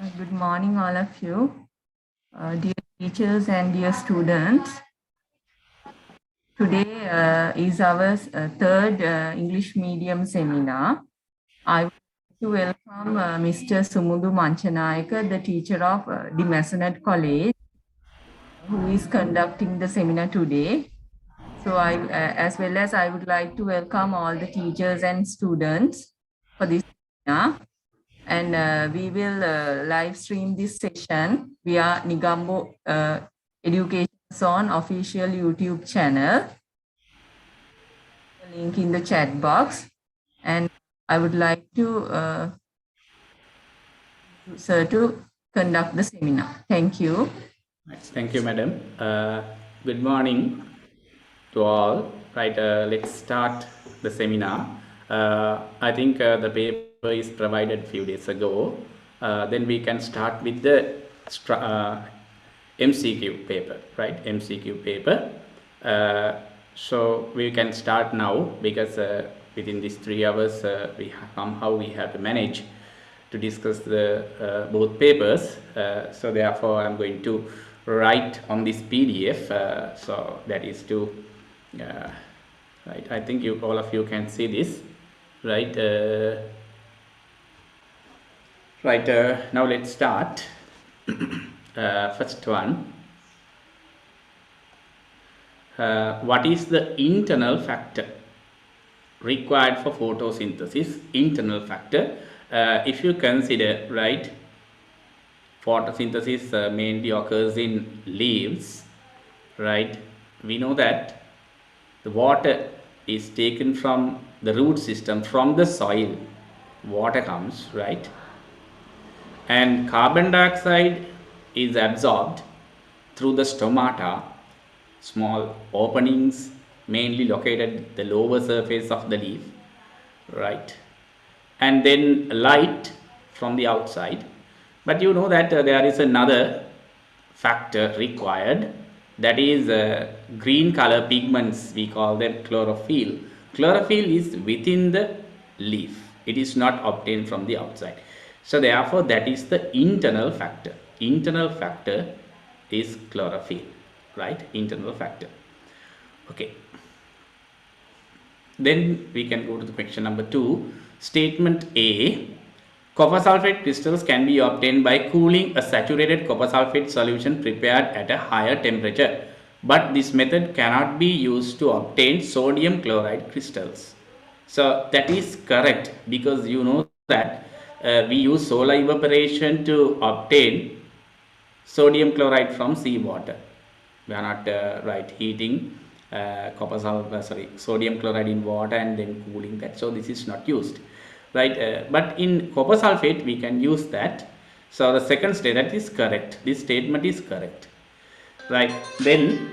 Good morning, all of you, dear teachers and dear students. Today is our third English medium seminar. I would like to welcome Mr. Sumudu Manchanayaka, the teacher of the Masonette College, who is conducting the seminar today. So as well as I would like to welcome all the teachers and students for this seminar. And we will live stream this session via Nigambo Education Zone official YouTube channel. The link in the chat box. And I would like to sir to conduct the seminar. Thank you. Thank you, madam. Good morning to all. Right, let's start the seminar. I think the paper is provided a few days ago. Then we can start with the MCQ paper, right? MCQ paper. So we can start now because within these 3 hours we have to manage to discuss the both papers. So therefore I'm going to write on this PDF. So that is to right. I think all of you can see this, right? Right. Now let's start. First one. What is the internal factor required for photosynthesis? Internal factor. If you consider, right, photosynthesis mainly occurs in leaves, right? We know that the water is taken from the root system, from the soil. Water comes, right? And carbon dioxide is absorbed through the stomata, small openings mainly located at the lower surface of the leaf, right? And then light from the outside. But you know that there is another factor required, that is green color pigments. We call them chlorophyll. Chlorophyll is within the leaf, it is not obtained from the outside. So therefore that is the internal factor. Internal factor is chlorophyll, right? Internal factor. Okay, then we can go to the question number 2. Statement A. Copper sulfate crystals can be obtained by cooling a saturated copper sulfate solution prepared at a higher temperature, but this method cannot be used to obtain sodium chloride crystals. So that is correct, because you know that we use solar evaporation to obtain sodium chloride from seawater. We are not right heating sodium chloride in water and then cooling that. So this is not used, right? But in copper sulfate we can use that. So the second statement is correct. This statement is correct, right? Then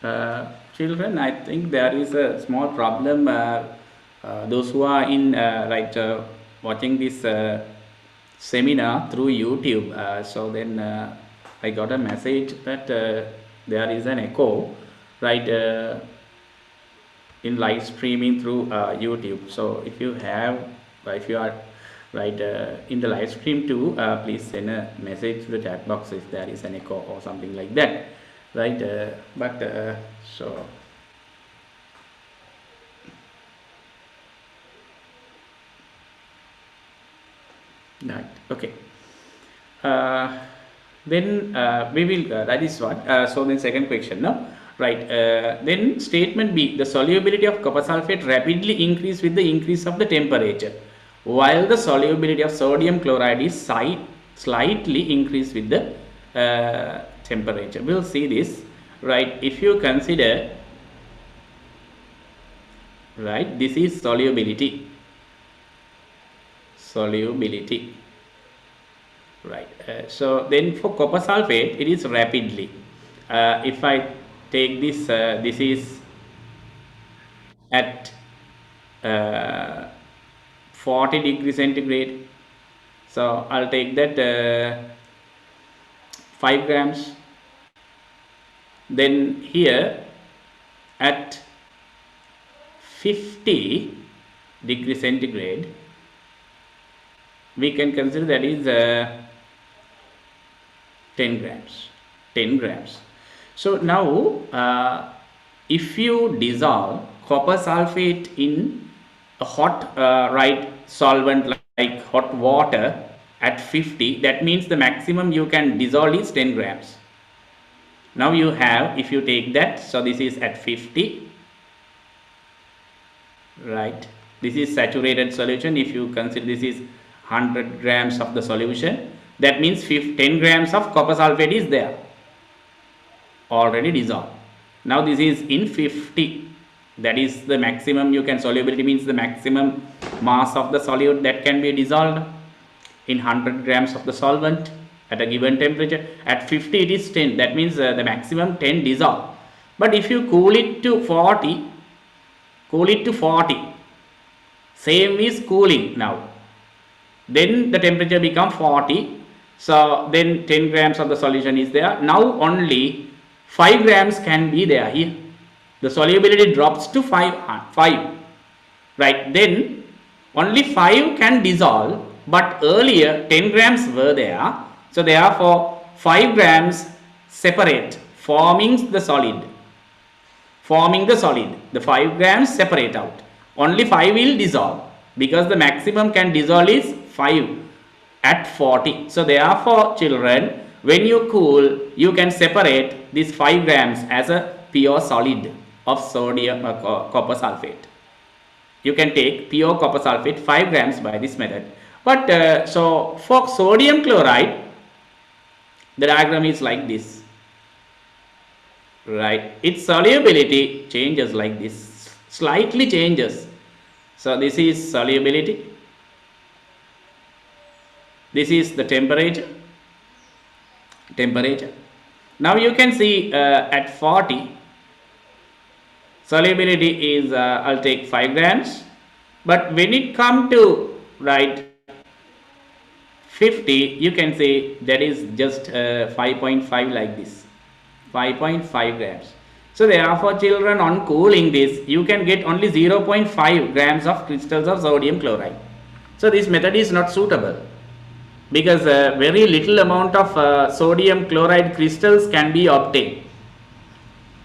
Children, I think there is a small problem. Those who are in watching this seminar through YouTube, so then I got a message that there is an echo, right, in live streaming through YouTube. So if you are right in the live stream too, please send a message to the chat box if there is an echo or something like that, right? So right, okay. Then we will that is what. So then second question, no, right? Then statement B: the solubility of copper sulfate rapidly increase with the increase of the temperature, while the solubility of sodium chloride is slightly increase with the temperature. We'll see this, right? If you consider, right, this is solubility, right? So then for copper sulfate, it is rapidly. If I take this, this is at 40 degrees centigrade, so I'll take that 5 grams. Then here at 50 degrees centigrade, we can consider that is 10 grams. So now if you dissolve copper sulfate in a hot solvent like hot water at 50, that means the maximum you can dissolve is 10 grams. Now you have, if you take that, so this is at 50, right? This is saturated solution. If you consider this is 100 grams of the solution, that means 10 grams of copper sulfate is there, already dissolved. Now this is in 50, that is the maximum you can, solubility means the maximum mass of the solute that can be dissolved in 100 grams of the solvent at a given temperature. At 50 it is 10, that means the maximum 10 dissolve. But if you cool it to 40, same is cooling now, then the temperature become 40, so then 10 grams of the solution is there. Now only 5 grams can be there here. The solubility drops to 5, right? Then only 5 can dissolve, but earlier 10 grams were there, so therefore 5 grams separate, forming the solid. The 5 grams separate out, only 5 will dissolve, because the maximum can dissolve is 5 at 40. So therefore children, when you cool, you can separate this 5 grams as a pure solid of sodium copper sulfate. You can take pure copper sulfate 5 grams by this method. But so for sodium chloride, the diagram is like this, right? Its solubility changes like this, slightly changes. So this is solubility, this is the temperature. Now you can see at 40, solubility is I'll take 5 grams, but when it come to 50, you can say that is just 5.5 like this, 5.5 grams. So therefore children, on cooling this, you can get only 0.5 grams of crystals of sodium chloride. So this method is not suitable, because very little amount of sodium chloride crystals can be obtained.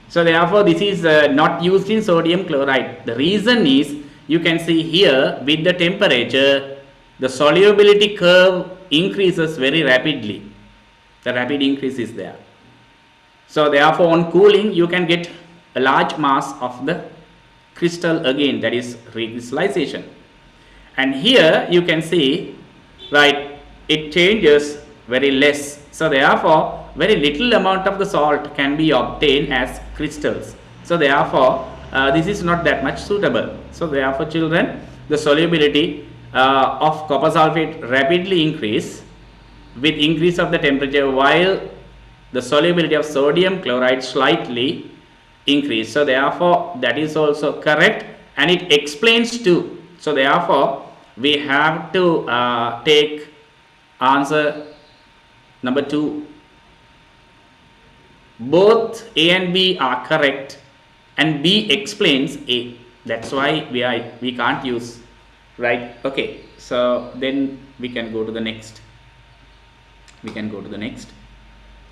So therefore this is not used in sodium chloride. The reason is, you can see here with the temperature, the solubility curve increases very rapidly. The rapid increase is there. So therefore on cooling, you can get a large mass of the crystal again, that is recrystallization. And here you can see, it changes very less. So therefore very little amount of the salt can be obtained as crystals. So therefore this is not that much suitable. So therefore children, the solubility of copper sulfate rapidly increase with increase of the temperature, while the solubility of sodium chloride slightly increase. So therefore that is also correct, and it explains too. So therefore we have to take answer number 2. Both A and B are correct, and B explains A. That's why we can't use, right? Okay, so then we can go to the next.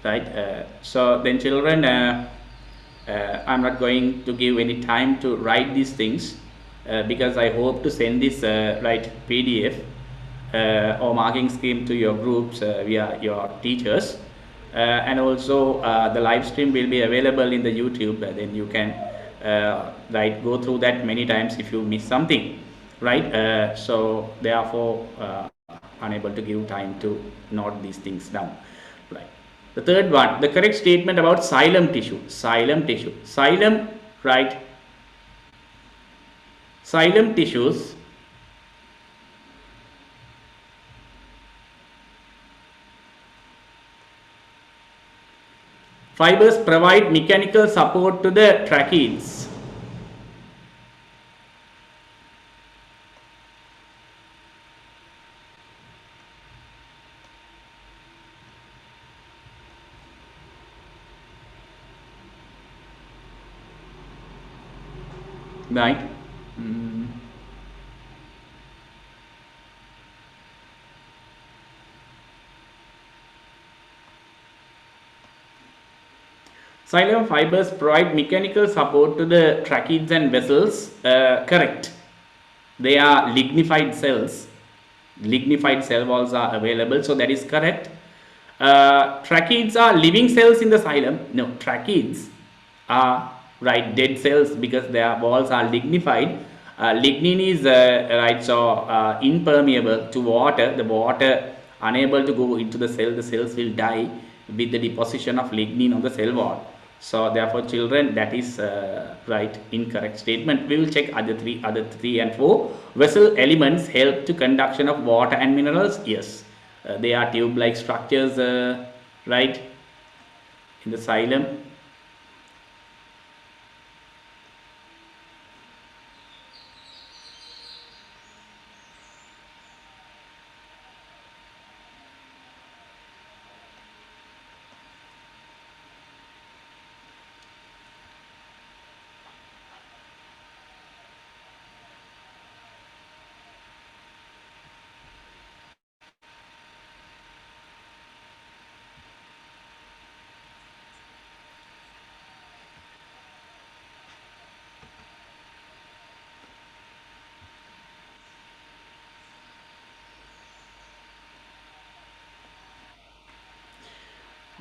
Right? So then children, I'm not going to give any time to write these things, because I hope to send this right PDF or marking scheme to your groups via your teachers, and also the live stream will be available in the YouTube. Then you can right, go through that many times if you miss something, right? So therefore unable to give time to note these things down, right? The third one, the correct statement about xylem tissue. Xylem, right? Xylem tissues fibers provide mechanical support to the tracheids. Right? Xylem fibers provide mechanical support to the tracheids and vessels. Correct. They are lignified cells. Lignified cell walls are available, so that is correct. Tracheids are living cells in the xylem. No, tracheids are right dead cells because their walls are lignified. Lignin is right, so impermeable to water. The water unable to go into the cell. The cells will die with the deposition of lignin on the cell wall. So therefore children, that is right, incorrect statement. We will check other three and 4. Vessel elements help to conduction of water and minerals. Yes, they are tube like structures, right, in the xylem.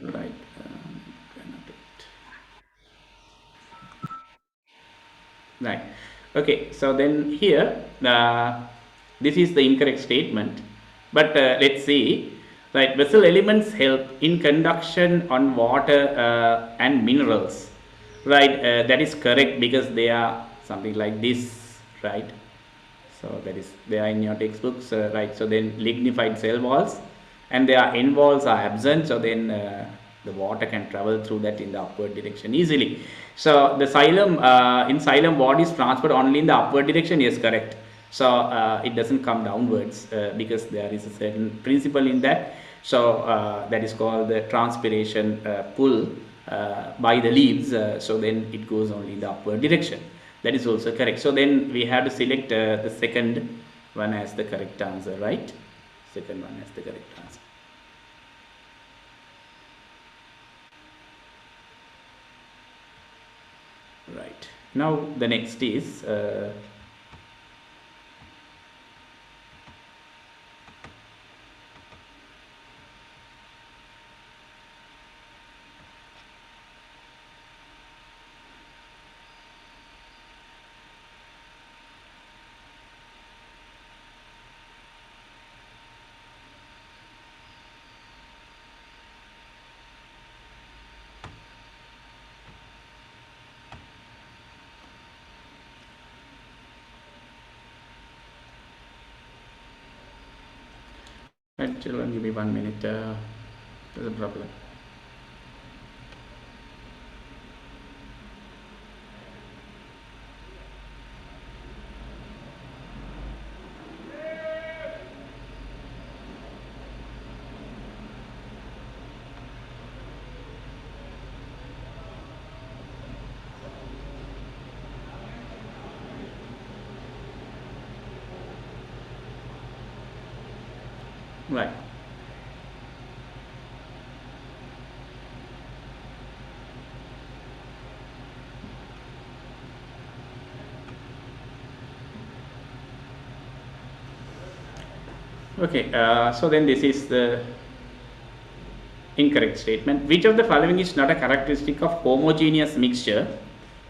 Right. Right. Okay. So then here, this is the incorrect statement. But let's see. Right. Vessel elements help in conduction on water and minerals. Right. That is correct because they are something like this. Right. So that is, they are in your textbooks, right? So then lignified cell walls, and their end walls are absent. So then the water can travel through that in the upward direction easily. So the xylem, in xylem, water is transferred only in the upward direction. Yes, correct. So it doesn't come downwards because there is a certain principle in that. So that is called the transpiration pull by the leaves. So then it goes only in the upward direction. That is also correct. So then we have to select the second one as the correct answer, right? Second one as the correct answer. Right. Now the next is right, children, give me 1 minute. There's a problem. Right. Okay, so then this is the incorrect statement. Which of the following is not a characteristic of homogeneous mixture?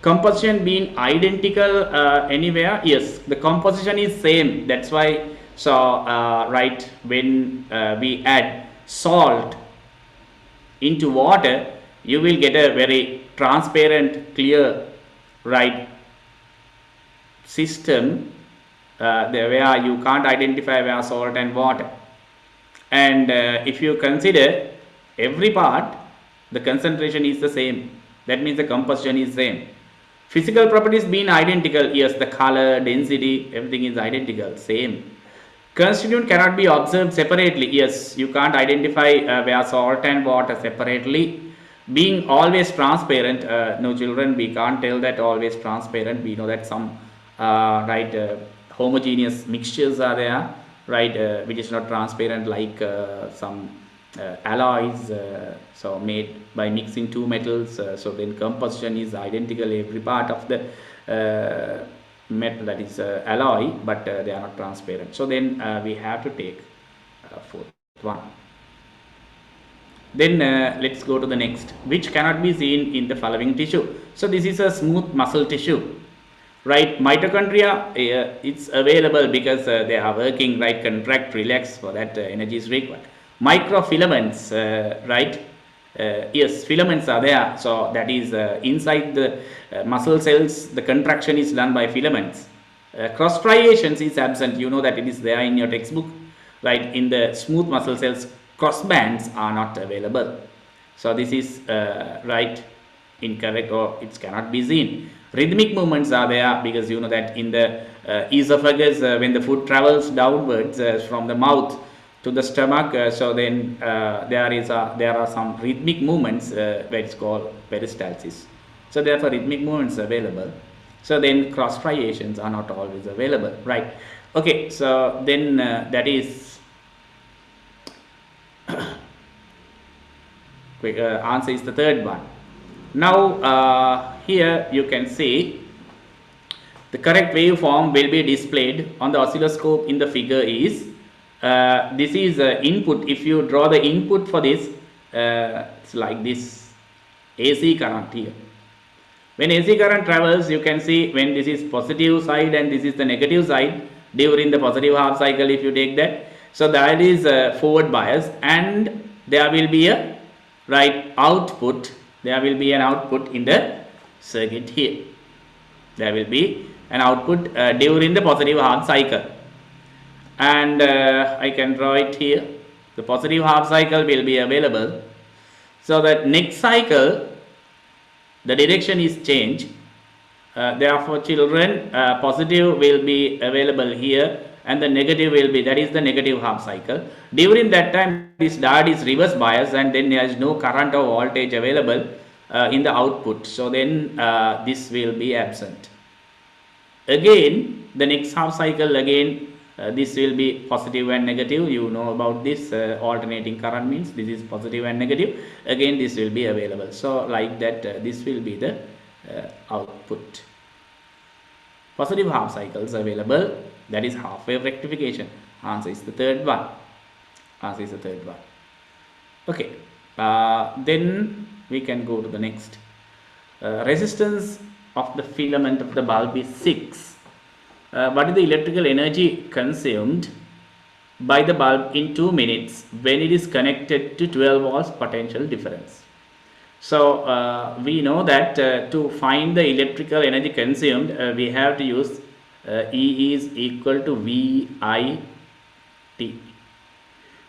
Composition being identical anywhere? Yes, the composition is same. That's why, so right, when we add salt into water, you will get a very transparent, clear, right, system where you can't identify where salt and water. And if you consider every part, the concentration is the same. That means the composition is same. Physical properties being identical, yes, the color, density, everything is identical, same. Constituent cannot be observed separately, yes, you can't identify where salt and water separately. Being always transparent, no children, we can't tell that always transparent. We know that some homogeneous mixtures are there, right, which is not transparent, like some alloys, so made by mixing two metals, so then composition is identical every part of the metal, that is alloy, but they are not transparent. So then we have to take fourth one. Then let's go to the next, which cannot be seen in the following tissue. So this is a smooth muscle tissue, right? Mitochondria, it's available because they are working, right? Contract, relax, for that energy is required. Microfilaments, right? Yes, filaments are there. So that is inside the muscle cells, the contraction is done by filaments. Cross striations is absent. You know that it is there in your textbook, right? In the smooth muscle cells, cross bands are not available. So this is right, incorrect, or it cannot be seen. Rhythmic movements are there because you know that in the esophagus, when the food travels downwards from the mouth to the stomach, so then there are some rhythmic movements where it's called peristalsis. So therefore rhythmic movements available. So then cross striations are not always available, right? Okay, so then that is answer is the third one. Now here you can see the correct waveform will be displayed on the oscilloscope in the figure is this is input. If you draw the input for this, it's like this AC current here. When AC current travels, you can see when this is positive side and this is the negative side during the positive half cycle, if you take that. So that is forward bias, and there will be a right output. There will be an output in the circuit here. There will be an output during the positive half cycle. And I can draw it here. The positive half cycle will be available. So that next cycle, the direction is changed. Therefore, children, positive will be available here and the negative will be, that is the negative half cycle. During that time, this diode is reverse bias and then there is no current or voltage available in the output. So then this will be absent. Again, the next half cycle, again this will be positive and negative. You know about this alternating current means this is positive and negative. Again this will be available. So like that this will be the output. Positive half cycles available, that is half wave rectification. Answer is the third one. Answer is the third one. Okay, then we can go to the next. Resistance of the filament of the bulb is 6. What is the electrical energy consumed by the bulb in 2 minutes when it is connected to 12 volts potential difference? So we know that to find the electrical energy consumed, we have to use E is equal to VIT.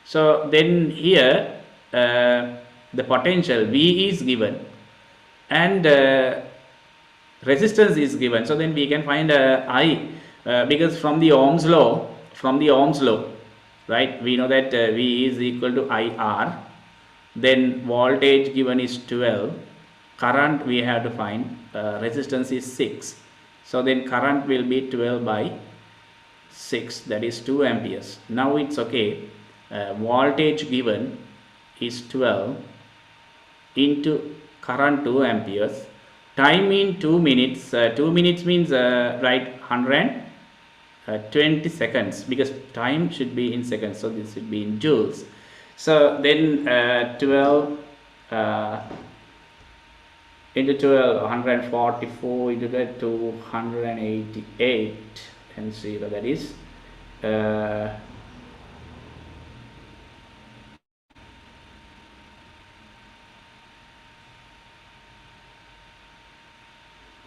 So then here the potential V is given and resistance is given. So then we can find I because from the Ohm's law, right, we know that V is equal to IR. Then voltage given is 12, current we have to find, resistance is 6. So then current will be 12 by 6, that is 2 amperes. Now it's okay. voltage given is 12 into current 2 amperes, time in 2 minutes, 2 minutes means right 120 seconds, because time should be in seconds, so this should be in joules. So then 12 into 12, 144 into that, 288, and see what that is.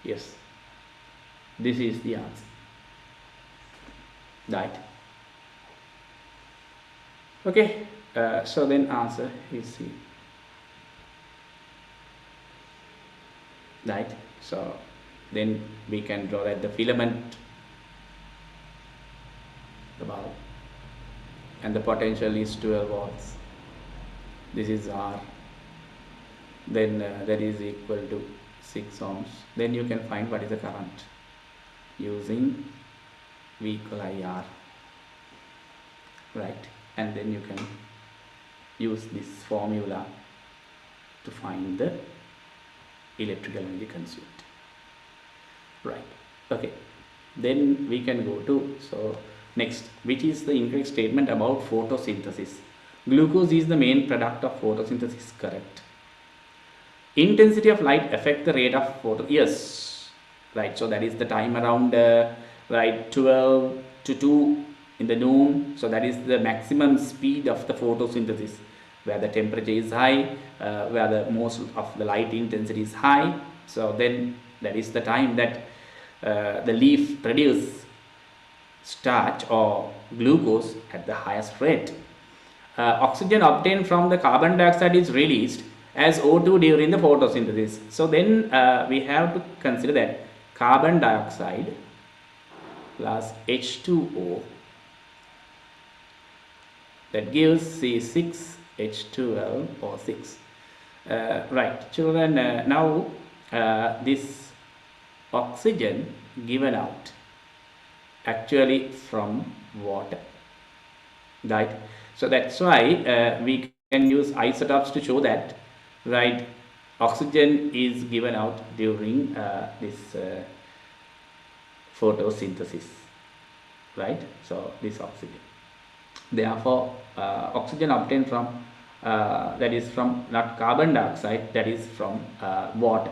Yes, this is the answer. Right. Okay, so then answer is C. Right. So then we can draw that the filament, the bulb, and the potential is 12 volts. This is R. Then that is equal to 6 ohms. Then you can find what is the current using V equal IR, right? And then you can use this formula to find the electrical energy consumed, right? Okay, then we can go to, so next, which is the incorrect statement about photosynthesis. Glucose is the main product of photosynthesis, correct. Intensity of light affect the rate of photo, yes, right? So that is the time around right 12 to 2 in the noon. So that is the maximum speed of the photosynthesis, where the temperature is high, where the most of the light intensity is high. So then that is the time that the leaf produce starch or glucose at the highest rate. Oxygen obtained from the carbon dioxide is released as O2 during the photosynthesis. So then we have to consider that carbon dioxide plus H2O, that gives C6H12 or 6. Right, children, now this oxygen given out actually from water, right? So that's why we can use isotopes to show that, right, oxygen is given out during this photosynthesis, right? So this oxygen, therefore oxygen obtained from that is from not carbon dioxide, that is from water.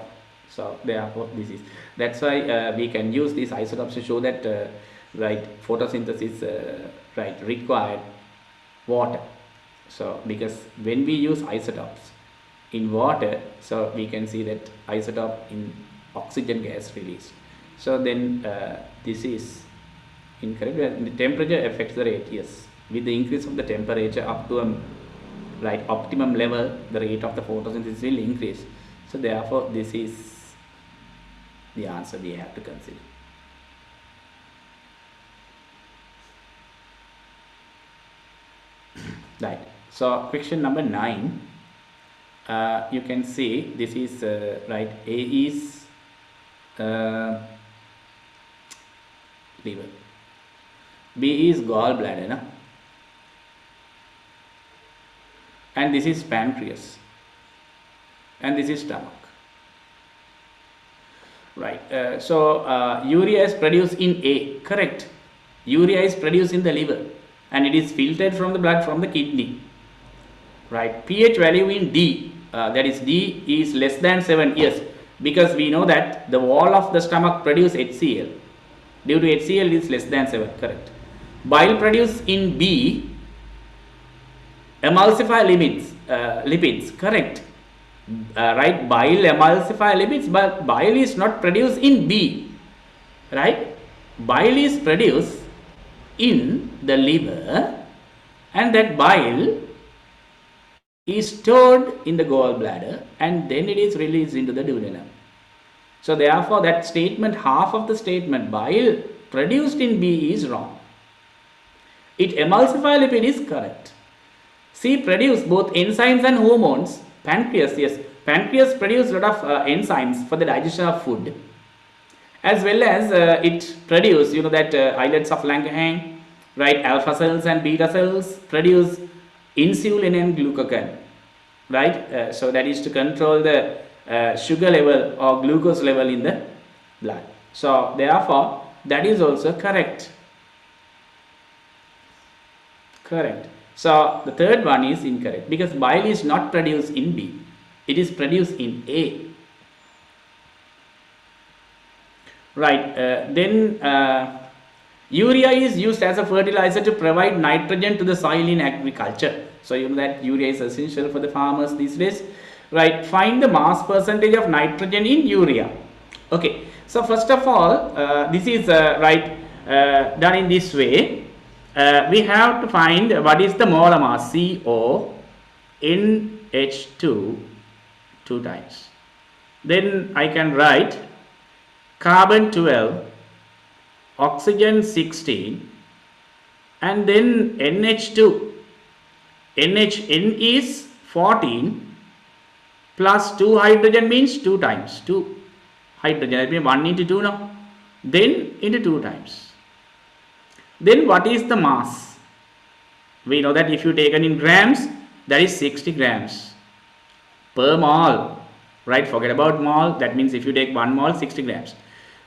So therefore this is, that's why we can use these isotopes to show that right, photosynthesis right required water. So because when we use isotopes in water, so we can see that isotope in oxygen gas released. So then this is incorrect. The temperature affects the rate, yes. With the increase of the temperature up to a right optimum level, the rate of the photosynthesis will increase. So therefore this is the answer we have to consider. Right. So question number 9, you can see this is right, A is liver, B is gallbladder, no? And this is pancreas, and this is stomach, right? So urea is produced in A, correct? Urea is produced in the liver, and it is filtered from the blood from the kidney, right? pH value in D, that is D is less than 7, yes, because we know that the wall of the stomach produce HCl. Due to HCl is less than 7, correct. Bile produced in B emulsify lipids, correct. Right, bile emulsify lipids, but bile is not produced in B, right? Bile is produced in the liver, and that bile is stored in the gallbladder, and then it is released into the duodenum. So therefore that statement, half of the statement bile produced in B is wrong. It emulsify lipid is correct. C produce both enzymes and hormones. Pancreas, yes, pancreas produce a lot of enzymes for the digestion of food, as well as it produce, you know, that islets of Langerhans, right, alpha cells and beta cells produce insulin and glucagon, right? So that is to control the sugar level or glucose level in the blood. So therefore that is also correct. Correct. So the third one is incorrect because bile is not produced in B, it is produced in A. Right. Then urea is used as a fertilizer to provide nitrogen to the soil in agriculture. So you know that urea is essential for the farmers these days. Right. Find the mass percentage of nitrogen in urea. Okay. So first of all, this is done in this way. We have to find what is the molar mass, CONH2 2 times. Then I can write carbon 12, oxygen 16, and then NH2. NHN is 14 plus 2 hydrogen means 2 times 2 hydrogen. That means 1 into 2 now. Then into 2 times. Then what is the mass? We know that if you taken in grams, that is 60 grams per mole. Right? Forget about mole. That means if you take 1 mole, 60 grams.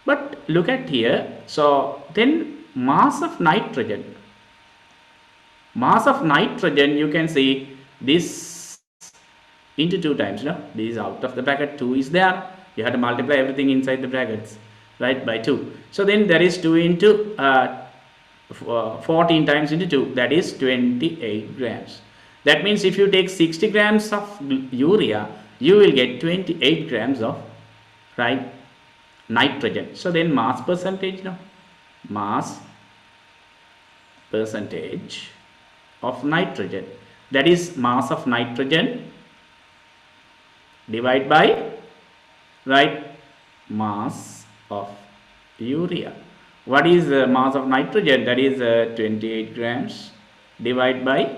But look at here. So then mass of nitrogen. Mass of nitrogen, you can see this into 2 times. No? This is out of the bracket. 2 is there. You have to multiply everything inside the brackets, right, by 2. So then there is 2 into 14 times into 2, that is 28 grams. That means if you take 60 grams of urea, you will get 28 grams of, right, nitrogen. So then mass percentage, no? Mass percentage of nitrogen, that is mass of nitrogen divided by, right, mass of urea. What is the mass of nitrogen? That is 28 grams divided by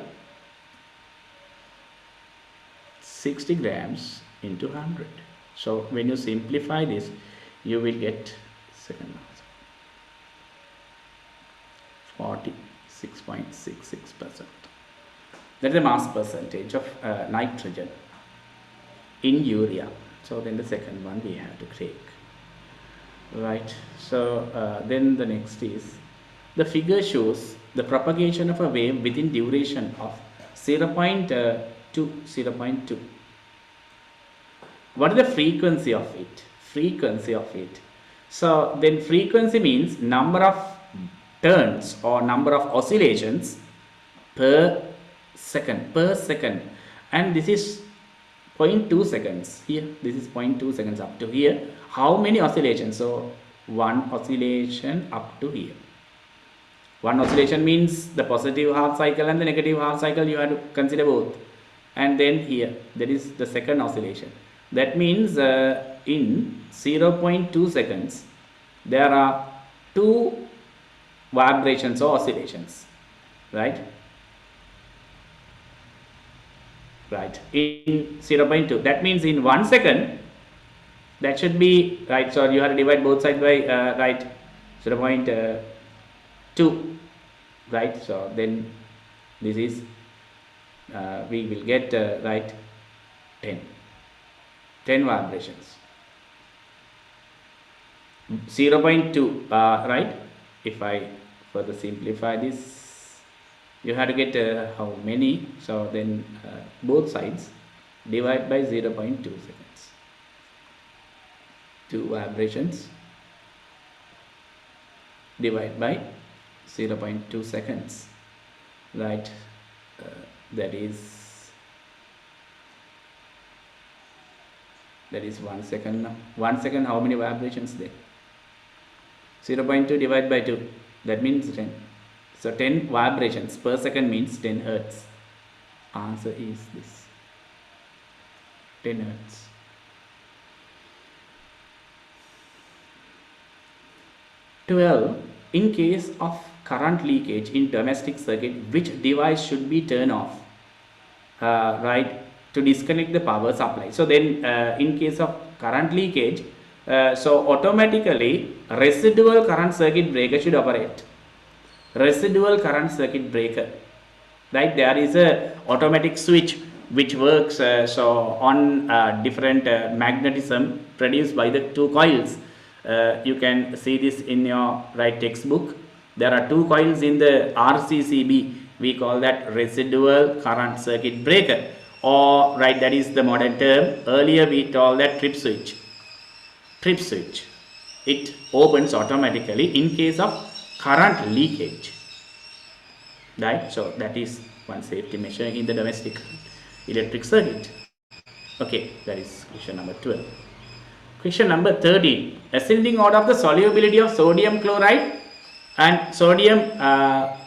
60 grams into 100. So when you simplify this, you will get second mass 46.66%. That is the mass percentage of nitrogen in urea. So then the second one we have to take. Right. So then the next is the figure shows the propagation of a wave within duration of 0.2. What is the frequency of it? Frequency of it. So then frequency means number of turns or number of oscillations per second, and this is 0.2 seconds here. This is 0.2 seconds up to here. How many oscillations? So one oscillation up to here. One oscillation means the positive half cycle and the negative half cycle, you have to consider both. And then here there is the second oscillation. That means in 0.2 seconds there are 2 vibrations or oscillations, right? Right, in 0.2. That means in 1 second, that should be, right, so you have to divide both sides by, right, 0.2, right, so then this is, we will get, right, 10 vibrations. 0.2, right, if I further simplify this, you have to get how many, so then both sides divide by 0.2 seconds. 2 vibrations divide by 0.2 seconds, right, that is 1 second now. 1 second, how many vibrations there? 0.2 divided by 2, that means 10. So 10 vibrations per second means 10 hertz. Answer is this, 10 hertz. 12. In case of current leakage in domestic circuit, which device should be turned off? Right, to disconnect the power supply. So then in case of current leakage, so automatically residual current circuit breaker should operate. Residual current circuit breaker, right? There is a automatic switch which works so on different magnetism produced by the two coils. You can see this in your right textbook. There are two coils in the RCCB. We call that residual current circuit breaker, or right, that is the modern term. Earlier we told that trip switch. Trip switch, it opens automatically in case of current leakage, right? So that is one safety measure in the domestic electric circuit. Okay, that is question number 12. Question number 13. Ascending order of the solubility of sodium chloride and sodium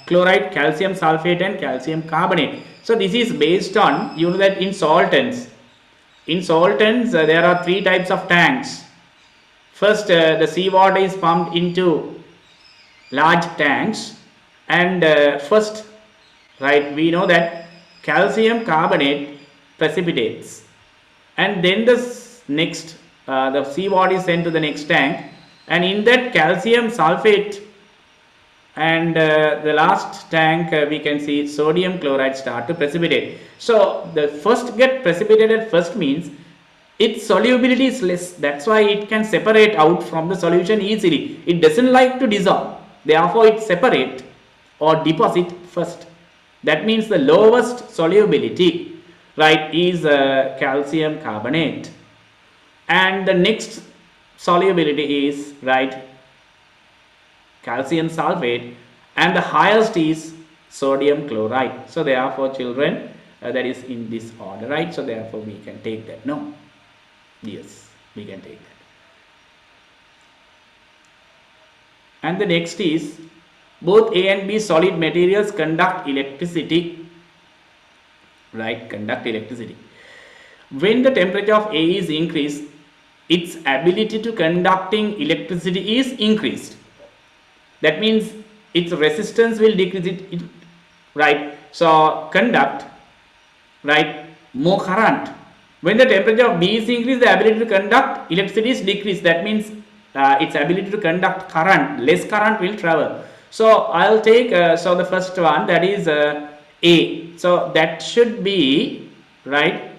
chloride, calcium sulphate and calcium carbonate. So this is based on, you know that in solvents, there are three types of tanks. First, the seawater is pumped into large tanks, and first, right, we know that calcium carbonate precipitates, and then the next the seawater is sent to the next tank, and in that calcium sulphate, and the last tank we can see sodium chloride start to precipitate. So the first get precipitated first means its solubility is less, that's why it can separate out from the solution easily. It doesn't like to dissolve, therefore it separate or deposit first. That means the lowest solubility, right, is calcium carbonate, and the next solubility is, right, calcium sulphate, and the highest is sodium chloride. So therefore children, that is in this order, right? So therefore we can take that. No, yes, we can take that. And the next is, both A and B solid materials conduct electricity, right? Conduct electricity. When the temperature of A is increased, its ability to conducting electricity is increased. That means its resistance will decrease, right? So conduct, right, more current. When the temperature of B is increased, the ability to conduct electricity is decreased. That means its ability to conduct current, less current will travel. So I'll take so the first one, that is A. So that should be, right,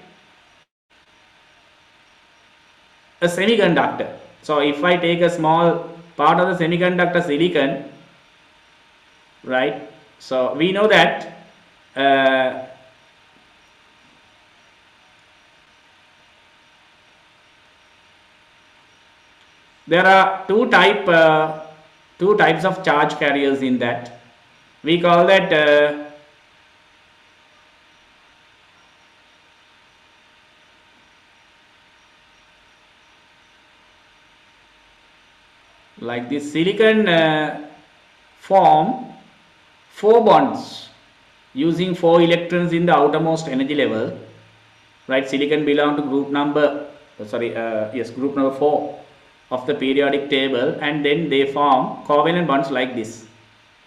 a semiconductor. So if I take a small part of the semiconductor silicon, right, so we know that there are two types of charge carriers in that. We call that like this silicon form 4 bonds using 4 electrons in the outermost energy level, right? Silicon belong to group number group number 4 of the periodic table, and then they form covalent bonds like this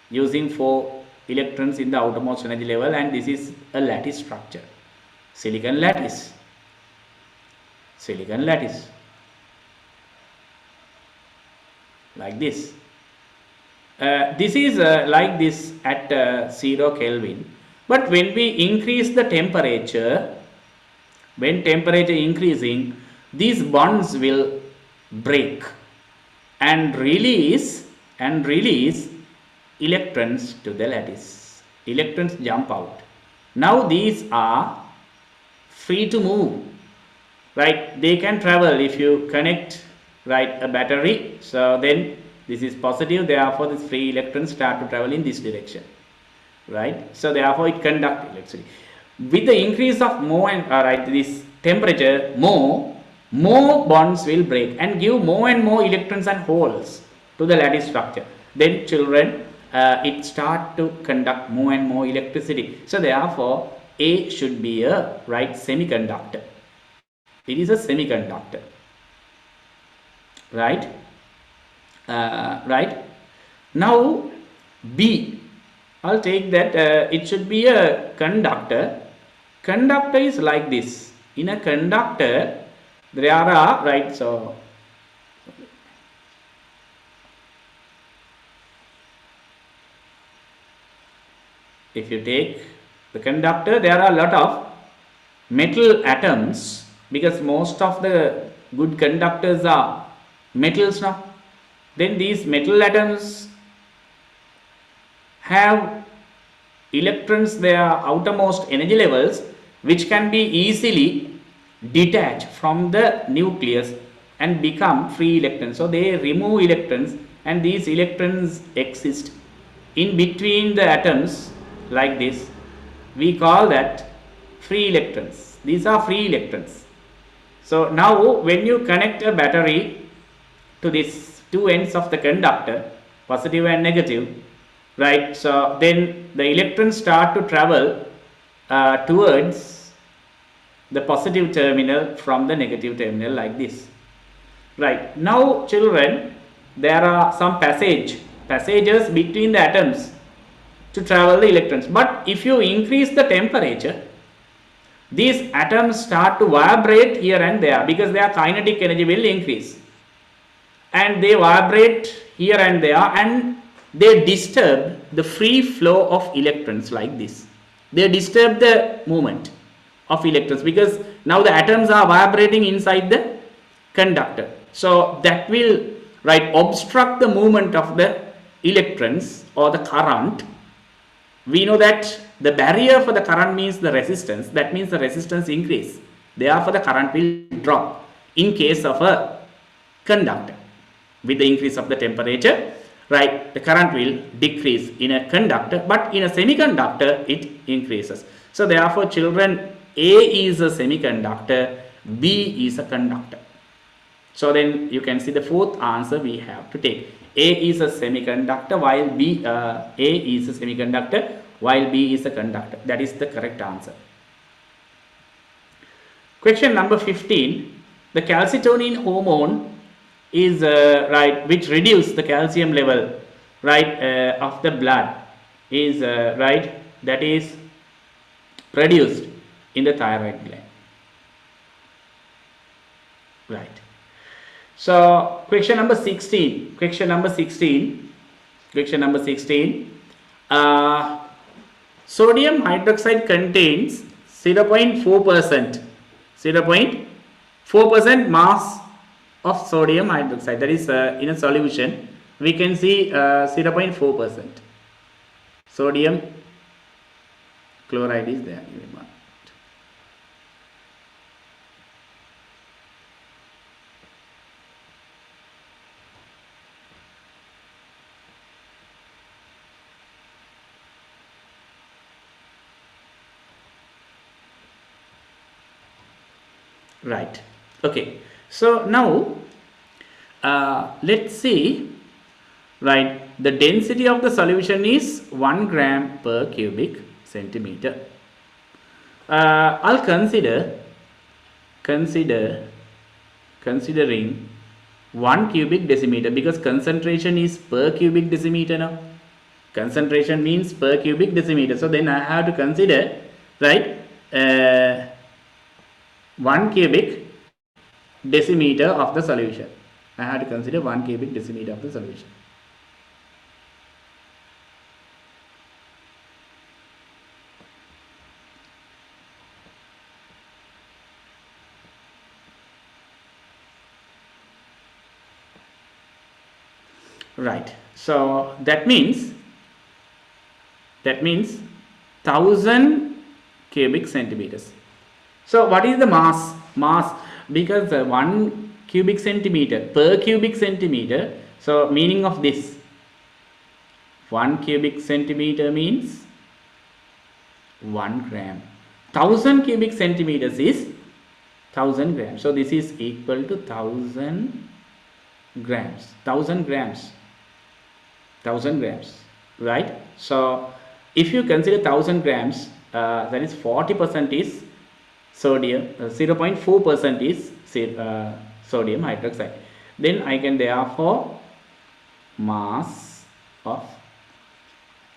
using 4 electrons in the outermost energy level, and this is a lattice structure, silicon lattice. Like this. This is like this at 0 Kelvin, but when we increase the temperature, when temperature increasing, these bonds will break and release electrons to the lattice. Electrons jump out. Now these are free to move, right? They can travel if you connect, right, a battery. So then this is positive, therefore these free electrons start to travel in this direction, right? So therefore it conducts electricity. With the increase of more and right, this temperature, more bonds will break and give more and more electrons and holes to the lattice structure. Then children, it start to conduct more and more electricity. So therefore A should be a, right, semiconductor. It is a semiconductor, right? Right. Now B, I'll take that it should be a conductor. Conductor is like this. In a conductor there are, right, so if you take the the conductor, there are a lot of metal atoms, because most of the good conductors are metals now. Then these metal atoms have electrons, their outermost energy levels, which can be easily detached from the nucleus and become free electrons. So they remove electrons, and these electrons exist in between the atoms like this. We call that free electrons. These are free electrons. So now when you connect a battery to these two ends of the conductor, positive and negative, right, so then the electrons start to travel towards the positive terminal from the negative terminal like this. Right, now children, there are some passages between the atoms to travel the electrons, but if you increase the temperature, these atoms start to vibrate here and there, because their kinetic energy will increase, and they vibrate here and there, and they disturb the free flow of electrons like this. They disturb the movement of electrons, because now the atoms are vibrating inside the conductor. So that will, right, obstruct the movement of the electrons or the current. We know that the barrier for the current means the resistance. That means the resistance increase. Therefore, the current will drop in case of a conductor. With the increase of the temperature, right, the current will decrease in a conductor, but in a semiconductor it increases. So therefore children, A is a semiconductor, B is a conductor. So then you can see the fourth answer we have to take. A is a semiconductor while A is a semiconductor while B is a conductor. That is the correct answer. Question number 15. The calcitonin hormone is right, which reduce the calcium level, right, of the blood, is right, that is produced in the thyroid gland. Right. So question number 16. Sodium hydroxide contains 0.4% mass of sodium hydroxide. That is in a solution we can see 0.4%. Sodium chloride is there. Right. Okay. So now let's see, right, the density of the solution is 1 gram per cubic centimeter. I'll considering 1 cubic decimeter, because concentration is per cubic decimeter now. Concentration means per cubic decimeter. So then I have to consider, right, 1 cubic decimeter of the solution. I have to consider 1 cubic decimeter of the solution. Right. So that means 1000 cubic centimeters. So what is the mass? Because 1 cubic centimeter per cubic centimeter. So meaning of this, 1 cubic centimeter means 1 gram. 1000 cubic centimeters is 1000 grams. So this is equal to 1000 grams. 1000 grams. Right. So if you consider 1000 grams, that is 40% is sodium, 0.4% is sodium hydroxide. Then I can therefore mass of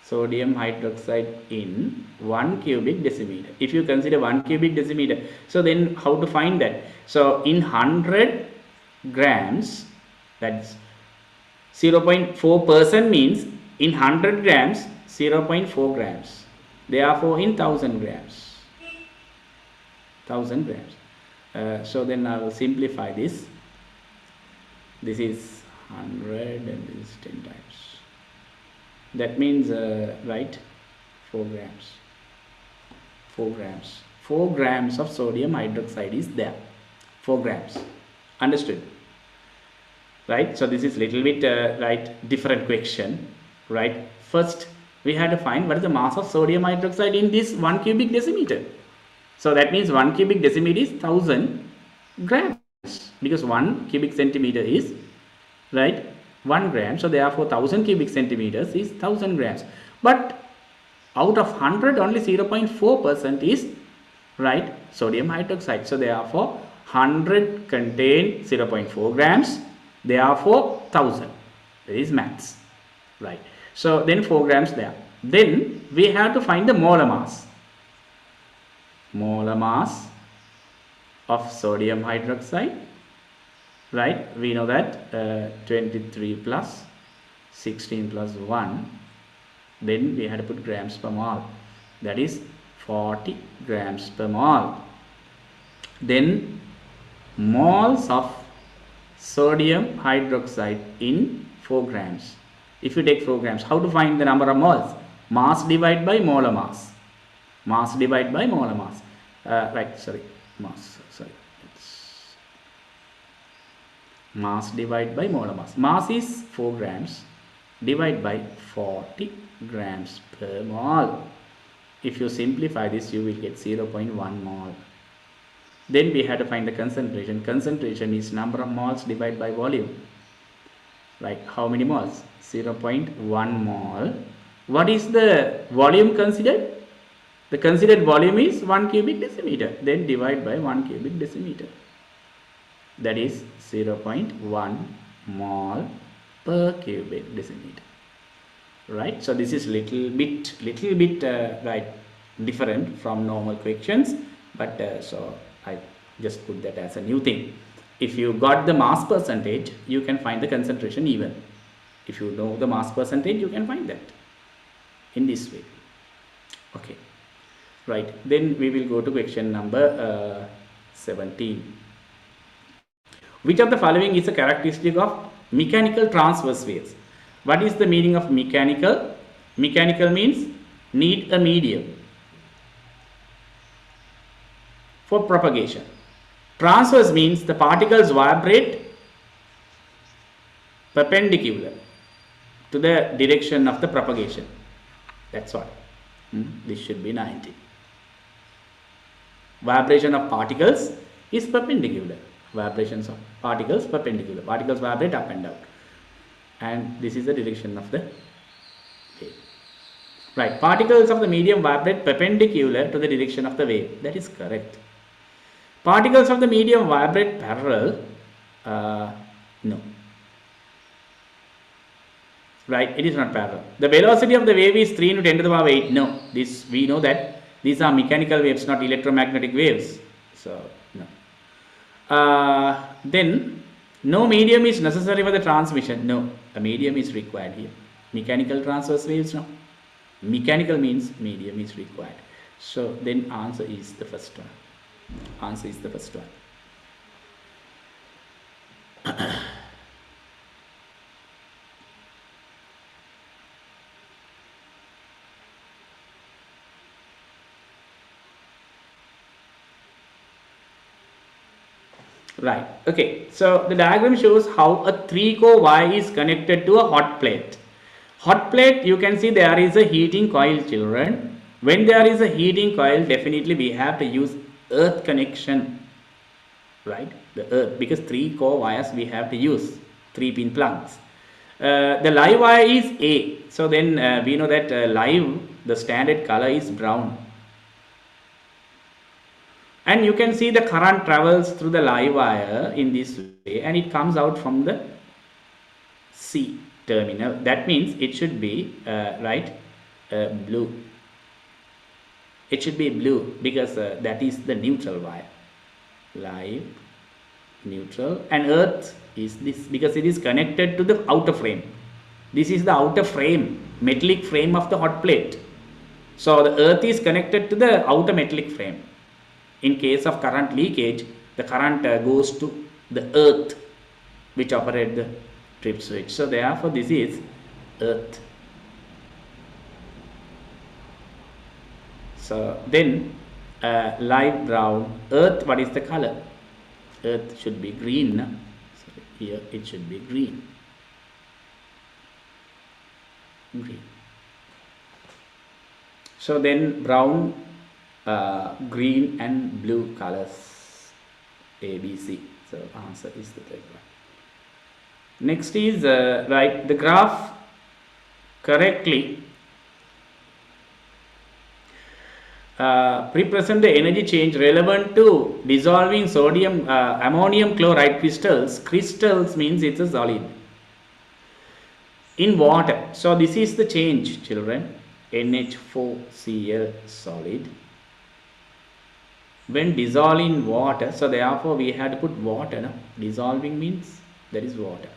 sodium hydroxide in 1 cubic decimeter. If you consider 1 cubic decimeter, so then how to find that? So in 100 grams, that's 0.4% means in 100 grams 0.4 grams. therefore in 1000 grams. 1000 grams. So then I will simplify this. This is 100 and this is 10 times. That means, right, 4 grams. 4 grams. 4 grams of sodium hydroxide is there. 4 grams. Understood? Right? So this is little bit, right, different question. Right? First, we had to find what is the mass of sodium hydroxide in this 1 cubic decimeter. So that means 1 cubic decimeter is 1000 grams. Because 1 cubic centimeter is, right, 1 gram. So therefore 1000 cubic centimeters is 1000 grams. But out of 100 only 0.4% is, right, sodium hydroxide. So therefore 100 contain 0.4 grams. Therefore 1000. That is maths. Right. So then 4 grams there. Then we have to find the molar mass. Molar mass of sodium hydroxide, right? We know that 23 plus 16 plus 1, then we had to put grams per mole, that is 40 grams per mole. Then moles of sodium hydroxide in 4 grams. If you take 4 grams, how to find the number of moles? Mass divided by molar mass. Mass divided by molar mass. Mass divided by molar mass. Mass is 4 grams divided by 40 grams per mole. If you simplify this, you will get 0.1 mole. Then we had to find the concentration. Concentration is number of moles divided by volume. Right? How many moles? 0.1 mole. What is the volume considered? The considered volume is 1 cubic decimeter. Then divide by 1 cubic decimeter. That is 0.1 mole per cubic decimeter. Right? So this is little bit right, different from normal questions. But so I just put that as a new thing. If you got the mass percentage, you can find the concentration even. If you know the mass percentage, you can find that in this way. Okay. Right. Then we will go to question number 17. Which of the following is a characteristic of mechanical transverse waves? What is the meaning of mechanical? Mechanical means need a medium for propagation. Transverse means the particles vibrate perpendicular to the direction of the propagation. That's what. This should be 90. Vibration of particles is perpendicular. Vibrations of particles perpendicular. Particles vibrate up and down. And this is the direction of the wave. Right. Particles of the medium vibrate perpendicular to the direction of the wave. That is correct. Particles of the medium vibrate parallel. No. Right. It is not parallel. The velocity of the wave is 3 into 10 to the power 8. No. This we know that these are mechanical waves, not electromagnetic waves. So no. Then no medium is necessary for the transmission. No, a medium is required here. Mechanical transverse waves, no. Mechanical means medium is required. So then answer is the first one. Answer is the first one. Right. Okay. So the diagram shows how a 3-core wire is connected to a hot plate. Hot plate, you can see there is a heating coil, children. When there is a heating coil, definitely we have to use earth connection. Right? The earth, because 3-core wires we have to use 3-pin plugs. The live wire is A. So then we know that live, the standard color is brown. And you can see the current travels through the live wire in this way and it comes out from the C terminal. That means it should be blue. It should be blue because that is the neutral wire. Live, neutral, and earth is this because it is connected to the outer frame. This is the outer frame, metallic frame of the hot plate. So the earth is connected to the outer metallic frame. In case of current leakage, the current goes to the earth, which operates the trip switch. So therefore this is earth. So then light brown, earth, what is the color? Earth should be green. So here it should be green. Green. So then brown, green and blue colors, A, B, C. So answer is the third one. Next is write the graph correctly. Represent the energy change relevant to dissolving sodium ammonium chloride crystals. Crystals means it's a solid in water. So this is the change, children. NH4Cl solid when dissolved in water. So therefore we had to put water. No? Dissolving means that is water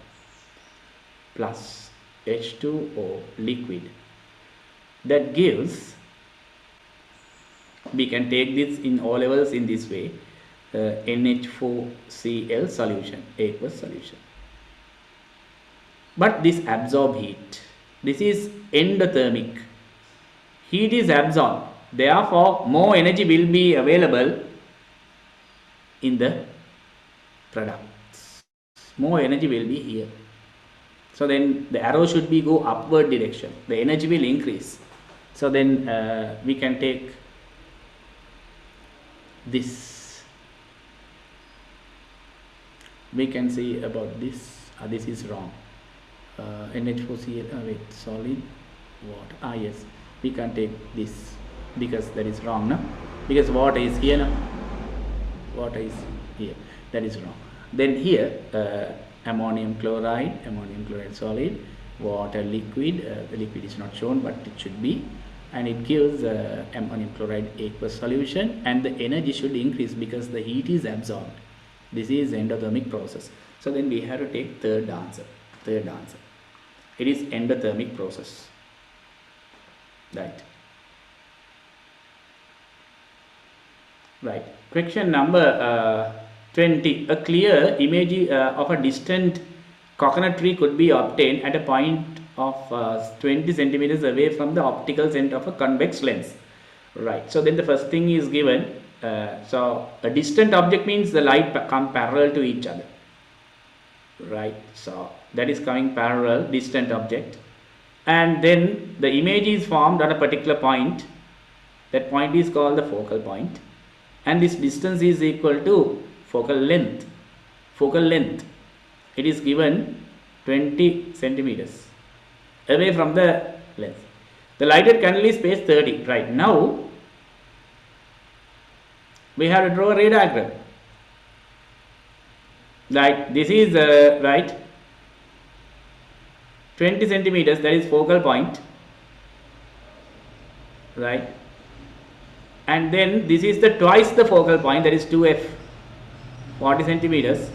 plus H2O liquid. That gives, we can take this in O levels in this way, NH4Cl solution, aqueous solution. But this absorb heat. This is endothermic. Heat is absorbed. Therefore, more energy will be available in the products. More energy will be here. So then the arrow should be go upward direction. The energy will increase. So then we can take this. We can see about this. This is wrong. NH4Cl, wait, solid water. Yes, we can take this because that is wrong, no? Because water is here, no? Water is here. That is wrong. Then here, ammonium chloride solid, water liquid. The liquid is not shown, but it should be, and it gives ammonium chloride aqueous solution, and the energy should increase because the heat is absorbed. This is endothermic process. So then we have to take third answer. It is endothermic process. Right. Question number 20. A clear image of a distant coconut tree could be obtained at a point of 20 centimeters away from the optical center of a convex lens. Right. So then the first thing is given. So a distant object means the light come parallel to each other. Right. So that is coming parallel, distant object, and then the image is formed at a particular point. That point is called the focal point, and this distance is equal to focal length. It is given 20 centimeters away from the lens. The lighted candle is space 30. Right. Now we have to draw a ray diagram. Right. This is right. 20 centimeters, that is focal point, right? And then this is the twice the focal point, that is 2f, 40 centimeters,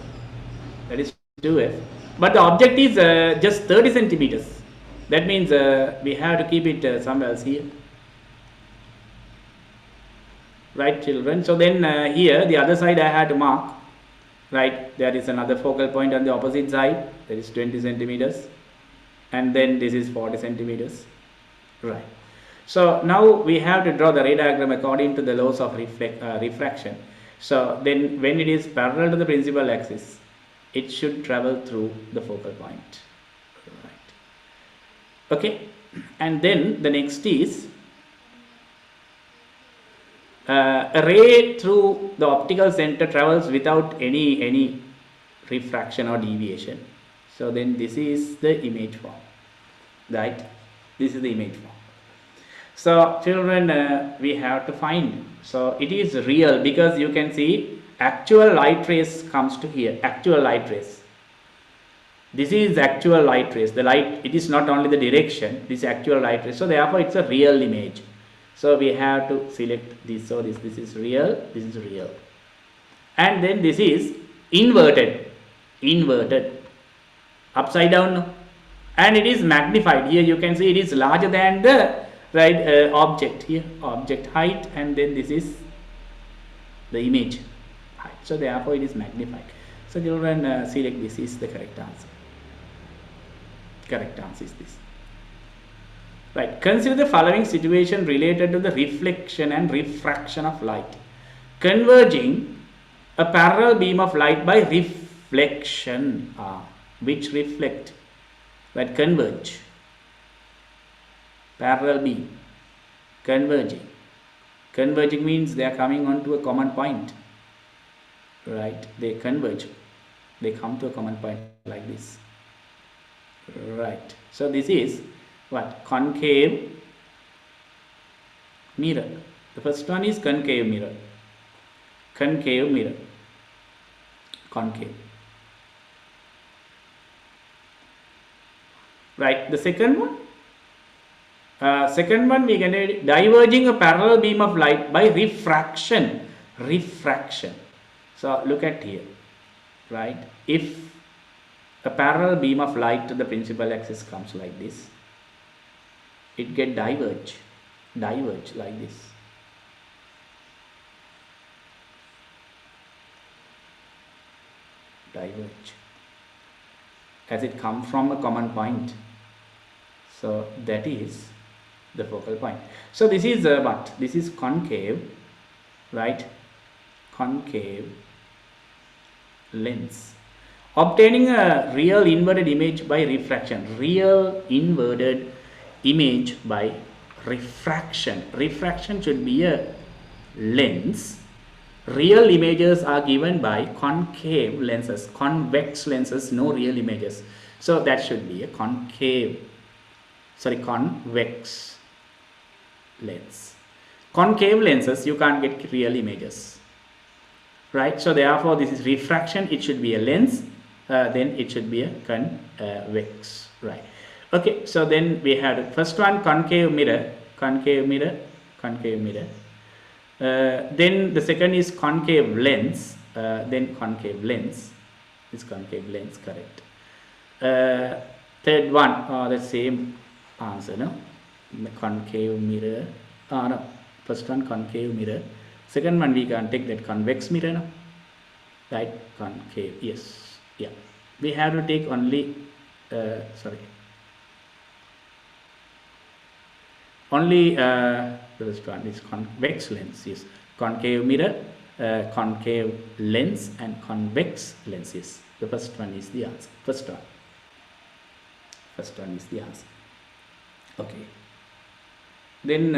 that is 2f. But the object is just 30 centimeters. That means we have to keep it somewhere else here. Right, children? So then here, the other side I had to mark. Right, there is another focal point on the opposite side, that is 20 centimeters. And then this is 40 centimeters. Right. So now we have to draw the ray diagram according to the laws of refraction. So then when it is parallel to the principal axis, it should travel through the focal point. Right. Okay. And then the next is a ray through the optical center travels without any refraction or deviation. So then this is the image form, right? This is the image form. So children, we have to find. So it is real because you can see actual light rays comes to here. Actual light rays. This is actual light rays. The light, it is not only the direction. This is actual light rays. So therefore, it's a real image. So we have to select this. So this is real. This is real. And then this is inverted. Upside down, and it is magnified. Here you can see it is larger than the right? Object here, object height, and then this is the image height. So therefore it is magnified. So children, select this is the correct answer. Correct answer is this. Right. Consider the following situation related to the reflection and refraction of light. Converging a parallel beam of light by reflection. Which reflect? Right. Converge. Parallel beam. Converging. Converging means they are coming on to a common point. Right. They converge. They come to a common point like this. Right. So this is what? Concave mirror. The first one is concave mirror. Concave mirror. Concave. Right. The second one. Second one we get diverging a parallel beam of light by refraction. Refraction. So look at here. Right. If a parallel beam of light to the principal axis comes like this, it get diverge like this. Diverge as it comes from a common point. So that is the focal point. So this is what? This is concave, right? Concave lens. Obtaining a real inverted image by refraction. Real inverted image by refraction. Refraction should be a lens. Real images are given by concave lenses. Convex lenses, no real images. So that should be a convex lens. Concave lenses, you can't get real images. Right? So therefore this is refraction. It should be a lens. Then it should be a convex. Right. Okay, so then we had the first one, concave mirror, concave mirror, concave mirror. Then the second is concave lens, then concave lens. Is concave lens correct? Third one, the same answer, no? The concave mirror. No, first one concave mirror. Second one we can take that convex mirror, no? Right, concave. Yes. Yeah, we have to take only only the first one is convex lens. Yes, concave mirror, concave lens, and convex lenses. The first one is the answer. First one is the answer. Okay. Then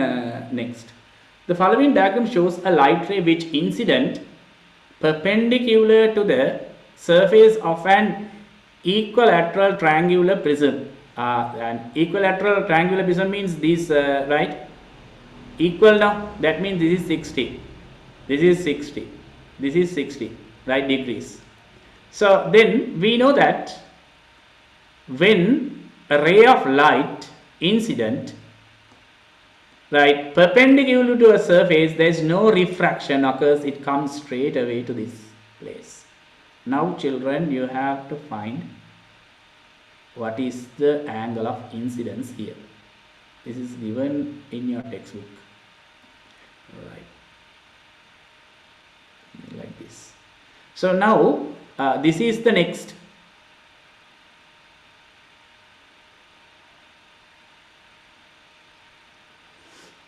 next, the following diagram shows a light ray which incident perpendicular to the surface of an equilateral triangular prism. An equilateral triangular prism means this, right? Equal now. That means this is 60. This is 60. This is 60, right? Degrees. So then we know that when a ray of light incident, right, perpendicular to a surface, there is no refraction occurs. It comes straight away to this place. Now children, you have to find what is the angle of incidence here. This is given in your textbook, right, like this. So now this is the next.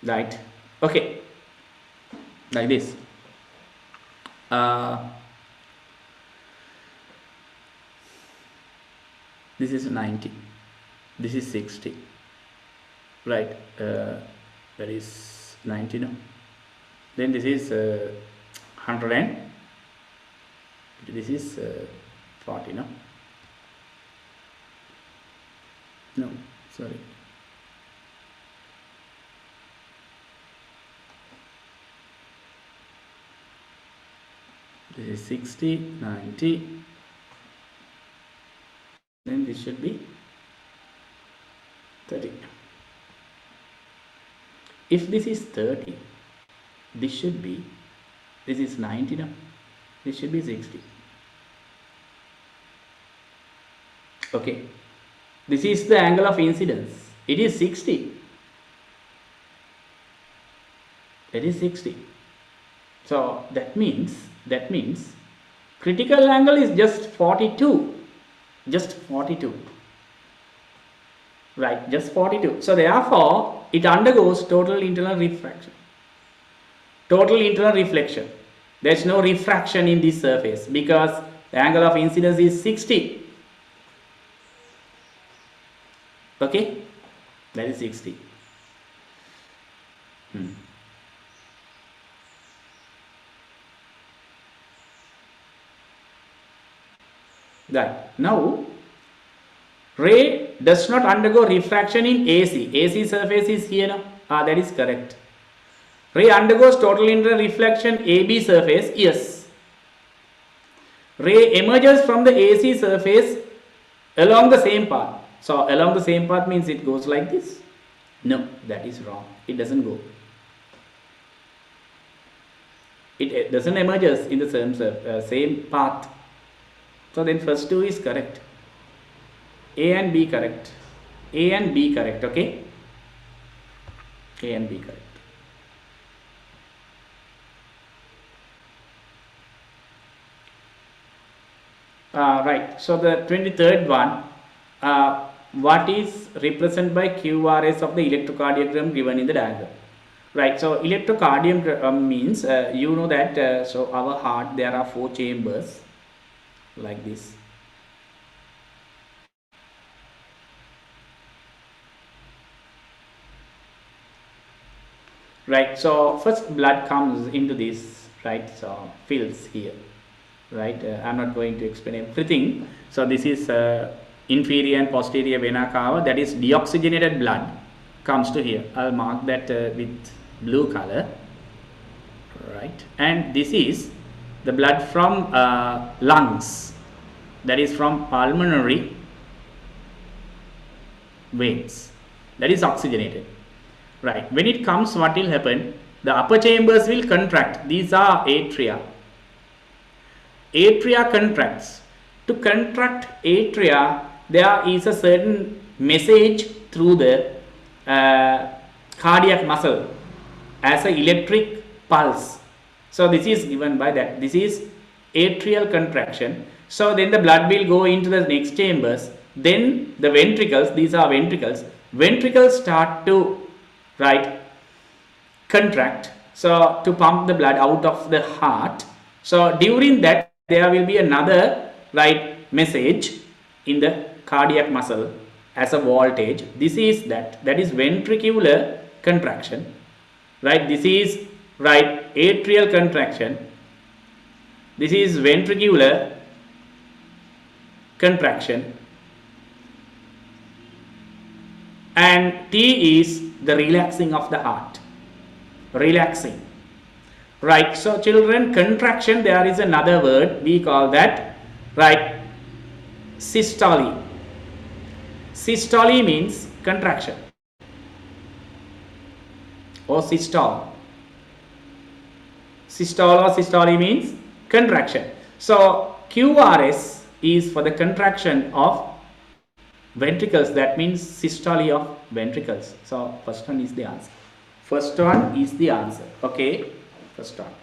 Right, okay, like this. This is 90, this is 60, right? That is 90 now. Then this is 100 and this is 40 now. No, sorry. This is 60, 90. Then this should be 30. If this is 30, this should be, this is 90 now, this should be 60. Okay, this is the angle of incidence. It is 60. That is 60. So that means critical angle is just 42. Just 42. Right, just 42. So therefore, it undergoes total internal refraction. Total internal reflection. There is no refraction in this surface because the angle of incidence is 60. Okay, that is 60. Right. Now, ray does not undergo refraction in AC. AC surface is here now. That is correct. Ray undergoes total internal reflection AB surface. Yes. Ray emerges from the AC surface along the same path. So along the same path means it goes like this. No, that is wrong. It doesn't go. It doesn't emerges in the same path. So then first two is correct. A and B correct. A and B correct. Okay. A and B correct. Right. So the 23rd one. What is represented by QRS of the electrocardiogram given in the diagram? Right. So electrocardiogram means you know that so our heart, there are 4 chambers like this. Right. So first blood comes into this, right? So fills here, right? I'm not going to explain everything. So this is inferior and posterior vena cava, that is deoxygenated blood comes to here. I'll mark that with blue color, right? And this is the blood from lungs, that is from pulmonary veins, that is oxygenated, right? When it comes, what will happen? The upper chambers will contract. These are atria. Atria contracts. To contract atria, there is a certain message through the cardiac muscle as an electric pulse. So this is given by that. This is atrial contraction. So then the blood will go into the next chambers. Then the ventricles, these are ventricles. Ventricles start to, right, contract. So to pump the blood out of the heart. So during that, there will be another, right, message in the cardiac muscle as a voltage. This is that is ventricular contraction, right? This is, right, atrial contraction. This is ventricular contraction, and T is the relaxing of the heart, relaxing, right? So children, contraction, there is another word, we call that, right, systole. Systole means contraction, or systole. Systole or systole means contraction. So QRS is for the contraction of ventricles, that means systole of ventricles. So first one is the answer. First one is the answer. Okay, first one.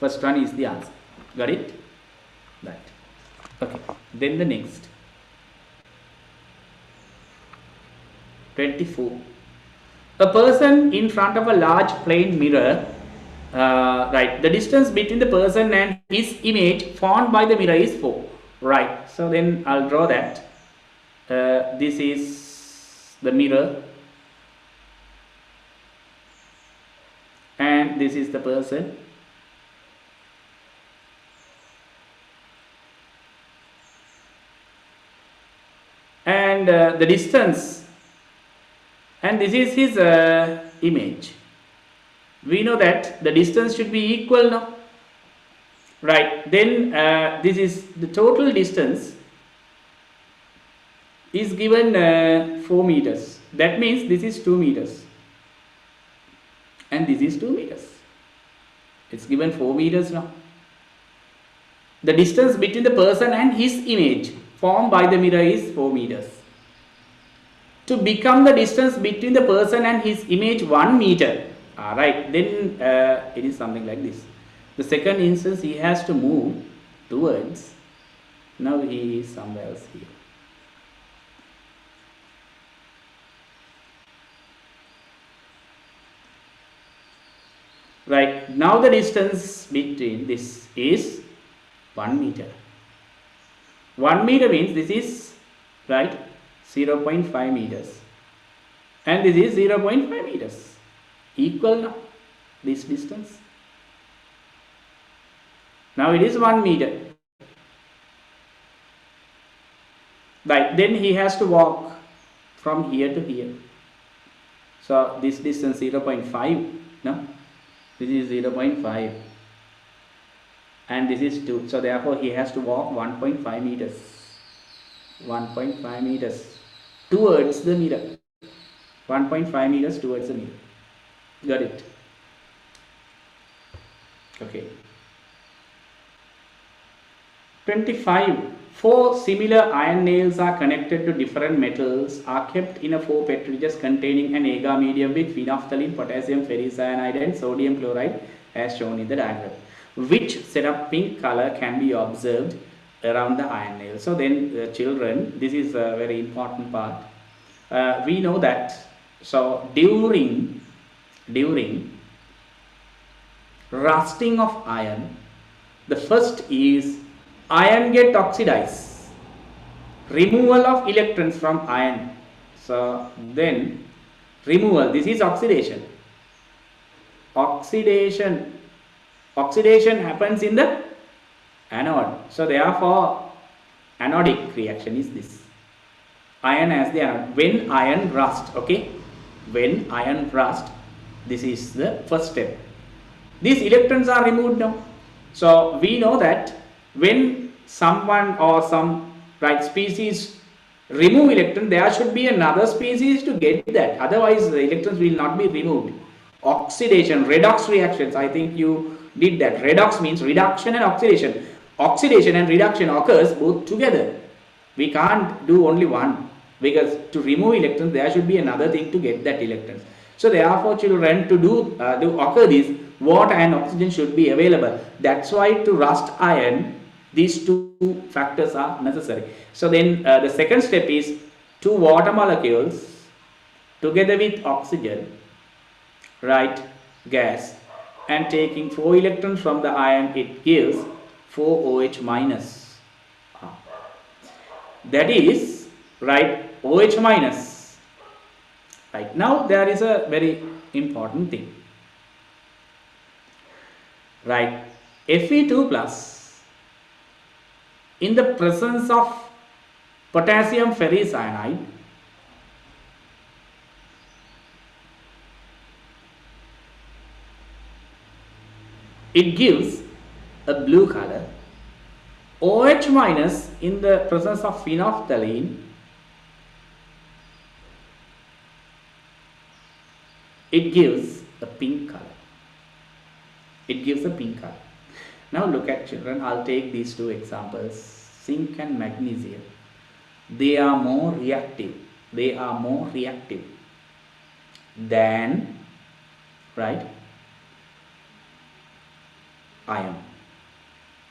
First one is the answer. Got it? Right. Okay. Then the next. 24. A person in front of a large plane mirror, right, the distance between the person and his image formed by the mirror is 4. Right. So then I'll draw that. This is the mirror. And this is the person. And the distance, and this is his image. We know that the distance should be equal now, right? Then this is the total distance is given 4 meters. That means this is 2 meters and this is 2 meters. It's given 4 meters now. The distance between the person and his image formed by the mirror is 4 meters. to become the distance between the person and his image 1 meter. Alright, then it is something like this. The second instance, he has to move towards, now he is somewhere else here. Right, now the distance between this is 1 meter. 1 meter means this is, right, 0.5 meters. And this is 0.5 meters. Equal now, this distance. Now it is 1 meter. Right, then he has to walk from here to here. So this distance 0.5, no? This is 0.5 and this is 2. So therefore he has to walk 1.5 meters. 1.5 meters towards the mirror. 1.5 meters towards the mirror. Got it? Okay. 25. 4 similar iron nails are connected to different metals, are kept in a 4 petrifiers containing an agar medium with phenolphthalein, potassium ferricyanide and sodium chloride as shown in the diagram. Which set of pink color can be observed around the iron nail? So then children, this is a very important part. We know that, so during rusting of iron, the first is iron get oxidized, removal of electrons from iron. So then removal, this is oxidation. Oxidation happens in the anode. So therefore anodic reaction is this. Iron as the anode. When iron rust, okay, when iron rust, this is the first step. These electrons are removed now. So we know that when someone or some species remove electron, there should be another species to get that. Otherwise, the electrons will not be removed. Oxidation, redox reactions. I think you did that. Redox means reduction and oxidation. Oxidation and reduction occurs both together. We can't do only one, because to remove electrons, there should be another thing to get that electrons. So therefore, children, to occur this, water and oxygen should be available. That's why to rust iron, these two factors are necessary. So then the second step is 2 water molecules together with oxygen, right, gas, and taking 4 electrons from the iron, it gives 4 OH minus. That is, right, OH minus. Right, now there is a very important thing. Right, Fe2 plus in the presence of potassium ferricyanide, it gives a blue color. OH minus in the presence of phenolphthalein, it gives a pink color. It gives a pink color. Now look at, children, I'll take these 2 examples. Zinc and magnesium. They are more reactive. They are more reactive than, right, iron.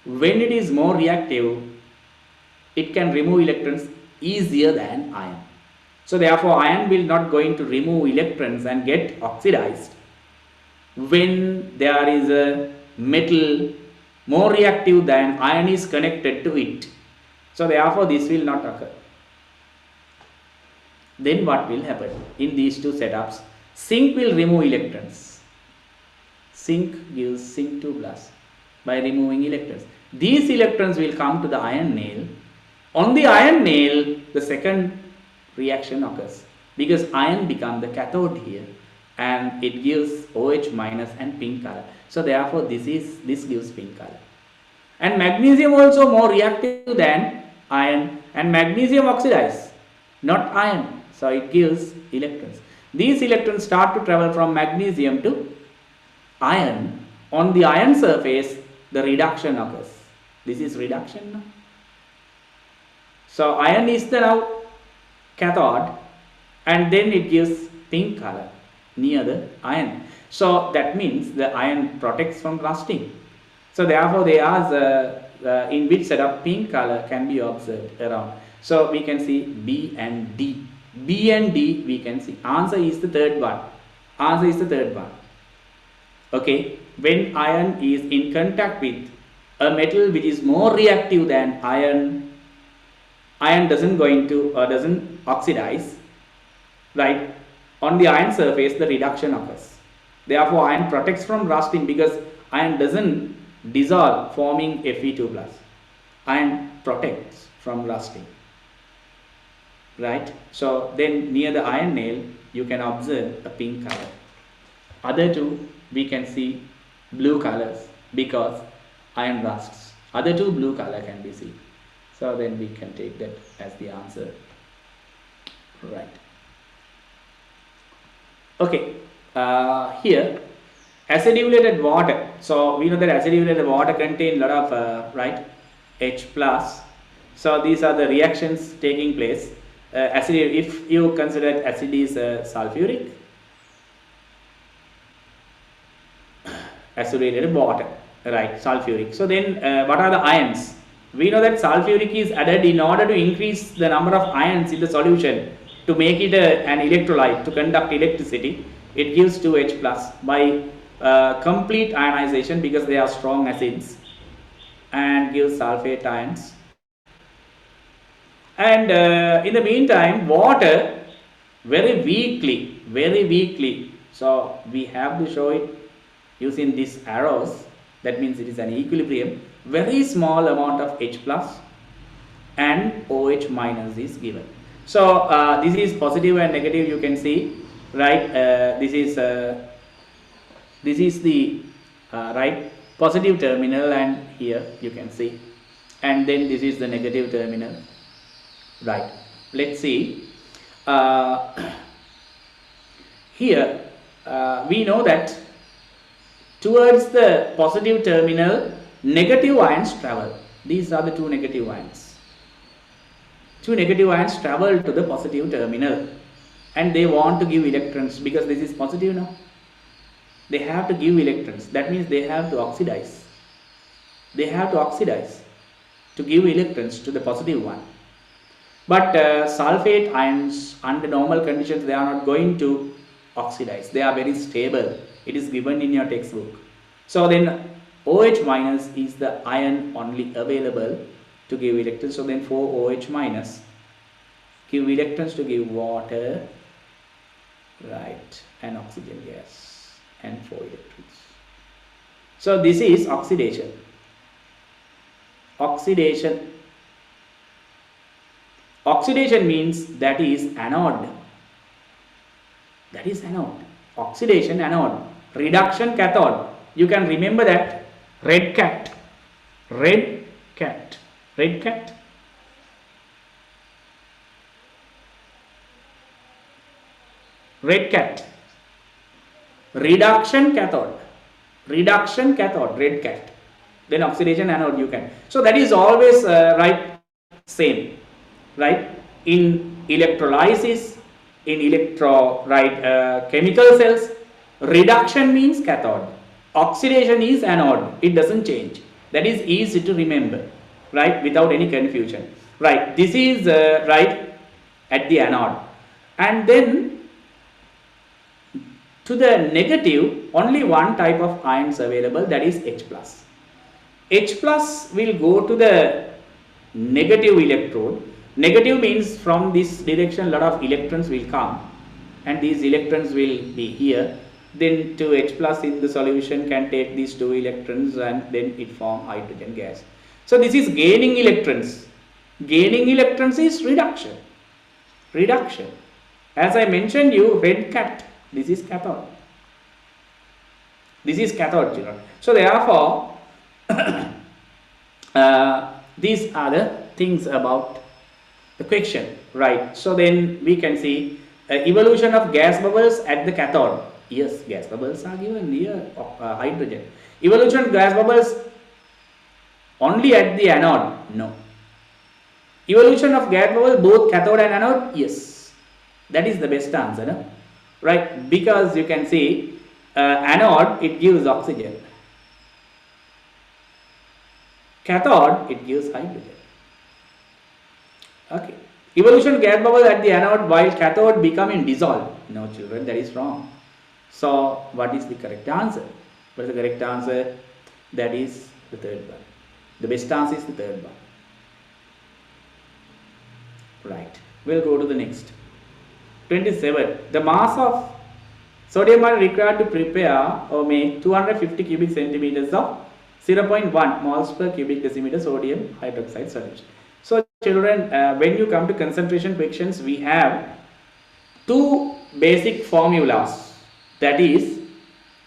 When it is more reactive, it can remove electrons easier than iron. So therefore iron will not going to remove electrons and get oxidized when there is a metal more reactive than iron is connected to it. So therefore this will not occur. Then what will happen in these 2 setups? Zinc will remove electrons. Zinc gives zinc 2 plus by removing electrons. These electrons will come to the iron nail. On the iron nail, the second reaction occurs, because iron becomes the cathode here, and it gives OH minus and pink color. So therefore this gives pink color. And magnesium also more reactive than iron, and magnesium oxidizes, not iron. So it gives electrons. These electrons start to travel from magnesium to iron. On the iron surface, the reduction occurs. This is reduction now. So iron is the now cathode, and then it gives pink color near the iron. So that means the iron protects from rusting. So therefore they ask in which setup pink color can be observed around. So we can see B and D. B and D we can see. Answer is the third one. Answer is the third one. Okay, when iron is in contact with a metal which is more reactive than iron, iron doesn't oxidize, right? On the iron surface the reduction occurs. Therefore iron protects from rusting because iron doesn't dissolve forming Fe2 plus. Iron protects from rusting, right? So then near the iron nail you can observe a pink color. Other two we can see blue colors because iron rusts. Other two blue color can be seen. So then we can take that as the answer, right? Okay, here acidulated water. So we know that acidulated water contain a lot of right, H plus. So these are the reactions taking place. Acid, if you consider acid is sulfuric, acidulated water, right, sulfuric. So then what are the ions? We know that sulfuric is added in order to increase the number of ions in the solution to make it an electrolyte to conduct electricity. It gives 2H plus by complete ionization because they are strong acids, and gives sulfate ions. And in the meantime water very weakly, so we have to show it using these arrows. That means it is an equilibrium. Very small amount of H plus and OH minus is given. So this is positive and negative, you can see, right? This is the right positive terminal, and here you can see, and then this is the negative terminal, right? Let's see. Here we know that towards the positive terminal negative ions travel. These are the two negative ions. Two negative ions travel to the positive terminal and they want to give electrons because this is positive now. They have to give electrons. That means they have to oxidize. They have to oxidize to give electrons to the positive one. But sulfate ions under normal conditions they are not going to oxidize. They are very stable. It is given in your textbook. So then OH minus is the ion only available to give electrons. So then 4 OH minus give electrons to give water, right, and oxygen gas, and 4 electrons. So this is oxidation. Oxidation. Oxidation means that is anode. That is anode. Oxidation anode. Reduction cathode. You can remember that. Red cat. Red cat. Red cat. Red cat. Reduction cathode. Reduction cathode. Red cat. Then oxidation anode you can. So that is always right, same, right? In electrolysis, in chemical cells, reduction means cathode, oxidation is anode. It doesn't change. That is easy to remember, right, without any confusion, right? This is right at the anode, and then to the negative only one type of ions available, that is H plus. H plus will go to the negative electrode. Negative means from this direction a lot of electrons will come and these electrons will be here. Then 2H plus in the solution can take these 2 electrons and then it form hydrogen gas. So this is gaining electrons. Gaining electrons is reduction. Reduction. As I mentioned you, red cat, this is cathode. This is cathode, children. So therefore these are the things about the question, right? So then we can see evolution of gas bubbles at the cathode. Yes, gas bubbles are given here, hydrogen. Evolution of gas bubbles only at the anode? No. Evolution of gas bubble both cathode and anode? Yes. That is the best answer, no? Right? Because you can see anode, it gives oxygen. Cathode, it gives hydrogen. Okay. Evolution gas bubble at the anode while cathode becoming dissolved. No, children, that is wrong. So, what is the correct answer? What is the correct answer? That is the third one. The best answer is the third one. Right. We'll go to the next. 27. The mass of sodium ion required to prepare or make 250 cubic centimeters of 0.1 moles per cubic decimeter sodium hydroxide solution. So, children, when you come to concentration questions, we have two basic formulas. That is,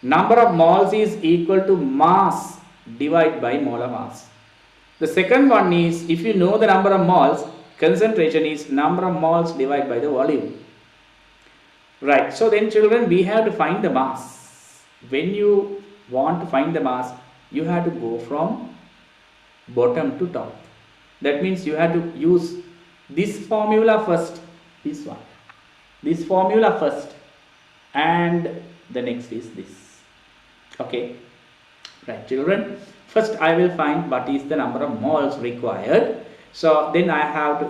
number of moles is equal to mass divided by molar mass. The second one is, if you know the number of moles, concentration is number of moles divided by the volume. Right. So then, children, we have to find the mass. When you want to find the mass, you have to go from bottom to top. That means you have to use this formula first, this one, this formula first, and the next is this. Okay. Right, children. First, I will find what is the number of moles required. So then I have to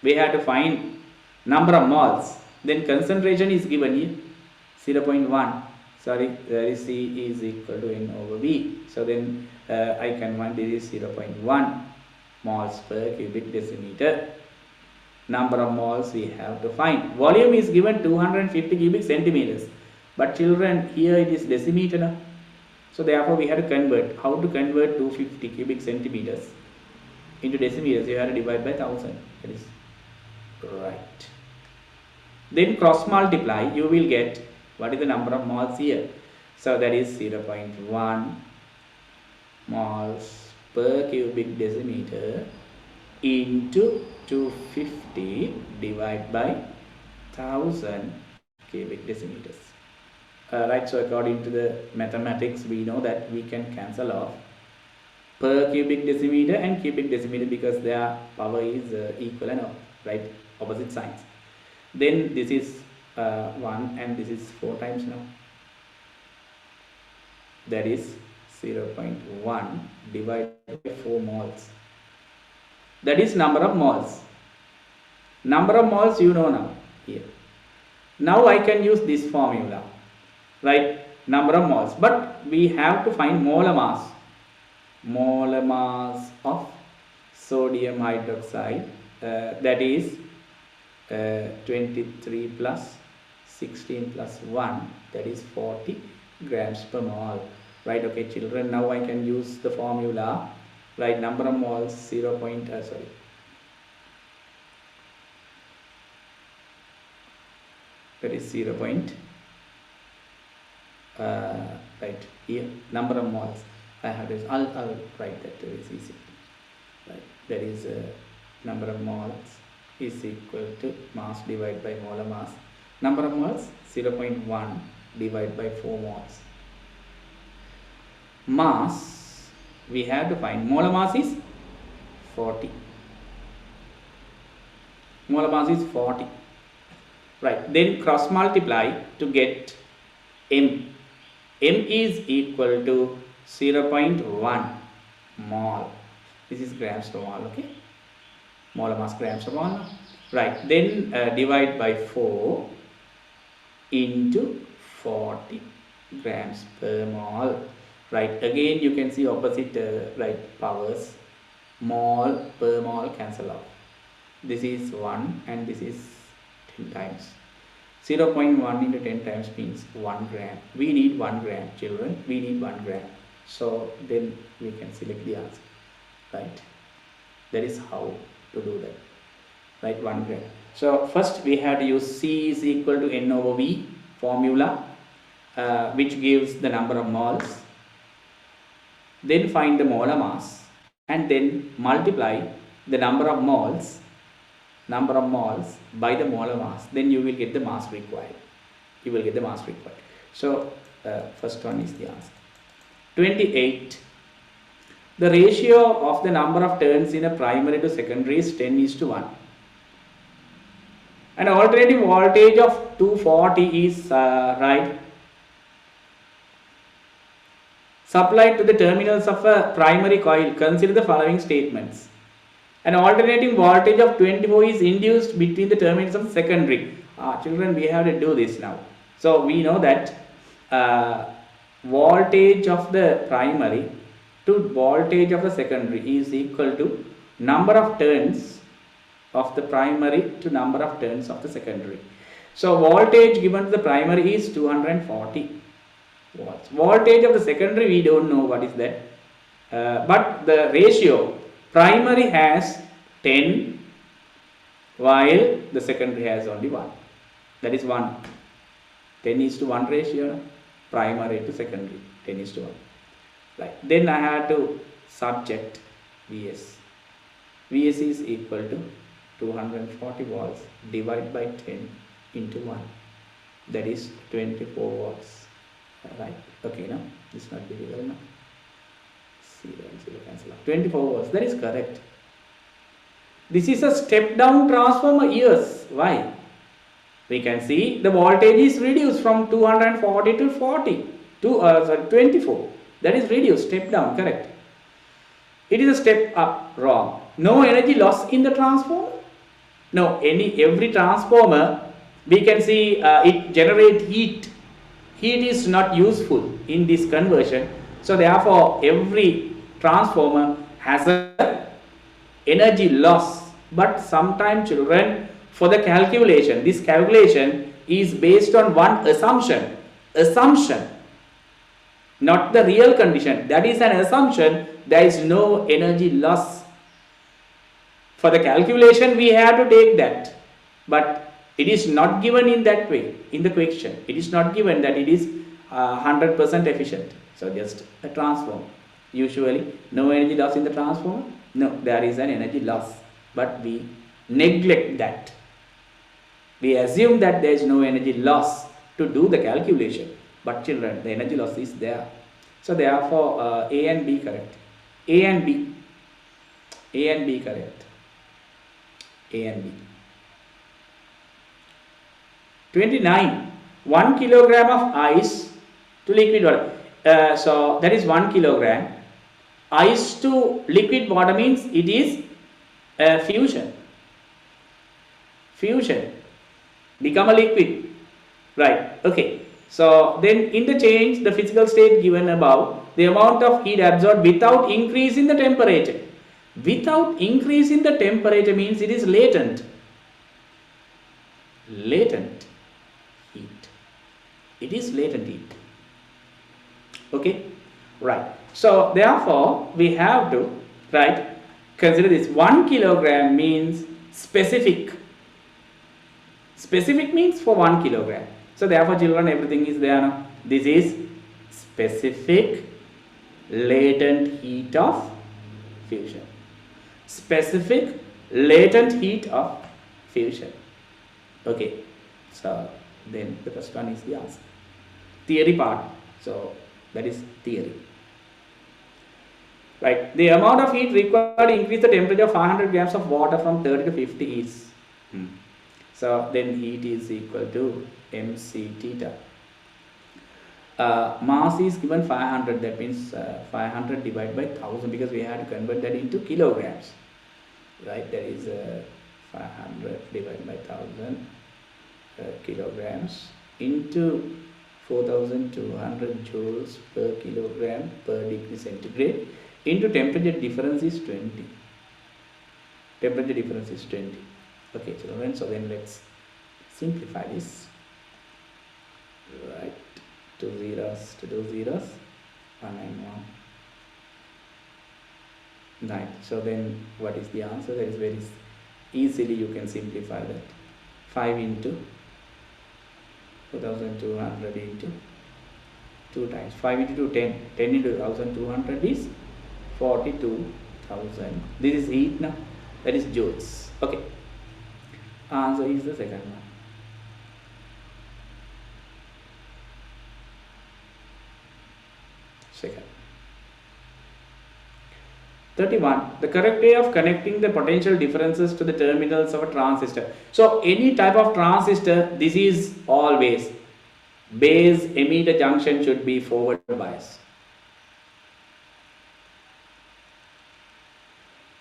we have to find number of moles. Then concentration is given here 0.1. Sorry, C is equal to N over V. So then I can find this is 0.1 moles per cubic decimeter. Number of moles we have to find. Volume is given 250 cubic centimeters. But children, here it is decimeter now. So therefore we have to convert. How to convert 250 cubic centimeters into decimeters? You have to divide by 1000. That is right. Then cross multiply, you will get what is the number of moles here. So that is 0.1 moles per cubic decimeter into 250 divided by 1000 cubic decimeters. Right, so according to the mathematics, we know that we can cancel off per cubic decimeter and cubic decimeter because their power is equal and right, opposite signs. Then this is 1 and this is 4 times now. That is 0.1 divided by 4 moles. That is number of moles. Number of moles you know now here. Now I can use this formula. Right, number of moles, but we have to find molar mass. Molar mass of sodium hydroxide, that is 23 plus 16 plus 1, that is 40 grams per mole. Right, okay, children, now I can use the formula. Right, number of moles that is 0. Right, here number of moles I have this. I'll write that. It is easy. Right, that is number of moles is equal to mass divided by molar mass. Number of moles 0.1 divided by 4 moles. Mass we have to find. Molar mass is 40. Molar mass is 40. Right, then cross multiply to get M. M is equal to 0.1 mole. This is grams per mole, okay? Molar mass grams per mole. Right, then divide by 4 into 40 grams per mole. Right, again you can see opposite right powers. Mole per mole cancel off. This is 1 and this is 10 times. 0.1 into 10 times means 1 gram. We need 1 gram, children. We need 1 gram. So then we can select the answer. Right. That is how to do that. Right, 1 gram. So first we have to use C is equal to N over V formula, which gives the number of moles. Then find the molar mass and then multiply the number of moles by the molar mass. Then you will get the mass required. You will get the mass required. So first one is the answer. 28. The ratio of the number of turns in a primary to secondary is 10:1. An alternating voltage of 240 is supplied to the terminals of a primary coil. Consider the following statements. An alternating voltage of 24 is induced between the terminals of secondary. Children, we have to do this now. So we know that voltage of the primary to voltage of the secondary is equal to number of turns of the primary to number of turns of the secondary. So voltage given to the primary is 240 volts. Voltage of the secondary, we don't know what is that, but the ratio, primary has 10 while the secondary has only 1. That is 1. 10:1 ratio, primary to secondary, 10:1. Right. Then I have to subject Vs. Vs is equal to 240 volts divided by 10 into 1. That is 24 volts. Right. Okay, now this is not difficult now. 0 cancel out. 24 volts. That is correct. This is a step down transformer. Yes. Why? We can see the voltage is reduced from 240 to 24. That is reduced, step down, correct. It is a step up, wrong. No energy loss in the transformer. No, every transformer, we can see it generate heat. Heat is not useful in this conversion. So therefore, every transformer has a energy loss. But sometimes, children, for the calculation, this calculation is based on one assumption, not the real condition. That is an assumption. There is no energy loss. For the calculation, we have to take that, but it is not given in that way in the question. It is not given that it is 100% efficient. So just a transformer. Usually no energy loss in the transformer. No, there is an energy loss, but we neglect that. We assume that there is no energy loss to do the calculation, but children, the energy loss is there. So therefore A and B correct. A and B correct. A and B. 29. 1 kilogram of ice to liquid water. So that is 1 kilogram. Ice to liquid water means it is fusion. Become a liquid. Right. Okay. So then in the change, the physical state given above, the amount of heat absorbed without increase in the temperature. Without increase in the temperature means it is latent. Latent heat. It is latent heat. Okay. Right. So therefore, we have to consider this. 1 kilogram means specific. Specific means for 1 kilogram. So therefore, children, everything is there now. This is specific latent heat of fusion. Specific latent heat of fusion. Okay. So then the first one is the answer. Theory part. So that is theory. Right. The amount of heat required to increase the temperature of 500 grams of water from 30 to 50 is. So then heat is equal to mc theta. Mass is given 500. That means 500 divided by 1000, because we had to convert that into kilograms. Right. That is 500 divided by 1000 kilograms into 4200 joules per kilogram per degree centigrade into temperature difference is 20. Temperature difference is 20. Okay, children, so then let's simplify this. Right, 2 zeros, 1 and 1. Right, so then what is the answer? That is very easily you can simplify that. 5 into 4200 into 2 times 5 into 2, 10. 10 into 1200 is 42,000. This is heat now. That is joules. Okay. Answer is the second one. Second. 31. The correct way of connecting the potential differences to the terminals of a transistor. So any type of transistor, this is always base emitter junction should be forward bias.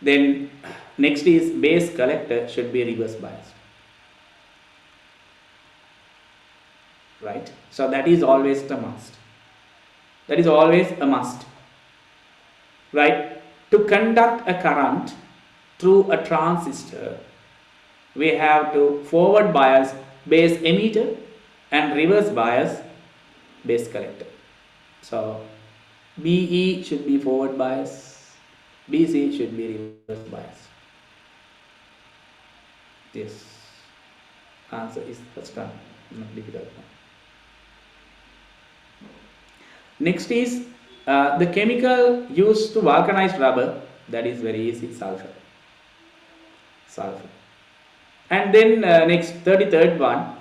Then next is base collector should be reverse biased. Right? So that is always the must. That is always a must. Right? To conduct a current through a transistor, we have to forward bias base emitter and reverse bias base collector. So BE should be forward bias, BC should be reverse bias. This answer is first one, not difficult one. Next is the chemical used to vulcanize rubber, that is very easy, sulfur. And then next 33rd one,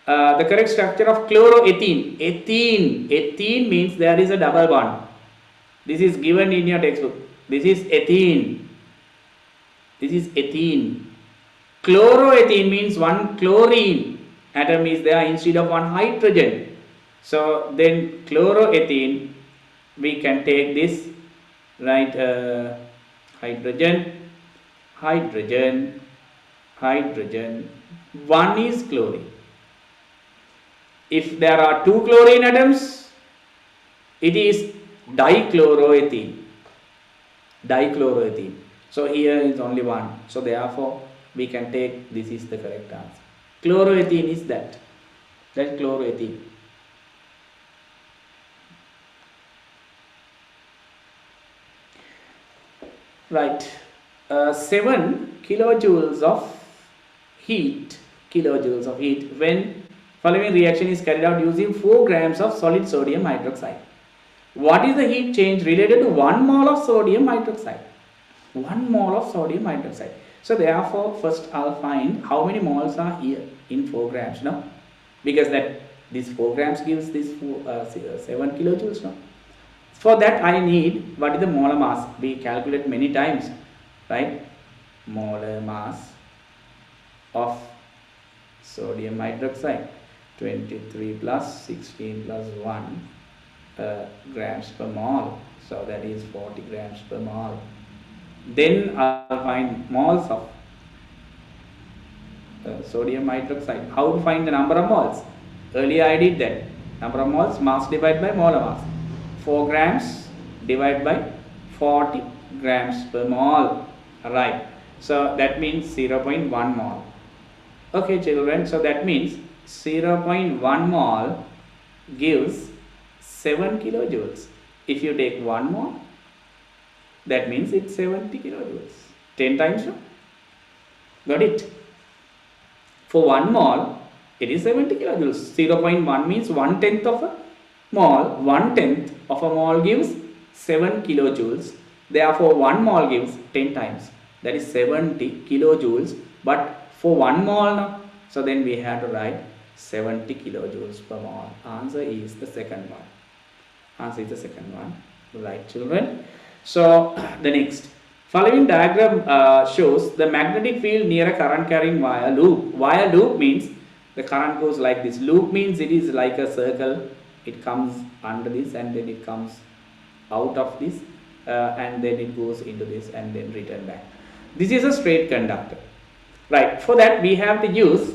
the correct structure of chloroethene. Ethene means there is a double bond. This is given in your textbook. This is ethene. This is ethene. Chloroethene means one chlorine atom is there instead of one hydrogen. So then chloroethene, we can take this, right, hydrogen, one is chlorine. If there are two chlorine atoms, it is dichloroethene. So here is only one. So therefore we can take, this is the correct answer. Chloroethene is that. That's chloroethene. Right. 7 kilojoules of heat when following reaction is carried out using 4 grams of solid sodium hydroxide. What is the heat change related to 1 mole of sodium hydroxide? 1 mole of sodium hydroxide. So therefore first I'll find how many moles are here in 4 grams, no? Because that this 4 grams gives this 7 kilojoules, no? For that I need, what is the molar mass? We calculate many times, right? Molar mass of sodium hydroxide, 23 plus 16 plus 1 grams per mole. So that is 40 grams per mole. Then I'll find moles of sodium hydroxide. How to find the number of moles? Earlier I did that. Number of moles, mass divided by molar mass. 4 grams divided by 40 grams per mole. Right. So that means 0.1 mole. Okay children, so that means 0.1 mole gives 7 kilojoules. If you take 1 mole, that means it's 70 kilojoules. 10 times, no? Got it? For 1 mole, it is 70 kilojoules. 0.1 means 1/10 of a mole. 1/10 of a mole gives 7 kilojoules. Therefore, 1 mole gives 10 times. That is 70 kilojoules. But for 1 mole, no? So then we have to write 70 kilojoules per mole. Answer is the second one. Right, children. So the next. Following diagram shows the magnetic field near a current carrying wire loop. Wire loop means the current goes like this. Loop means it is like a circle. It comes under this and then it comes out of this and then it goes into this and then return back. This is a straight conductor. Right. For that we have to use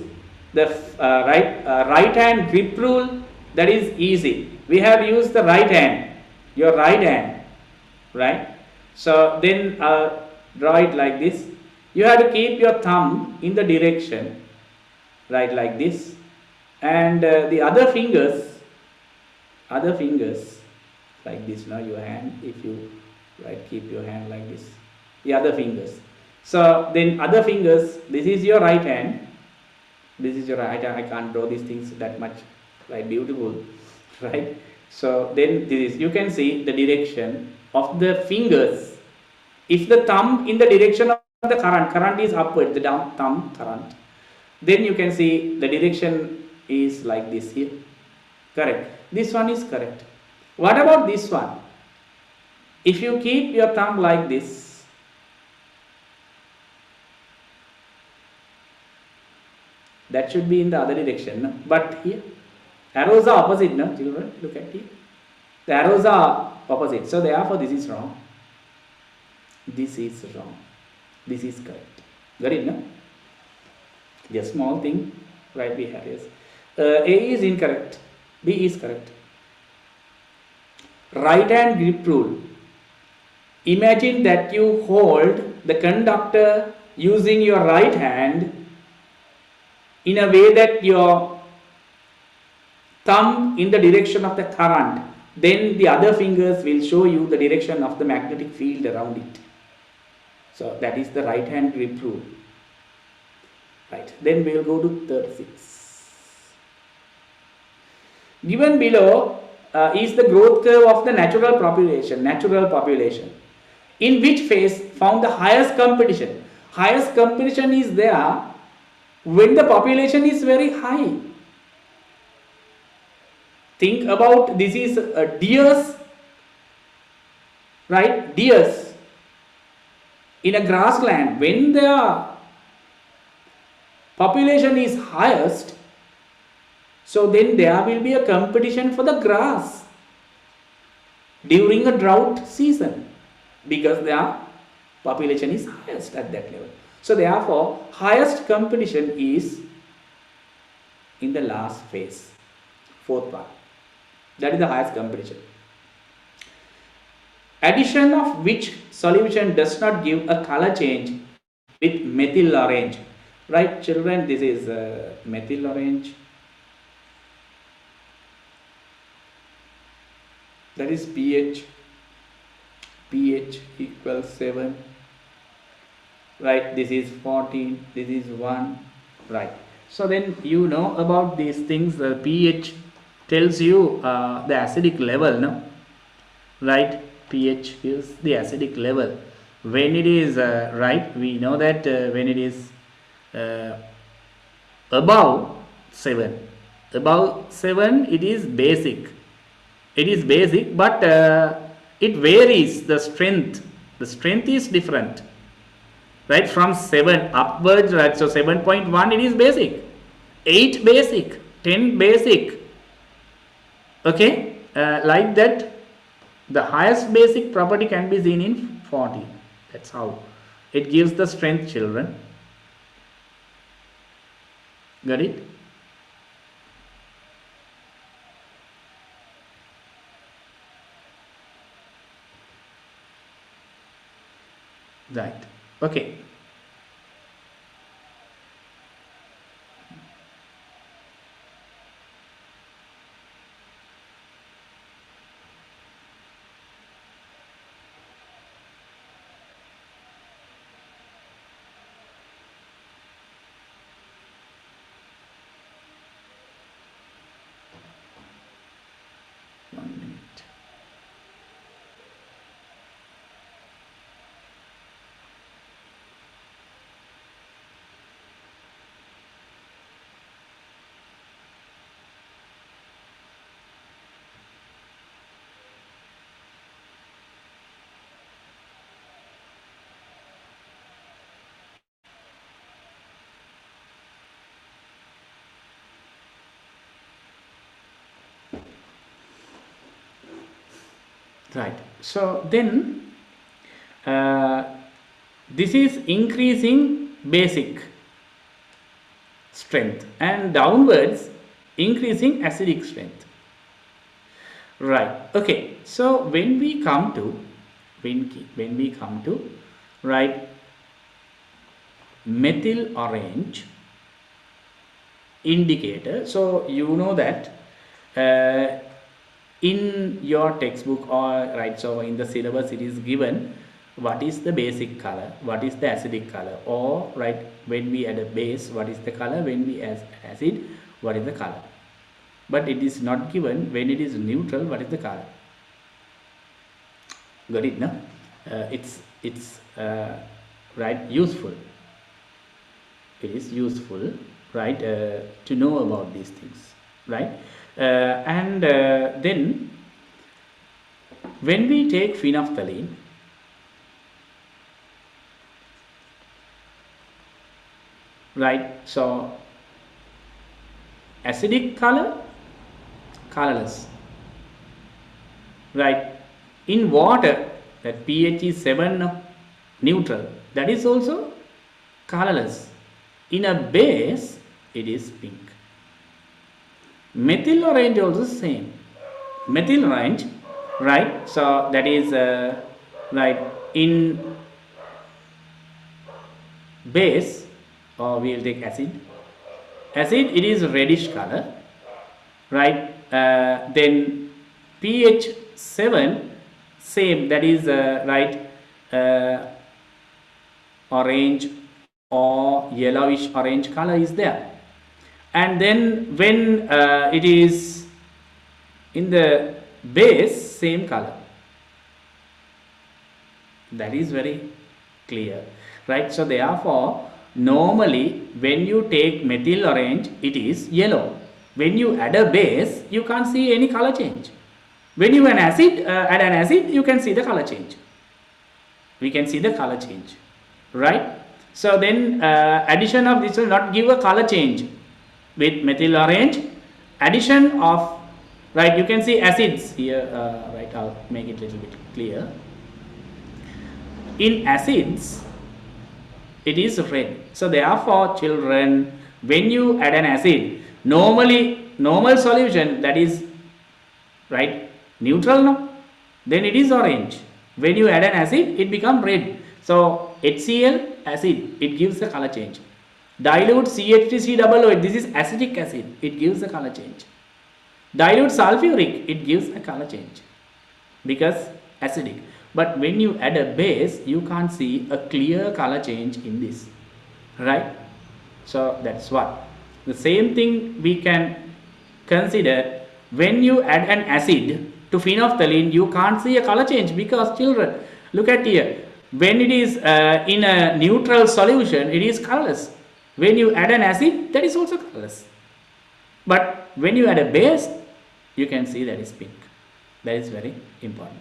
the right hand grip rule. That is easy. We have used the right hand. Your right hand. Right. So then I'll draw it like this. You have to keep your thumb in the direction, right, like this, and the other fingers like this. Now your hand, if you keep your hand like this, the other fingers. So then other fingers, this is your right hand, this is your right hand. I can't draw these things that much beautiful, right? So then this is, you can see the direction of the fingers. If the thumb in the direction of the current is upward, the thumb current, then you can see the direction is like this here. Correct. This one is correct. What about this one? If you keep your thumb like this, That should be in the other direction, no? But here arrows are opposite, no children? Look at here. The arrows are opposite, so therefore this is wrong. This is wrong. This is correct. Got it, no? Just small thing, right? We have is A is incorrect. B is correct. Right hand grip rule. Imagine that you hold the conductor using your right hand in a way that your thumb in the direction of the current, then the other fingers will show you the direction of the magnetic field around it. So that is the right hand grip rule. Right. Then we will go to 36. Given below is the growth curve of the natural population. In which phase found the highest competition? Highest competition is there when the population is very high. Think about, this is deers, right? Deers in a grassland. When their population is highest, so then there will be a competition for the grass during a drought season, because their population is highest at that level. So therefore, highest competition is in the last phase, fourth part. That is the highest competition. Addition of which solution does not give a color change with methyl orange. Right, children, this is methyl orange. That is pH. pH equals 7. Right, this is 14, this is 1. Right. So then you know about these things. The pH tells you the acidic level, no? Right, pH is the acidic level. When it is right, we know that when it is above 7, it is basic. It is basic, but it varies. The strength is different, right? From 7 upwards, right? So 7.1 it is basic, 8 basic, 10 basic. Okay, like that. The highest basic property can be seen in 14. That's how it gives the strength, children. Got it? Right. Okay. Right. So then this is increasing basic strength and downwards increasing acidic strength. Right. Okay. So when we come to right, methyl orange indicator. So you know that in your textbook, or right, so in the syllabus it is given what is the basic color, what is the acidic color, or right, when we add a base, what is the color, when we add acid, what is the color. But it is not given when it is neutral, what is the color. Got it, no? It's right, useful. It is useful, right, to know about these things, right? And then when we take phenolphthalein, right, so acidic color, colorless, right? In water, that pH is 7 neutral, that is also colorless. In a base, it is pink. Methyl orange also same. Methyl orange, right? So that is right in base, or we will take acid. Acid, it is reddish color, right? Then pH 7, same, that is right, orange or yellowish orange color is there. And then when it is in the base, same color. That is very clear, right? So therefore, normally when you take methyl orange, it is yellow. When you add a base, you can't see any color change. When you add an acid, you can see the color change. We can see the color change, right? So then addition of this will not give a color change with methyl orange. Addition of, right, you can see acids here, right, I'll make it a little bit clear. In acids, it is red. So therefore, children, when you add an acid, normal solution, that is right neutral, no, then it is orange. When you add an acid, it becomes red. So HCl acid, it gives the color change. Dilute CH3COO, this is acetic acid, it gives the color change. Dilute sulfuric, it gives a color change because acidic. But when you add a base, you can't see a clear color change in this, right? So that's what. The same thing we can consider when you add an acid to phenolphthalein, you can't see a color change because children, look at here. When it is in a neutral solution, it is colorless. When you add an acid, that is also colorless. But when you add a base, you can see that is pink. That is very important.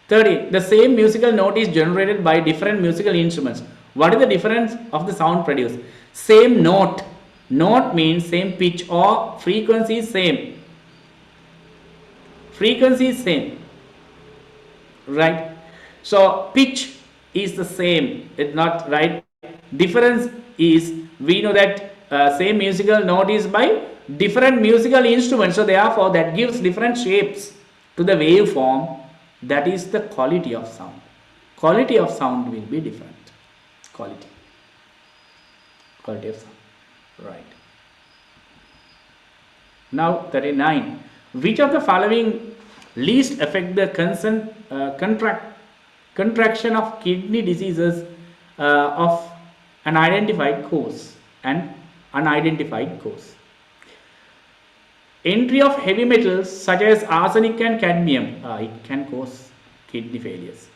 30. The same musical note is generated by different musical instruments. What is the difference of the sound produced? Same note. Note means same pitch or frequency is same. Frequency is same. Right? So pitch is the same. It's not right. Difference is, we know that same musical note is by different musical instruments. So therefore that gives different shapes to the waveform. That is the quality of sound. Quality of sound will be different. Quality of sound. Right. Now 39. Which of the following least affect the contraction of kidney diseases of an identified cause and unidentified cause? Entry of heavy metals such as arsenic and cadmium, it can cause kidney failures.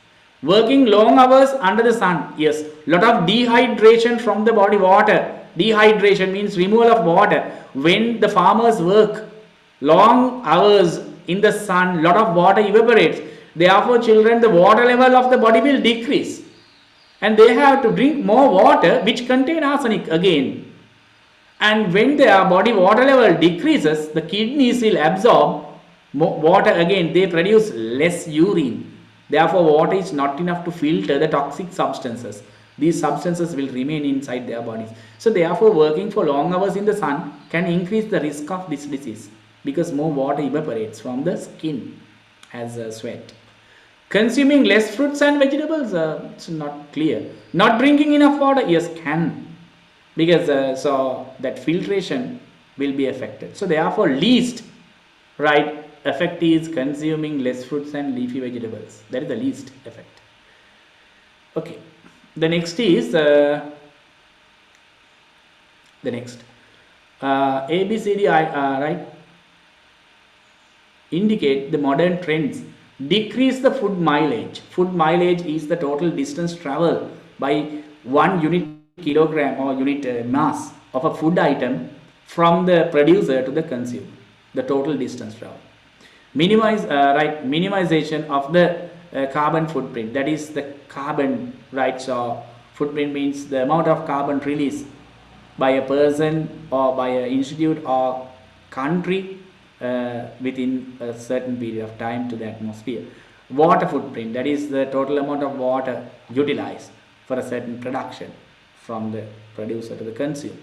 Working long hours under the sun, yes. Lot of dehydration from the body water. Dehydration means removal of water. When the farmers work long hours in the sun, lot of water evaporates. Therefore, children, the water level of the body will decrease. And they have to drink more water which contain arsenic again. And when their body water level decreases, the kidneys will absorb more water again. They produce less urine. Therefore, water is not enough to filter the toxic substances. These substances will remain inside their bodies. So therefore, working for long hours in the sun can increase the risk of this disease because more water evaporates from the skin as sweat. Consuming less fruits and vegetables, it's not clear. Not drinking enough water, yes, can. Because so that filtration will be affected. So therefore least, right, effect is consuming less fruits and leafy vegetables. That is the least effect. Okay. The next is A, B, C, D, I, right, indicate the modern trends. Decrease the food mileage. Food mileage is the total distance traveled by 1 unit kilogram or unit mass of a food item from the producer to the consumer. The total distance traveled. Minimization of the carbon footprint. That is the carbon, right? So footprint means the amount of carbon release by a person or by an institute or country within a certain period of time to the atmosphere. Water footprint, that is the total amount of water utilized for a certain production from the producer to the consumer.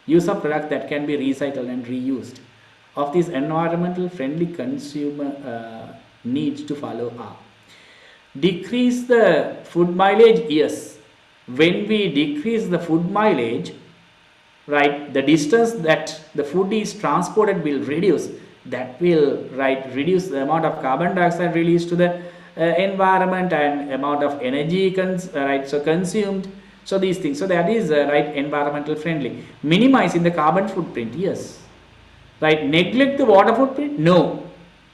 Use of products that can be recycled and reused. Of these environmental friendly consumer needs to follow are: decrease the food mileage. Yes, when we decrease the food mileage, right, the distance that the food is transported will reduce. That will, right, reduce the amount of carbon dioxide released to the environment and amount of energy consumed. So these things, so that is right, environmental friendly. Minimizing the carbon footprint. Yes, right. Neglect the water footprint. No,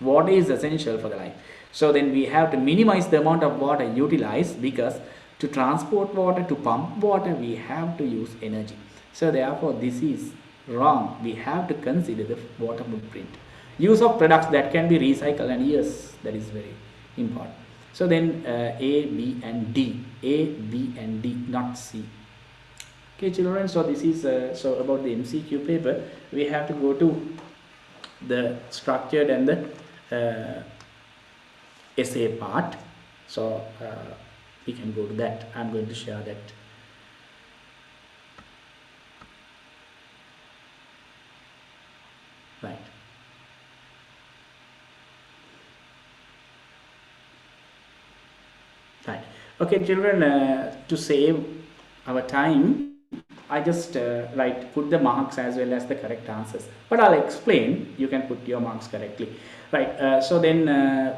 water is essential for the life. So then we have to minimize the amount of water utilized, because to transport water, to pump water, we have to use energy. So therefore this is wrong. We have to consider the water footprint. Use of products that can be recycled, and yes, that is very important. So then A, B and D. A, B and D, not C. Okay children, so this is so about the MCQ paper. We have to go to the structured and the essay part. So we can go to that. I'm going to share that. Right. Right. Okay children, to save our time, I just put the marks as well as the correct answers, but I'll explain. You can put your marks correctly, right? So then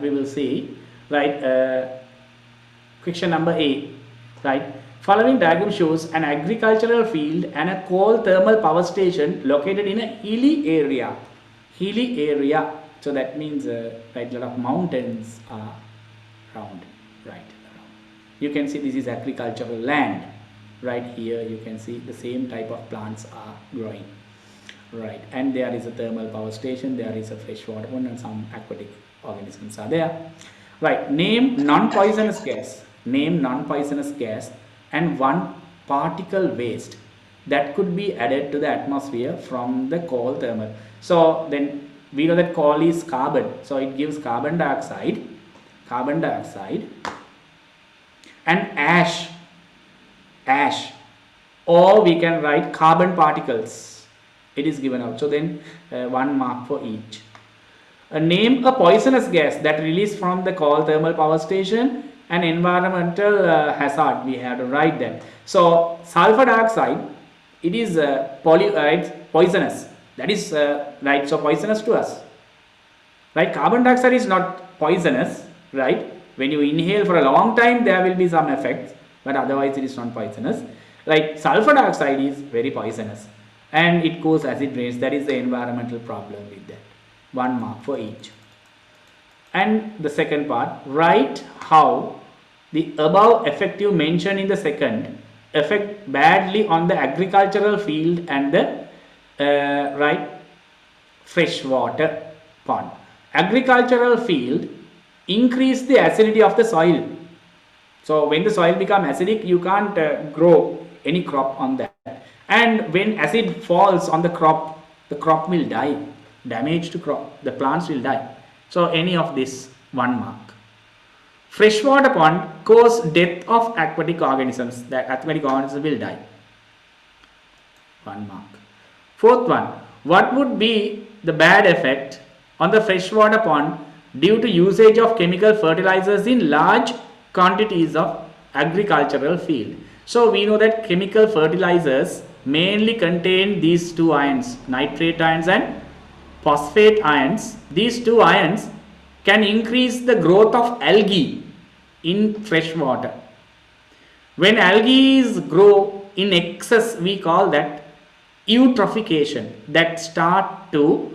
we will see, right? Question number A, right? Following diagram shows an agricultural field and a coal thermal power station located in a hilly area. Hilly area, so that means right, a lot of mountains are around, right? You can see this is agricultural land. Right here you can see the same type of plants are growing, right? And there is a thermal power station, there is a freshwater pond, and some aquatic organisms are there, right? Name non-poisonous gas. Name non-poisonous gas and one particle waste that could be added to the atmosphere from the coal thermal. So then we know that coal is carbon, so it gives carbon dioxide and ash, or we can write carbon particles. It is given out. So then 1 mark for each. Name a poisonous gas that released from the coal thermal power station, an environmental hazard. We have to write that. So sulfur dioxide, it is poisonous. That is right. So poisonous to us, right? Carbon dioxide is not poisonous, right? When you inhale for a long time, there will be some effects, but otherwise it is not poisonous. Like sulfur dioxide is very poisonous and it causes acid rains. That is the environmental problem with that. 1 mark for each. And the second part, write how the above effective mentioned in the second affect badly on the agricultural field and the freshwater pond. Agricultural field increase the acidity of the soil. So when the soil becomes acidic, you can't grow any crop on that. And when acid falls on the crop will die. Damage to crop, the plants will die. So any of this, 1 mark. Freshwater pond cause death of aquatic organisms. The aquatic organisms will die. 1 mark. Fourth one, what would be the bad effect on the freshwater pond due to usage of chemical fertilizers in large quantities of agricultural field? So we know that chemical fertilizers mainly contain these two ions, nitrate ions and phosphate ions. These two ions can increase the growth of algae in freshwater. When algae grow in excess, we call that eutrophication, that start to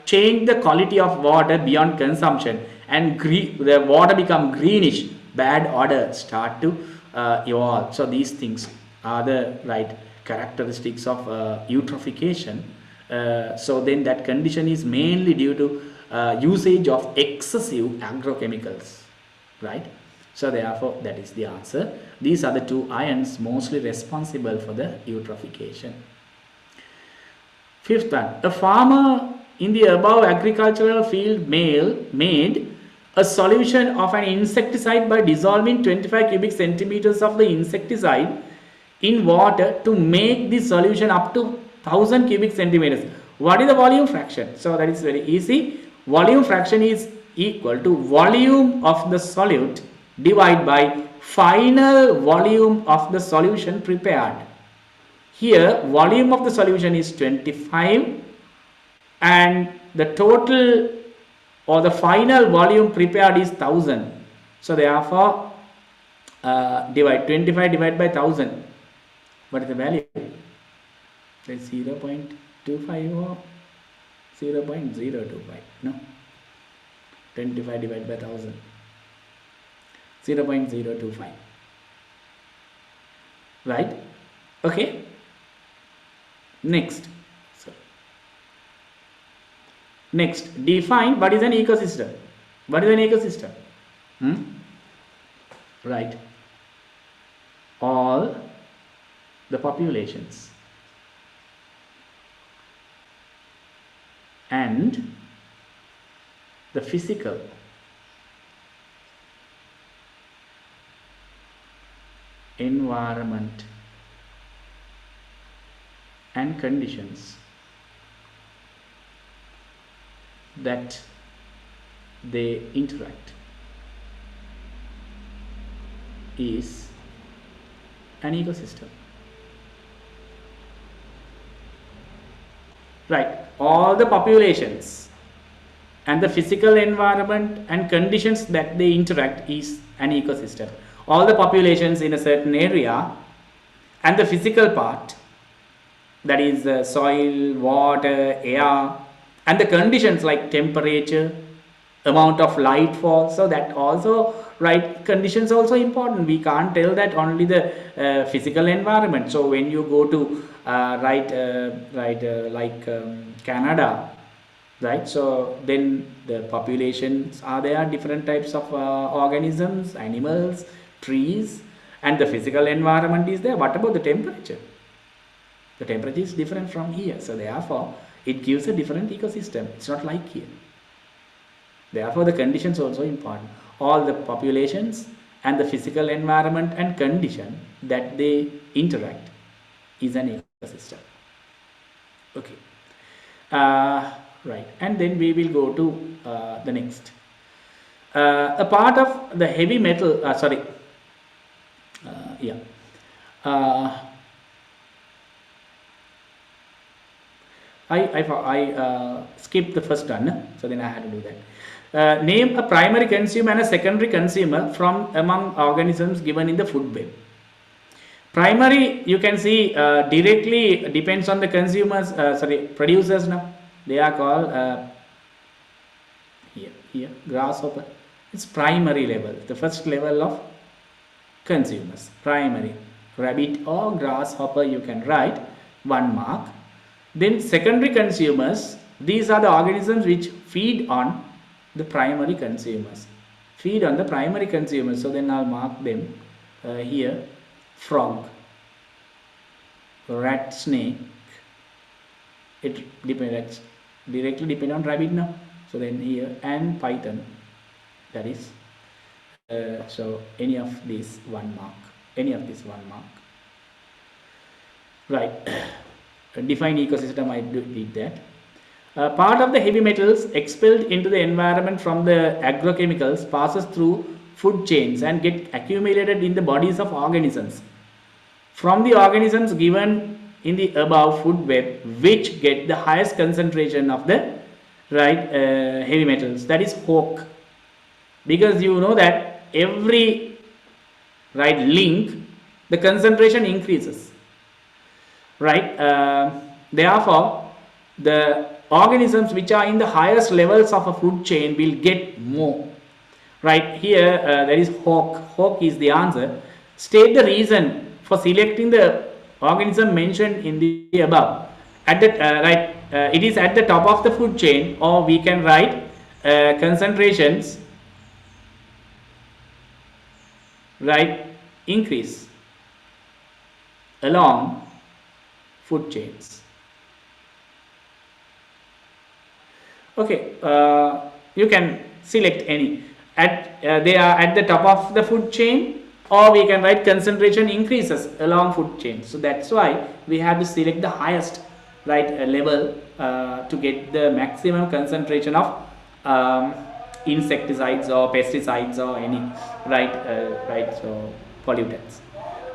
change the quality of water beyond consumption, and the water become greenish, bad odor start to evolve. So these things are the characteristics of eutrophication. So then that condition is mainly due to usage of excessive agrochemicals, right? So therefore that is the answer. These are the two ions mostly responsible for the eutrophication. Fifth one, a farmer in the above agricultural field made a solution of an insecticide by dissolving 25 cubic centimeters of the insecticide in water to make the solution up to 1000 cubic centimeters. What is the volume fraction? So that is very easy. Volume fraction is equal to volume of the solute divided by final volume of the solution prepared. Here volume of the solution is 25 and the total or the final volume prepared is 1000. So therefore divide 25 divided by 1000. What is the value? It's 0.25 or 0.025. No, 25 divided by 1000, 0.025. Right? Okay. Next, define what is an ecosystem. What is an ecosystem? Right. All the populations and the physical environment and conditions that they interact is an ecosystem. Right, all the populations and the physical environment and conditions that they interact is an ecosystem. All the populations in a certain area and the physical part, that is soil, water, air, and the conditions like temperature, amount of light fall. So that also, right, conditions also important. We can't tell that only the physical environment. So when you go to Canada, right, so then the populations are there, different types of organisms, animals, trees, and the physical environment is there. What about the temperature? The temperature is different from here, so therefore it gives a different ecosystem. It's not like here. Therefore the conditions also important. All the populations and the physical environment and condition that they interact is an ecosystem. Okay. Right, and then we will go to the next. A part of the heavy metal, I skipped the first one, so then I had to do that. Name a primary consumer and a secondary consumer from among organisms given in the food web. Primary, you can see directly depends on the consumers, producers now. They are called here grasshopper. It's primary level, the first level of consumers. Primary, rabbit or grasshopper, you can write 1 mark. Then secondary consumers, these are the organisms which feed on the primary consumers. Feed on the primary consumers. So then I'll mark them here. Frog, rat, snake. It depends directly depend on rabbit now. So then here, and python. That is so any of these 1 mark. Any of this 1 mark. Right. Define ecosystem, I did that. Part of the heavy metals expelled into the environment from the agrochemicals passes through food chains and get accumulated in the bodies of organisms. From the organisms given in the above food web, which get the highest concentration of the heavy metals, that is Hawk. Because you know that every link, the concentration increases. Right, therefore the organisms which are in the highest levels of a food chain will get more. Right, here there is Hawk. Hawk is the answer. State the reason for selecting the organism mentioned in the above. At the it is at the top of the food chain, or we can write concentrations right, increase along food chains. Okay, you can select any. They are at the top of the food chain, or we can write concentration increases along food chain. So that's why we have to select the highest, right, level to get the maximum concentration of insecticides or pesticides or any, right, so pollutants.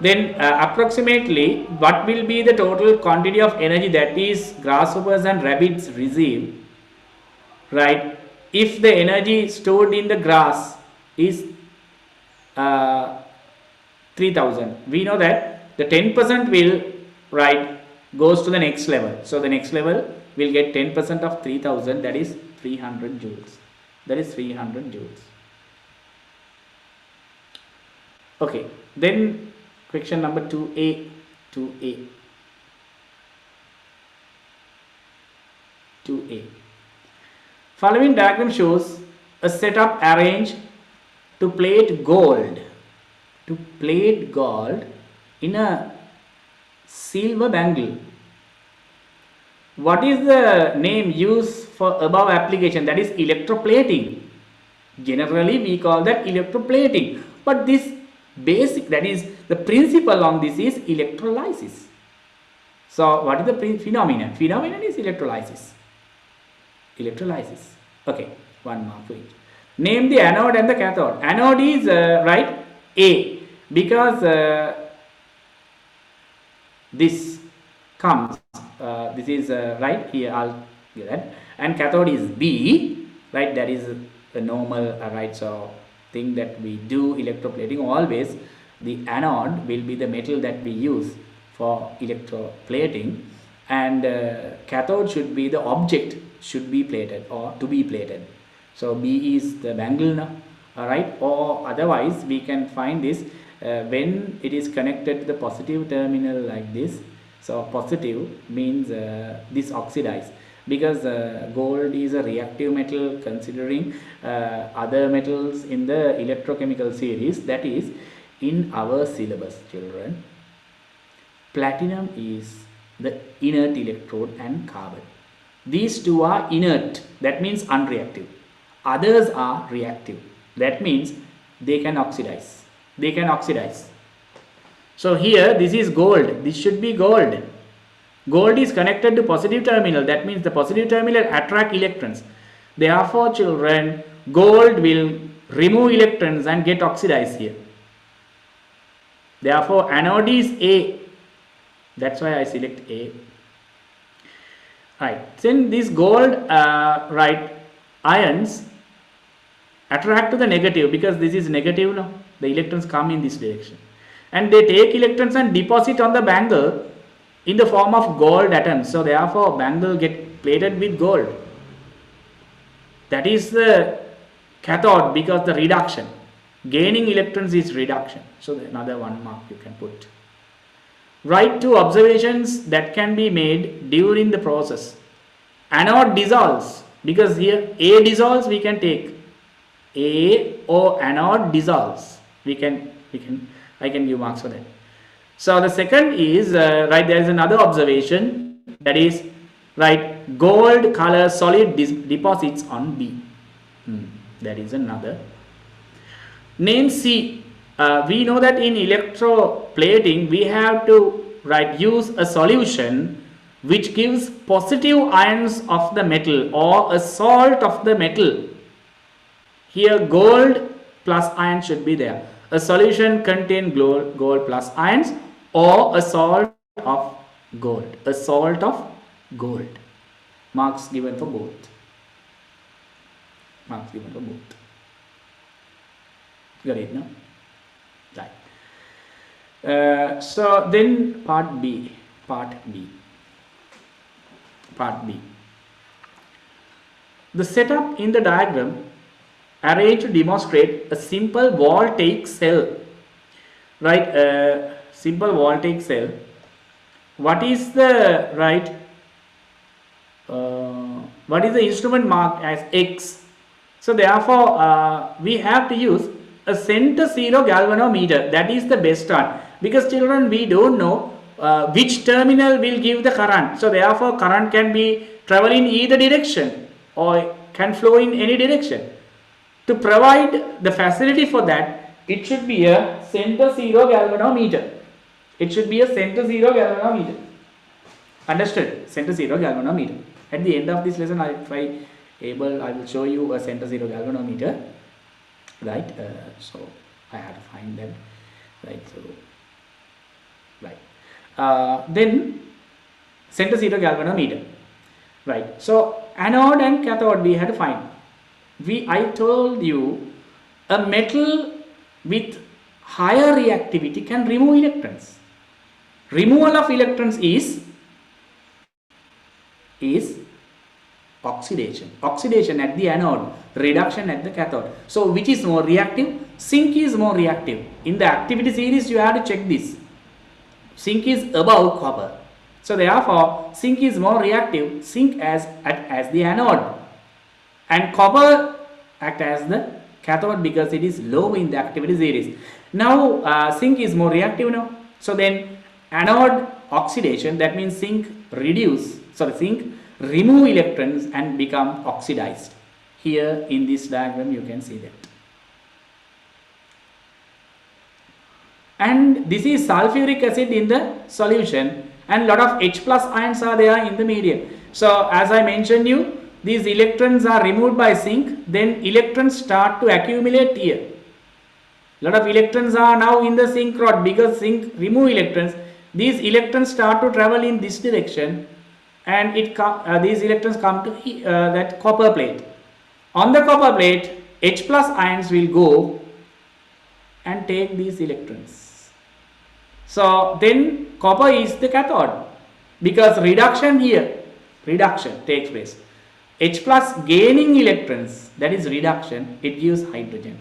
Then approximately what will be the total quantity of energy that is grasshoppers and rabbits receive, right, if the energy stored in the grass is 3000, we know that the 10% will, right, goes to the next level. So the next level will get 10% of 3000, that is 300 joules. That is 300 joules. Okay, then question number 2a. 2a. Following diagram shows a setup arranged to plate gold in a silver bangle. What is the name used for above application? That is electroplating. Generally we call that electroplating, but this basic, that is the principle on this, is electrolysis. So what is the phenomenon? Phenomenon is electrolysis. Okay, one mark for each. Name the anode and the cathode. Anode is right, A, because this comes, this is right here, I'll get that, and cathode is B, right, that is the normal, right, so thing that we do electroplating. Always the anode will be the metal that we use for electroplating, and cathode should be the object, should be plated or to be plated. So B is the bangle now, alright, or otherwise we can find this when it is connected to the positive terminal like this. So positive means this oxidize, because gold is a reactive metal considering other metals in the electrochemical series. That is in our syllabus, children. Platinum is the inert electrode and carbon. These two are inert, that means unreactive. Others are reactive, that means they can oxidize. So here this is gold, this should be gold. Gold is connected to positive terminal, that means the positive terminal attract electrons. Therefore, children, gold will remove electrons and get oxidized here. Therefore, anode is A. That's why I select A. Right. Then these gold right, ions attract to the negative, because this is negative now. The electrons come in this direction, and they take electrons and deposit on the bangle in the form of gold atoms. So therefore, bangle get plated with gold. That is the cathode, because the reduction, gaining electrons is reduction. So another one mark you can put. Write two observations that can be made during the process. Anode dissolves, because here A dissolves, we can take A, or anode dissolves. I can give marks for that. So the second is right, there is another observation, that is right, gold color solid deposits on B. That is another. Name C. We know that in electroplating we have to, right, use a solution which gives positive ions of the metal or a salt of the metal. Here gold plus ion should be there. A solution contain gold plus ions or a salt of gold. A salt of gold. Marks given for both. Marks given for both. Got it, no? Right. So then part B. The setup in the diagram arranged to demonstrate a simple voltaic cell. Right, simple voltaic cell. What is the right? What is the instrument marked as X? So therefore, we have to use a center zero galvanometer. That is the best one, because children, we don't know which terminal will give the current. So therefore current can be travel in either direction or can flow in any direction. To provide the facility for that, it should be a center zero galvanometer. It should be a center zero galvanometer. Understood? Center zero galvanometer. At the end of this lesson, if I will show you a center zero galvanometer. Right? So I have to find them. Right? So right. Then center zero galvanometer. Right? So anode and cathode we had to find. I told you a metal with higher reactivity can remove electrons. Removal of electrons is oxidation. Oxidation at the anode, reduction at the cathode. So which is more reactive? Zinc is more reactive. In the activity series you have to check this. Zinc is above copper. So therefore zinc is more reactive. Zinc as the anode, and copper act as the cathode because it is low in the activity series. Now zinc is more reactive now. So then anode oxidation, that means zinc remove electrons and become oxidized. Here in this diagram you can see that. And this is sulfuric acid in the solution, and lot of H plus ions are there in the medium. So as I mentioned you, these electrons are removed by zinc, then electrons start to accumulate here. Lot of electrons are now in the zinc rod because zinc remove electrons. These electrons start to travel in this direction, and these electrons come to that copper plate. On the copper plate, H plus ions will go and take these electrons. So then copper is the cathode because reduction takes place. H plus gaining electrons, that is reduction, it gives hydrogen.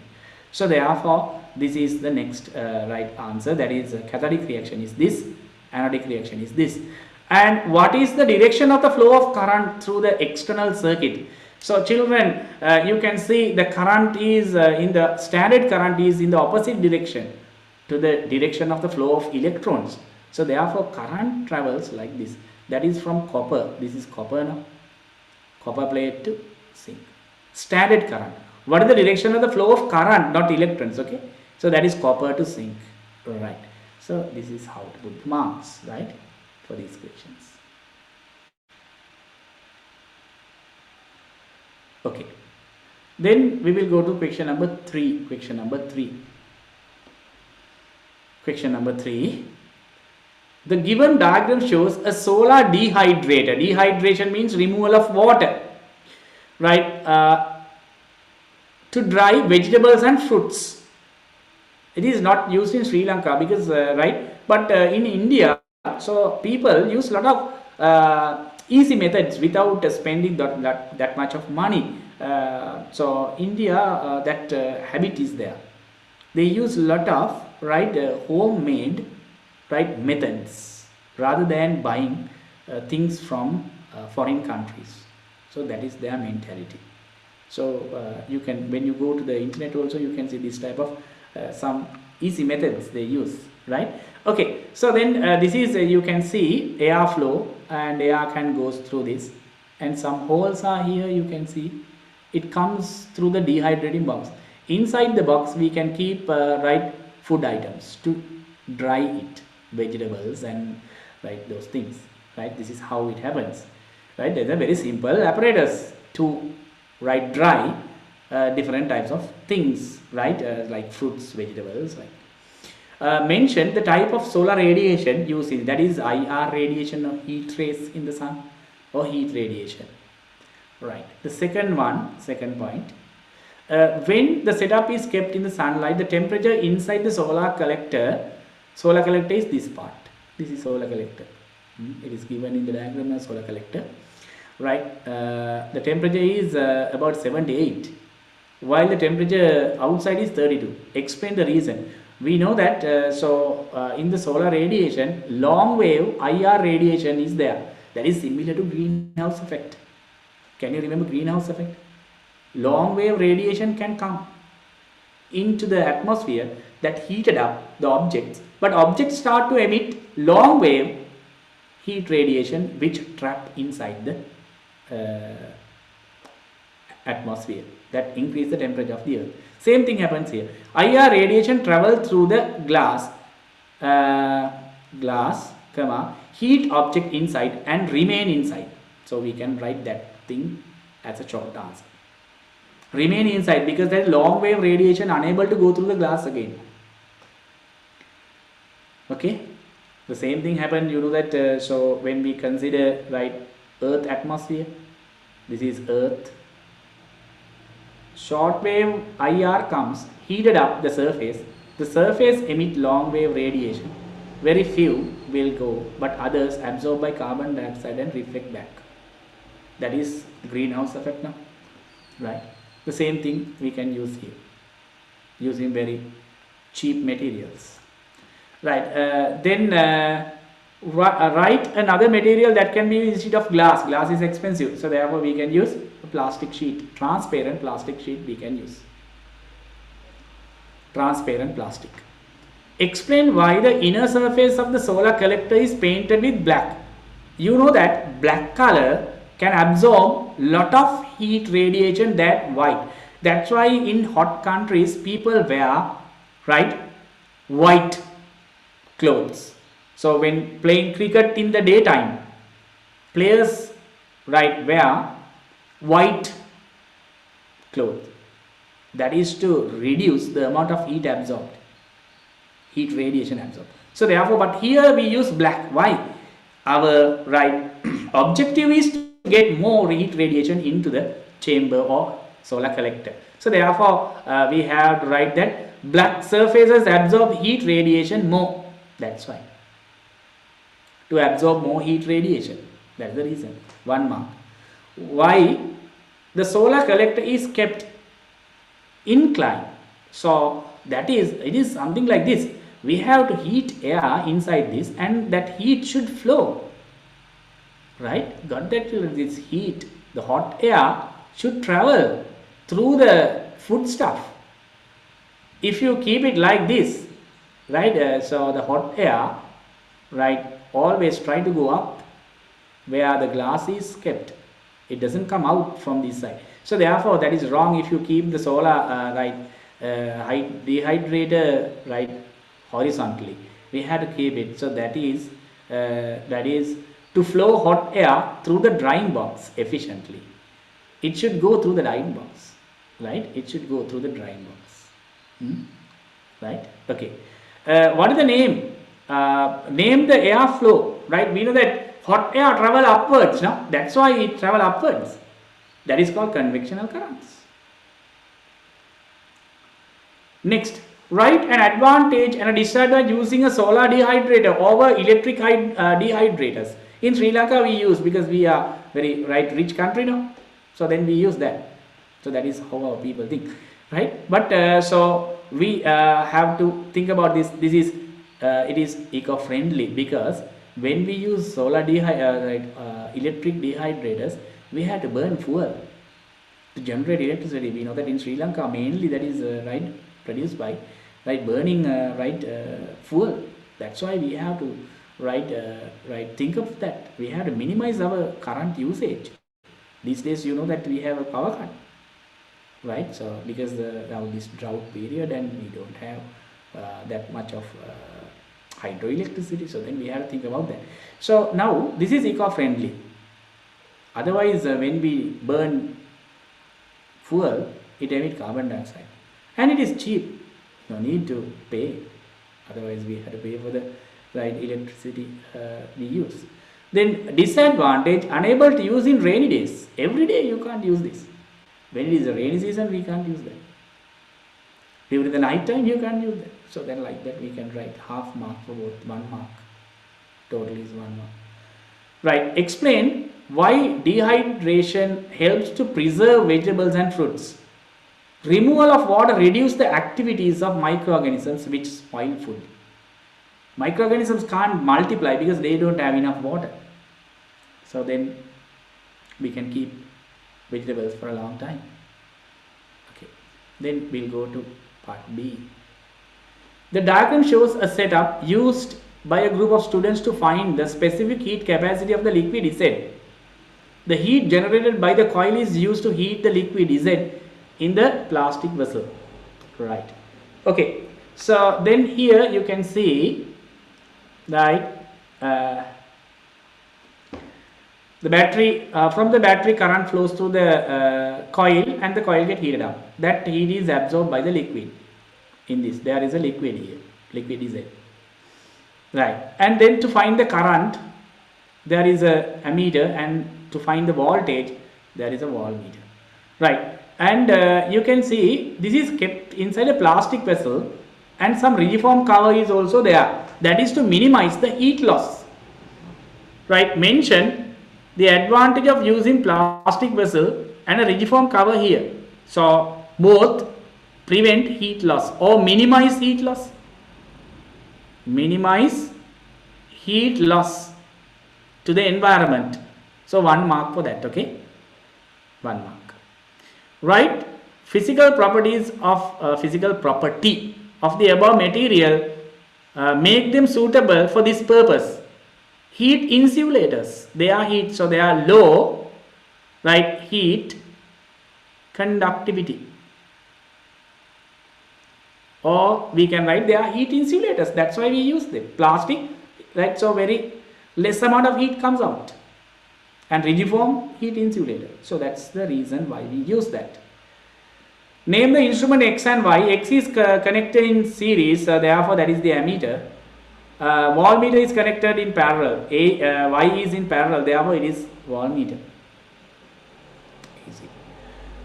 So therefore this is the next right answer, that is cathodic reaction is this, anodic reaction is this. And what is the direction of the flow of current through the external circuit? So children, you can see the current is in the standard current is in the opposite direction to the direction of the flow of electrons. So therefore current travels like this, that is from copper, this is copper now, copper plate to zinc. Standard current. What is the direction of the flow of current, not electrons, okay? So that is copper to zinc, right? So this is how to put marks, right, for these questions. Okay, then we will go to question number 3. Question number 3. The given diagram shows a solar dehydrator. Dehydration means removal of water, right, to dry vegetables and fruits. It is not used in Sri Lanka because right, but in India, so people use a lot of easy methods without spending that much of money. So India, that habit is there. They use a lot of homemade methods rather than buying things from foreign countries. So that is their mentality. So you can, when you go to the internet also, you can see this type of some easy methods they use, right? Okay, so then this is you can see air flow, and air can goes through this, and some holes are here, you can see it comes through the dehydrating box. Inside the box we can keep food items to dry it, vegetables and those things, right? This is how it happens, right? There's a very simple apparatus to dry different types of things, right? Like fruits, vegetables, right? Mention the type of solar radiation used, that is IR radiation or heat rays in the sun, or heat radiation, right? The second point, when the setup is kept in the sunlight, the temperature inside the solar collector is this part. This is solar collector. It is given in the diagram as solar collector, right? The temperature is about 78, while the temperature outside is 32. Explain the reason. We know that in the solar radiation, long wave IR radiation is there. That is similar to greenhouse effect. Can you remember greenhouse effect? Long wave radiation can come. into the atmosphere that heated up the objects, but objects start to emit long wave heat radiation which trapped inside the atmosphere, that increase the temperature of the earth. Same thing happens here. IR radiation travels through the glass, heat object inside and remain inside. So we can write that thing as a short answer. Remain inside because there is long wave radiation unable to go through the glass again. Okay, the same thing happened, you know that. So when we consider Earth atmosphere, this is Earth. Short wave IR comes, heated up the surface. The surface emit long wave radiation. Very few will go, but others absorbed by carbon dioxide and reflect back. That is greenhouse effect now, right? The same thing we can use here, using very cheap materials, right? Write another material that can be used instead of glass. Glass is expensive, so therefore we can use a plastic sheet, transparent plastic sheet we can use. Transparent plastic. Explain why the inner surface of the solar collector is painted with black. You know that black color can absorb lot of heat radiation than white. That's why in hot countries people wear white clothes. So when playing cricket in the daytime, players wear white clothes. That is to reduce the amount of heat absorbed, heat radiation absorbed. So therefore, but here we use black. Why? Our objective is to get more heat radiation into the chamber or solar collector. So therefore, we have to write that black surfaces absorb heat radiation more. That's why. To absorb more heat radiation. That's the reason. 1 mark. Why? The solar collector is kept inclined. So that is, it is something like this. We have to heat air inside this, and that heat should flow. Right? Got that? This heat, the hot air should travel through the foodstuff. If you keep it like this, so the hot air, always try to go up where the glass is kept. It doesn't come out from this side. So therefore, that is wrong if you keep the solar dehydrator horizontally. We have to keep it. So that is to flow hot air through the drying box efficiently. It should go through the drying box, It should go through the drying box, Okay. What is the name? Name the air flow, We know that hot air travel upwards, no? That's why it travel upwards. That is called convectional currents. Next, write an advantage and a disadvantage using a solar dehydrator over electric dehydrators. In Sri Lanka we use, because we are very rich country now, so then we use that. So that is how our people think, But so we have to think about this. This is it is eco-friendly, because when we use solar electric dehydrators, we have to burn fuel to generate electricity. We know that in Sri Lanka mainly that is produced by burning fuel. That's why we have to think of that. We have to minimize our current usage. These days, you know that we have a power cut, So because now this drought period, and we don't have that much of hydroelectricity, so then we have to think about that. So now this is eco-friendly. Otherwise, when we burn fuel, it emits carbon dioxide, and it is cheap. No need to pay. Otherwise, we have to pay for the electricity we use. Then disadvantage: unable to use in rainy days. Every day you can't use this. When it is a rainy season, we can't use that. During the night time, you can't use that. So then like that we can write half mark for both, 1 mark. Total is 1 mark. Explain why dehydration helps to preserve vegetables and fruits. Removal of water reduces the activities of microorganisms which spoil food. Microorganisms can't multiply because they don't have enough water. So then we can keep vegetables for a long time. Okay. Then we'll go to Part B. The diagram shows a setup used by a group of students to find the specific heat capacity of the liquid Z. The heat generated by the coil is used to heat the liquid Z in the plastic vessel. Right. Okay. So then here you can see that the battery, from the battery current flows through the coil and the coil get heated up. That heat is absorbed by the liquid. In this there is a liquid here, liquid is it, right? And then to find the current there is a ammeter, and to find the voltage there is a voltmeter, right? And you can see this is kept inside a plastic vessel, and some rigiform cover is also there, that is to minimize the heat loss, right? Mention the advantage of using plastic vessel and a rigiform cover here. So both prevent heat loss or minimize heat loss. Minimize heat loss to the environment. So 1 mark for that, okay? 1 mark. Right? Physical properties of physical property of the above material make them suitable for this purpose. Heat insulators. They are heat, so they are low, right? Heat conductivity. Or we can write they are heat insulators. That's why we use them. Plastic, right? So very less amount of heat comes out. And rigiform, heat insulator. So that's the reason why we use that. Name the instrument X and Y. X is connected in series, therefore that is the ammeter. Voltmeter is connected in parallel. Y is in parallel, therefore it is voltmeter. Easy.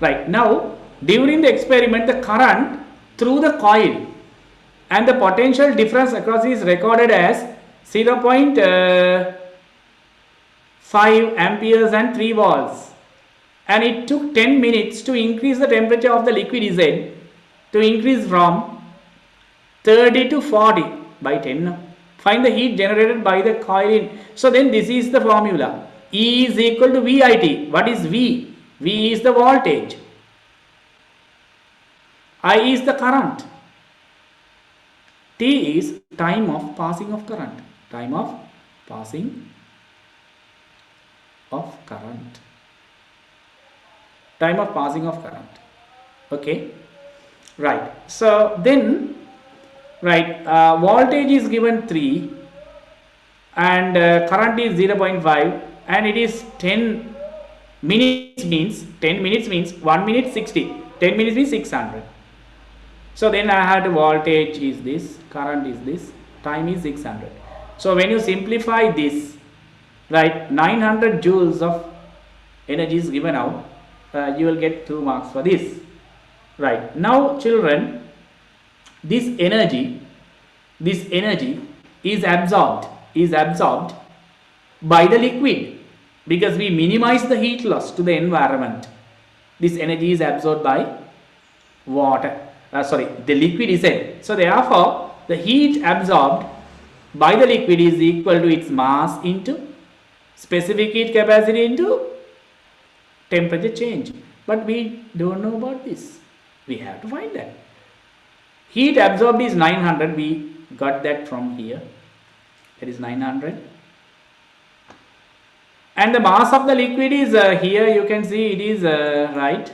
Right. Now, during the experiment, the current through the coil and the potential difference across is recorded as 0.5 amperes and 3 volts, and it took 10 minutes to increase the temperature of the liquid Z to increase from 30 to 40 by 10. Find the heat generated by the coil in. So then this is the formula. E is equal to VIT. What is V? V is the voltage. I is the current. T is time of passing of current. Time of passing of current. Time of passing of current. Okay. Right. So then, right, voltage is given 3 and current is 0.5, and it is 10 minutes means 1 minute 60. 10 minutes means 600. So then I had voltage is this, current is this, time is 600. So when you simplify this, right, 900 joules of energy is given out, you will get 2 marks for this. Right. Now children, this energy is absorbed by the liquid, because we minimize the heat loss to the environment. This energy is absorbed by water. The liquid is Z. So therefore, the heat absorbed by the liquid is equal to its mass into specific heat capacity into temperature change. But we don't know about this. We have to find that. Heat absorbed is 900. We got that from here. That is 900. And the mass of the liquid is here you can see it is right,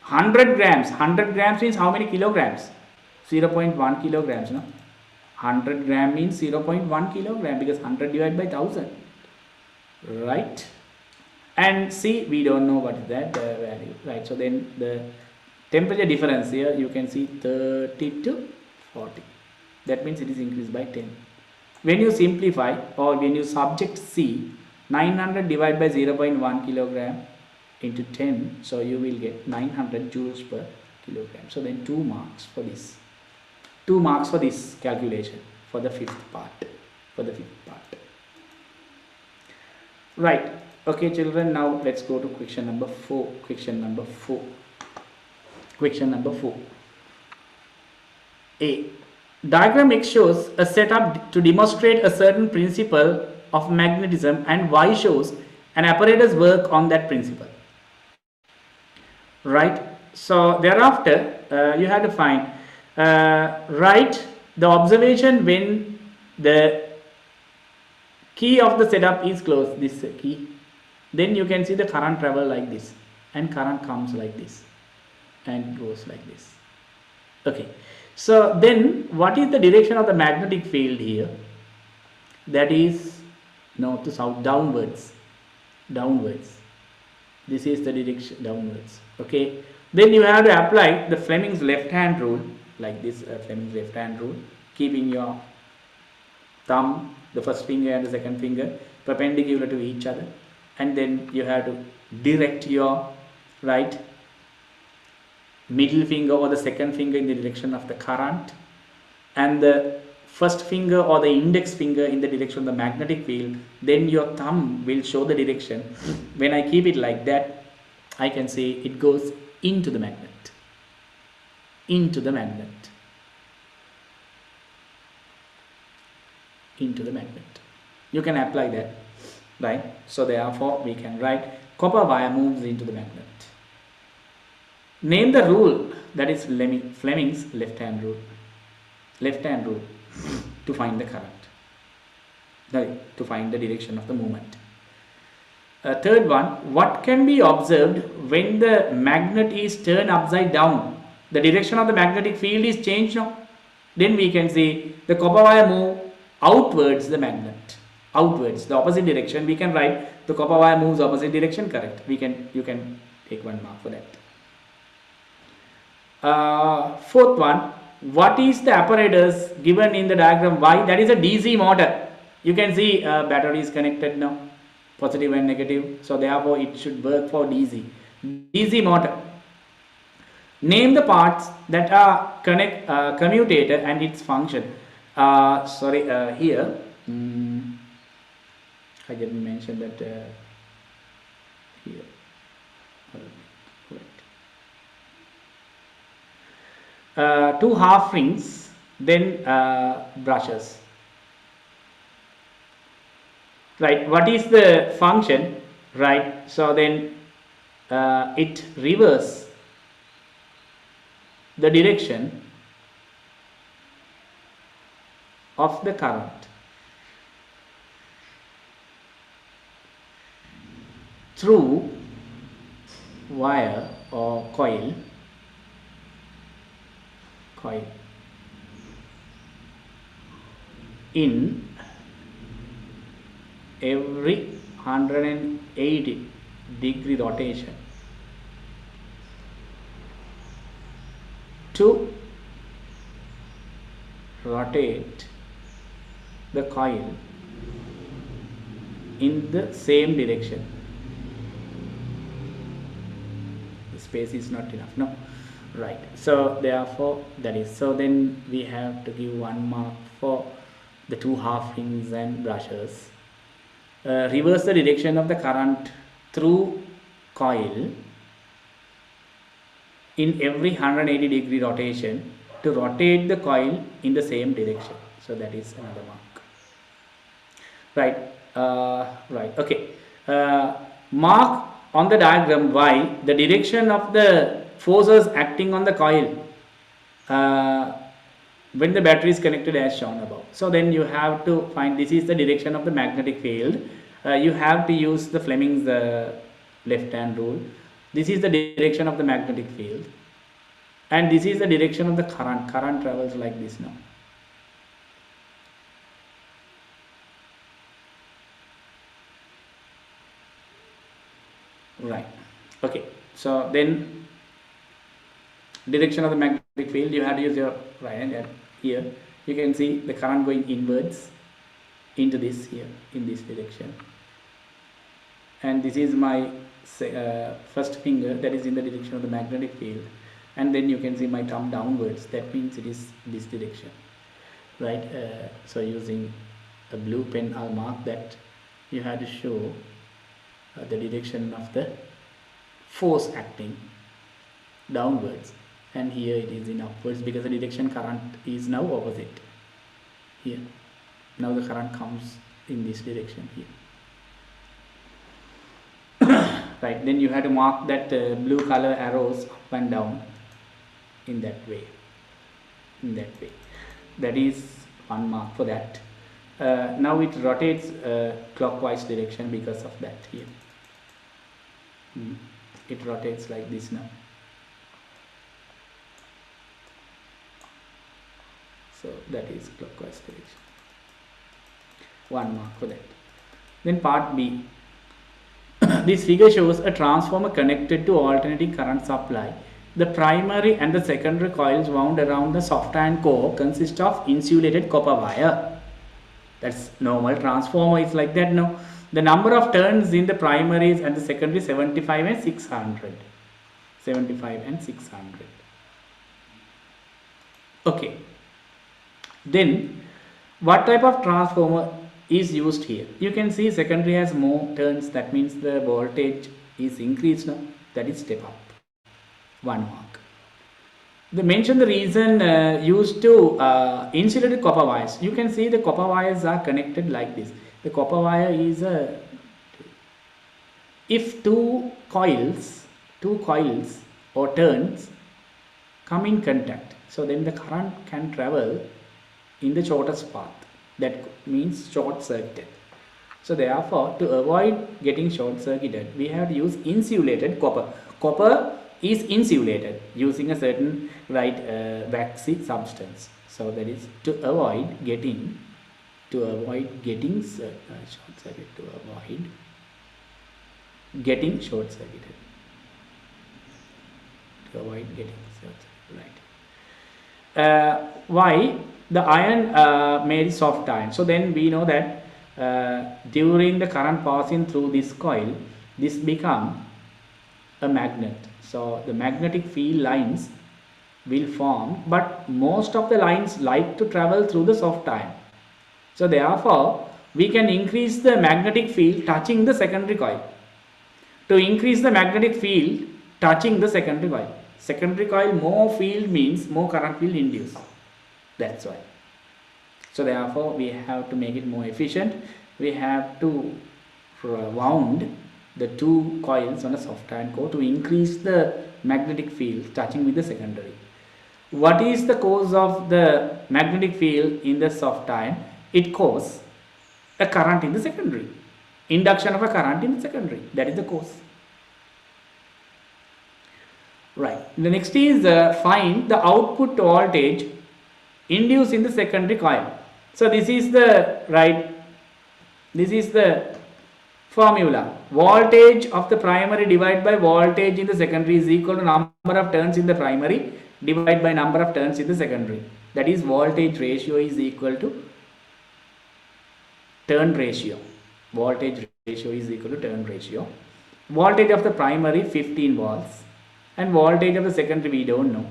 100 grams. 100 grams means how many kilograms? 0.1 kilograms. No? 100 gram means 0.1 kilogram, because 100 divided by 1000. Right? And C, we don't know what is that value. Right? So then the temperature difference here you can see 30 to 40. That means it is increased by 10. When you simplify, or when you subject C, 900 divided by 0.1 kilogram into 10, so you will get 900 joules per kilogram. So then 2 marks for this. 2 marks for this calculation for the fifth part. Right. Okay, children. Now let's go to question number 4. Question number 4. A. Diagram X shows a setup to demonstrate a certain principle of magnetism, and Y shows an apparatus work on that principle. Right. So thereafter you have to find Write the observation when the key of the setup is closed, this key. Then you can see the current travel like this, and current comes like this and goes like this. Okay, so then what is the direction of the magnetic field here? That is north to south, downwards. This is the direction, downwards. Okay, then you have to apply the Fleming's left hand rule, like this. Fleming's left hand rule, keeping your thumb, the first finger and the second finger perpendicular to each other, and then you have to direct your right middle finger or the second finger in the direction of the current, and the first finger or the index finger in the direction of the magnetic field. Then your thumb will show the direction. When I keep it like that, I can say it goes into the magnet. Into the magnet. Into the magnet. You can apply that, right? So therefore we can write copper wire moves into the magnet. Name the rule, that is Fleming's left hand rule. Left hand rule to find the current, to find the direction of the movement. Third one, what can be observed when the magnet is turned upside down? The direction of the magnetic field is changed now. Then we can see the copper wire move outwards the magnet, outwards, the opposite direction. We can write the copper wire moves opposite direction, correct. You can take 1 mark for that. Fourth one, what is the apparatus given in the diagram Y? That is a DC motor. You can see battery is connected now, positive and negative, so therefore it should work for DC motor. Name the parts that are commutator and its function. Here I didn't mention that here. Two half rings, then brushes. Right, what is the function? Right, so then it reverses the direction of the current through wire or coil in every 180 degree rotation to rotate the coil in the same direction. The space is not enough, no? Right, so therefore that is, so then we have to give 1 mark for the two half rings and brushes. Reverse the direction of the current through coil in every 180 degree rotation to rotate the coil in the same direction. So that is another mark. Right, okay. Mark on the diagram Y the direction of the forces acting on the coil when the battery is connected as shown above. So then you have to find, this is the direction of the magnetic field. You have to use the Fleming's left hand rule. This is the direction of the magnetic field, and this is the direction of the current. Current travels like this now. Right, okay. So then direction of the magnetic field, you have to use your right hand, and here you can see the current going inwards into this here in this direction, and this is my first finger that is in the direction of the magnetic field, and then you can see my thumb downwards, that means it is this direction, right? So using a blue pen I'll mark that you have to show the direction of the force acting downwards, and here it is in upwards because the direction current is now opposite here. Now the current comes in this direction here. Right, then you have to mark that blue color arrows up and down in that way. in that way. That is 1 mark for that. Now it rotates clockwise direction because of that here. It rotates like this now. So that is clockwise direction. 1 mark for that. Then part B. This figure shows a transformer connected to alternating current supply. The primary and the secondary coils wound around the soft iron core consist of insulated copper wire. That's normal transformer is like that now. The number of turns in the primaries and the secondary 75 and 600. 75 and 600. Okay. Then what type of transformer is used here? You can see secondary has more turns, that means the voltage is increased now, that is step up. 1 mark. They mention the reason used to insulated copper wires. You can see the copper wires are connected like this. The copper wire is a, if two coils or turns come in contact, so then the current can travel in the shortest path. That means short circuited. So therefore, to avoid getting short circuited, we have to use insulated copper. Copper is insulated using a certain waxy substance. So that is to avoid getting short circuit, to avoid getting short circuited. To avoid getting short circuited, right? Why? The iron made soft iron. So then we know that during the current passing through this coil, this become a magnet. So the magnetic field lines will form, but most of the lines like to travel through the soft iron. So therefore, we can increase the magnetic field touching the secondary coil. To increase the magnetic field touching the secondary coil. Secondary coil, more field means more current will induce. That's why. So therefore, we have to make it more efficient. We have to wound the two coils on a soft iron core to increase the magnetic field touching with the secondary. What is the cause of the magnetic field in the soft iron? It causes a current in the secondary. Induction of a current in the secondary. That is the cause. Right. The next is find the output voltage induced in the secondary coil. So this is the formula. Voltage of the primary divided by voltage in the secondary is equal to number of turns in the primary divided by number of turns in the secondary. That is, voltage ratio is equal to turn ratio. Voltage ratio is equal to turn ratio. Voltage of the primary 15 volts and voltage of the secondary we don't know.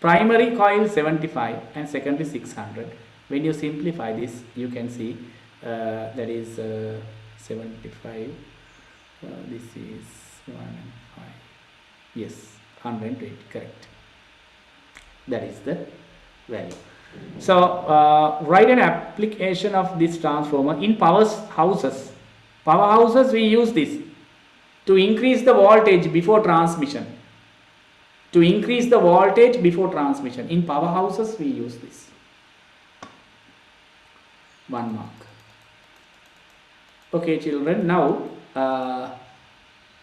Primary coil 75 and secondary 600. When you simplify this, you can see that is 75. This is 1 and 5. Yes, 120. Correct. That is the value. So write an application of this transformer in powerhouses. Powerhouses we use this to increase the voltage before transmission. To increase the voltage before transmission. In powerhouses we use this. 1 mark. Okay children, now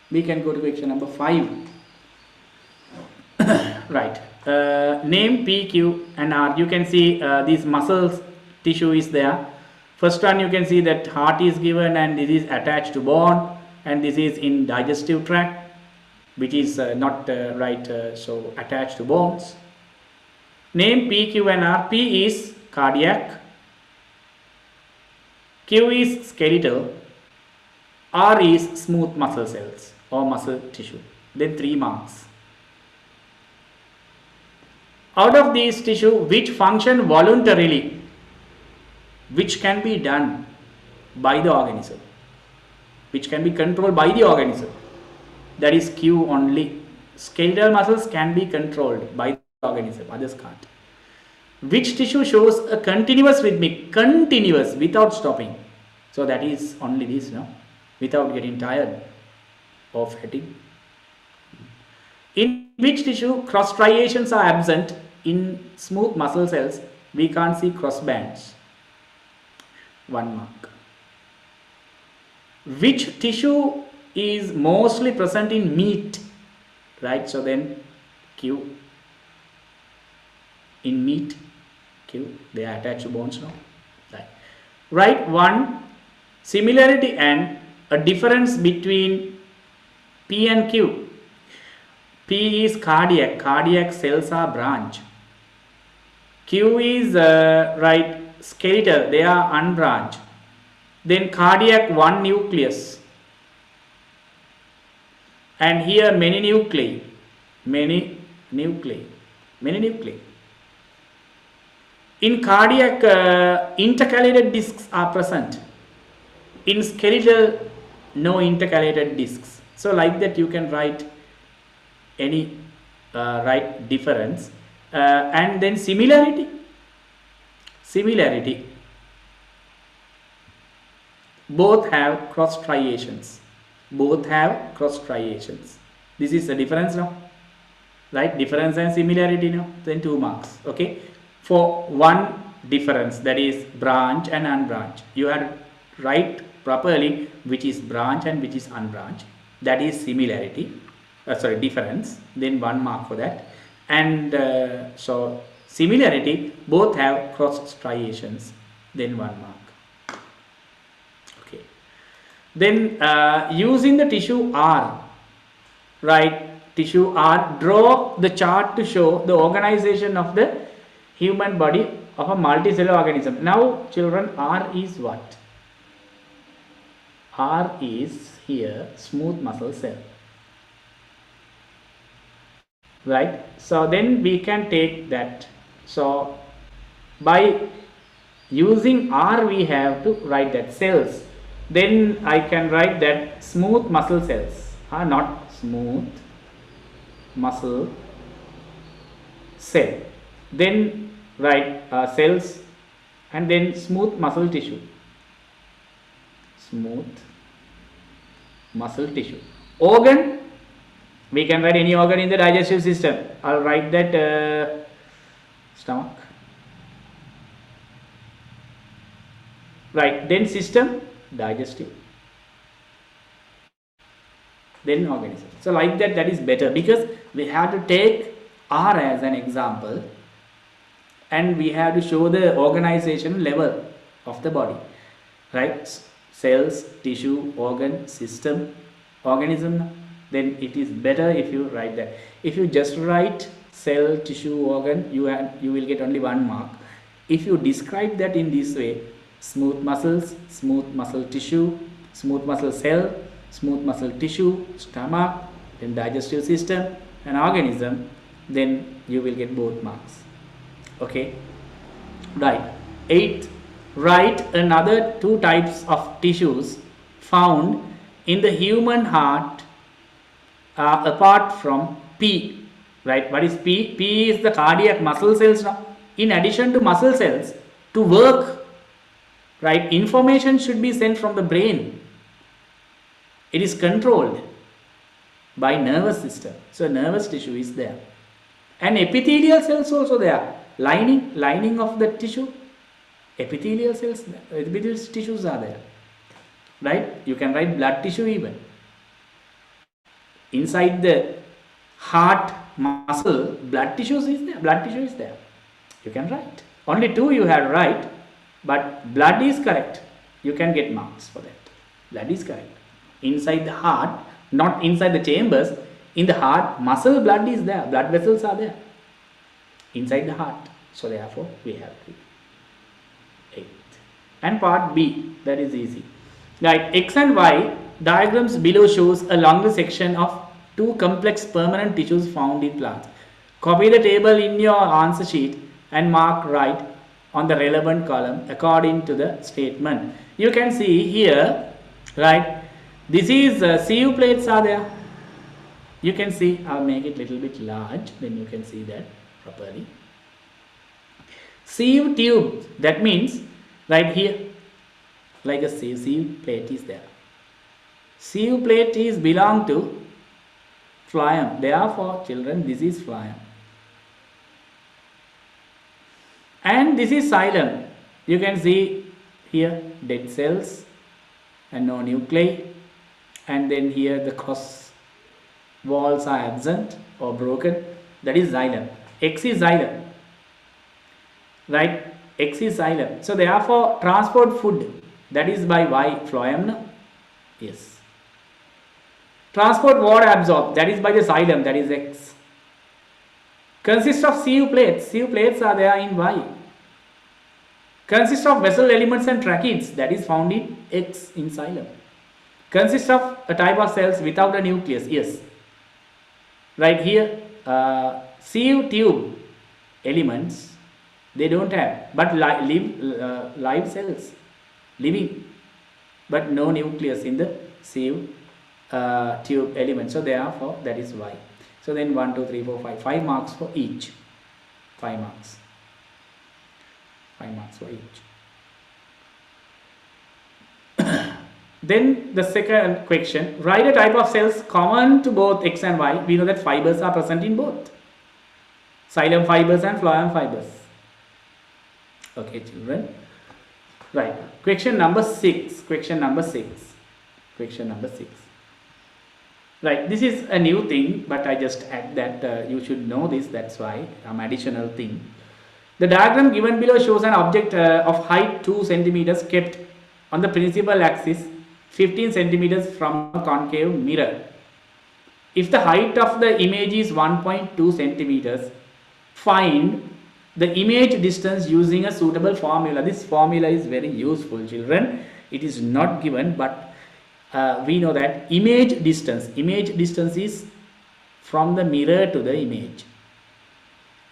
we can go to question number 5. Right. Name P, Q and R. You can see these muscles tissue is there. First one you can see that heart is given and this is attached to bone and this is in digestive tract, which is not so attached to bones. Name P, Q and R. P is cardiac, Q is skeletal, R is smooth muscle cells or muscle tissue. Then 3 marks. Out of these tissue, which function voluntarily, which can be done by the organism, which can be controlled by the organism, that is Q only. Skeletal muscles can be controlled by the organism, others can't. Which tissue shows a continuous rhythmic, continuous without stopping? So that is only this, no? Without getting tired or fatigue. In which tissue cross striations are absent in smooth muscle cells, we can't see cross bands. 1 mark. Which tissue is mostly present in meat? Right, so then Q. In meat, Q, they are attached to bones now. Right. Write one similarity and a difference between P and Q. P is cardiac. Cardiac cells are branch. Q is right skeletal. They are unbranched. Then cardiac one nucleus. And here many nuclei. Many nuclei. In cardiac, intercalated discs are present. In skeletal, no intercalated discs. So like that you can write any right difference. And then similarity. Both have cross striations. This is the difference now. Right? Difference and similarity now. Then 2 marks. Okay. For one difference, that is branch and unbranch, you have to write properly which is branch and which is unbranch. That is similarity. Difference. Then 1 mark for that. And so similarity, both have cross striations. Then 1 mark. Okay. Then using the tissue R, right? Tissue R, draw the chart to show the organization of the human body of a multicellular organism. Now children, R is what? R is here smooth muscle cell. Right? So then we can take that. So by using R we have to write that cells. Then I can write that smooth muscle cells are not smooth muscle cell. Then write cells and then smooth muscle tissue. Organ, we can write any organ in the digestive system. I'll write that stomach. Right, then system, digestive. Then organism. So like that, that is better because we have to take R as an example and we have to show the organization level of the body. Right? Cells, tissue, organ, system, organism. Then it is better if you write that. If you just write cell, tissue, organ, you will get only 1 mark. If you describe that in this way, smooth muscles, smooth muscle tissue, smooth muscle cell, smooth muscle tissue, stomach, then digestive system and organism, then you will get both marks. Okay. Right. 8th, write another 2 types of tissues found in the human heart apart from P. Right. What is P? P is the cardiac muscle cells now. In addition to muscle cells, to work, right, information should be sent from the brain. It is controlled by nervous system. So nervous tissue is there. And epithelial cells also there. Lining of the tissue. Epithelial cells, epithelial tissues are there. Right? You can write blood tissue even. Inside the heart muscle, blood tissue is there. You can write. Only 2 you have to write, but blood is correct. You can get marks for that. Blood is correct. Inside the heart, not inside the chambers, in the heart, muscle blood is there, blood vessels are there inside the heart. So therefore we have 8. And part B, that is easy. Like X and Y diagrams below shows a longer section of 2 complex permanent tissues found in plants. Copy the table in your answer sheet and mark right on the relevant column according to the statement. You can see here, right, this is CU plates are there. You can see, I'll make it little bit large, then you can see that properly. CU tube, that means right here, like a CU plate is there. CU plate is belong to phloem. Therefore, children, this is phloem. And this is xylem. You can see here dead cells and no nuclei, and then here the cross walls are absent or broken. That is xylem. X is xylem, right? X is xylem. So therefore transport food, that is by Y, phloem, no? Yes. Transport water absorbed, that is by the xylem, that is X. Consists of sieve plates. Sieve plates are there in Y. Consists of vessel elements and tracheids, that is found in X in xylem. Consists of a type of cells without a nucleus. Yes. Right here, sieve tube elements, they don't have, but live cells, living, but no nucleus in the sieve tube element. So therefore that is Y. So then 1, 2, 3, 4, 5. 5 marks for each. 5 marks. 5 marks for each. Then the second question, write a type of cells common to both X and Y. We know that fibers are present in both. Xylem fibers and phloem fibers. Okay, children. Right. Question number 6. Question number 6. Question number 6. Right. This is a new thing, but I just add that you should know this. That's why additional thing. The diagram given below shows an object of height 2 centimeters kept on the principal axis 15 centimeters from a concave mirror. If the height of the image is 1.2 centimeters, find the image distance using a suitable formula. This formula is very useful, children. It is not given, but we know that image distance is from the mirror to the image.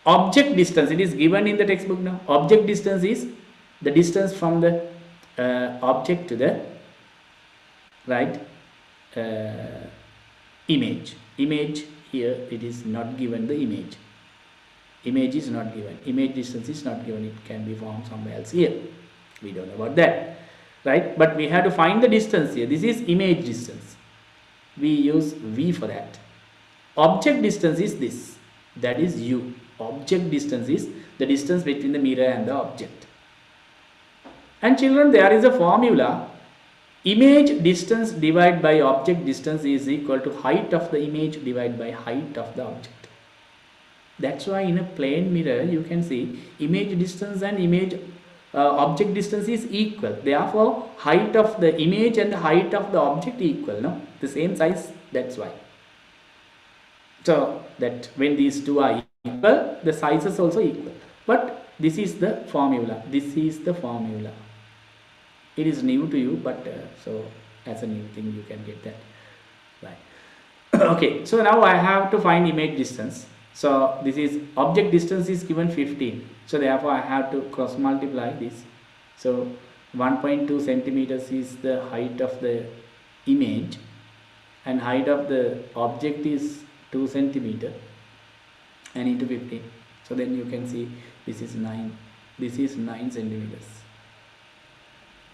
Object distance, it is given in the textbook now. Object distance is the distance from the object to the image. Here it is not given, the image is not given, image distance is not given. It can be found somewhere else. Here we don't know about that, right? But we have to find the distance here. This is image distance, we use V for that. Object distance is this, that is U. Object distance is the distance between the mirror and the object. And children, there is a formula. Image distance divided by object distance is equal to height of the image divided by height of the object. That's why in a plane mirror you can see image distance and image object distance is equal. Therefore height of the image and the height of the object equal, no? The same size, that's why. So that when these two are equal, the size is also equal. But this is the formula. This is the formula. It is new to you, but so as a new thing you can get that, right? Okay, so now I have to find image distance. So this is object distance is given 15. So therefore I have to cross multiply this. So 1.2 centimeters is the height of the image, and height of the object is 2 centimeter, and into 15. So then you can see this is 9. This is 9 centimeters.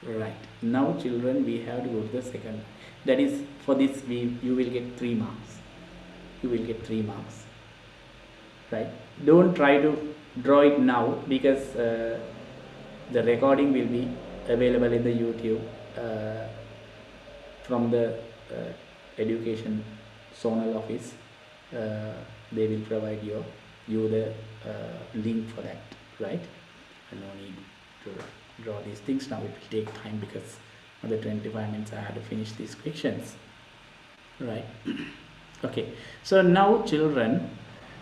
Right. Now children, we have to go to the second. That is, for this you will get 3 marks. You will get 3 marks. Right. Don't try to draw it now, because the recording will be available in the YouTube from the education zonal office. They will provide you the link for that, right? And no need to draw these things now. It will take time, because another 25 minutes I have to finish these questions, right? Okay, so now children,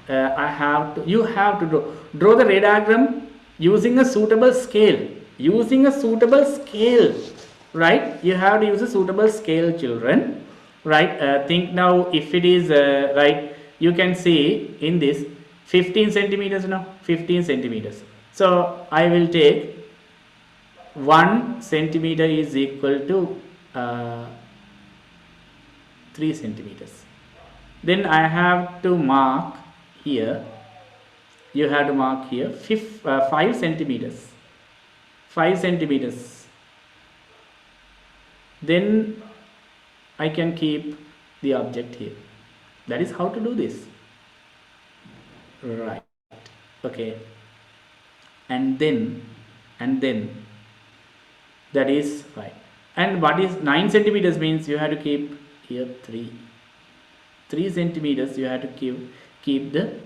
you have to draw the ray diagram using a suitable scale. Right? You have to use a suitable scale, children, right? Think now, if it is right, you can see in this 15 centimeters now, 15 centimeters. So I will take 1 centimeter is equal to 3 centimeters. Then I have to mark here, you have to mark here 5 centimeters. 5 centimeters. Then I can keep the object here. That is how to do this. Right. Okay. and then that is 5. And what is 9 centimeters means you have to keep here 3 centimeters. You have to keep the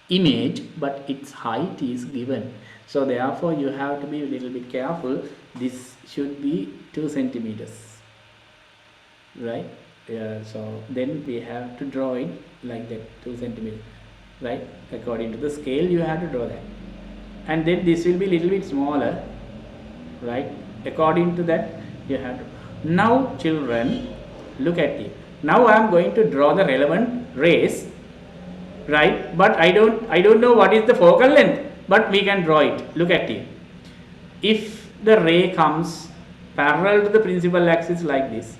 image, but its height is given, so therefore you have to be a little bit careful. This should be 2 centimeters, right? So then we have to draw it like that, 2 centimeters, right? According to the scale you have to draw that, and then this will be a little bit smaller, right? According to that you have to. Now children, look at it. Now I am going to draw the relevant rays, right? But I don't know what is the focal length, but we can draw it. Look at it. If the ray comes parallel to the principal axis like this,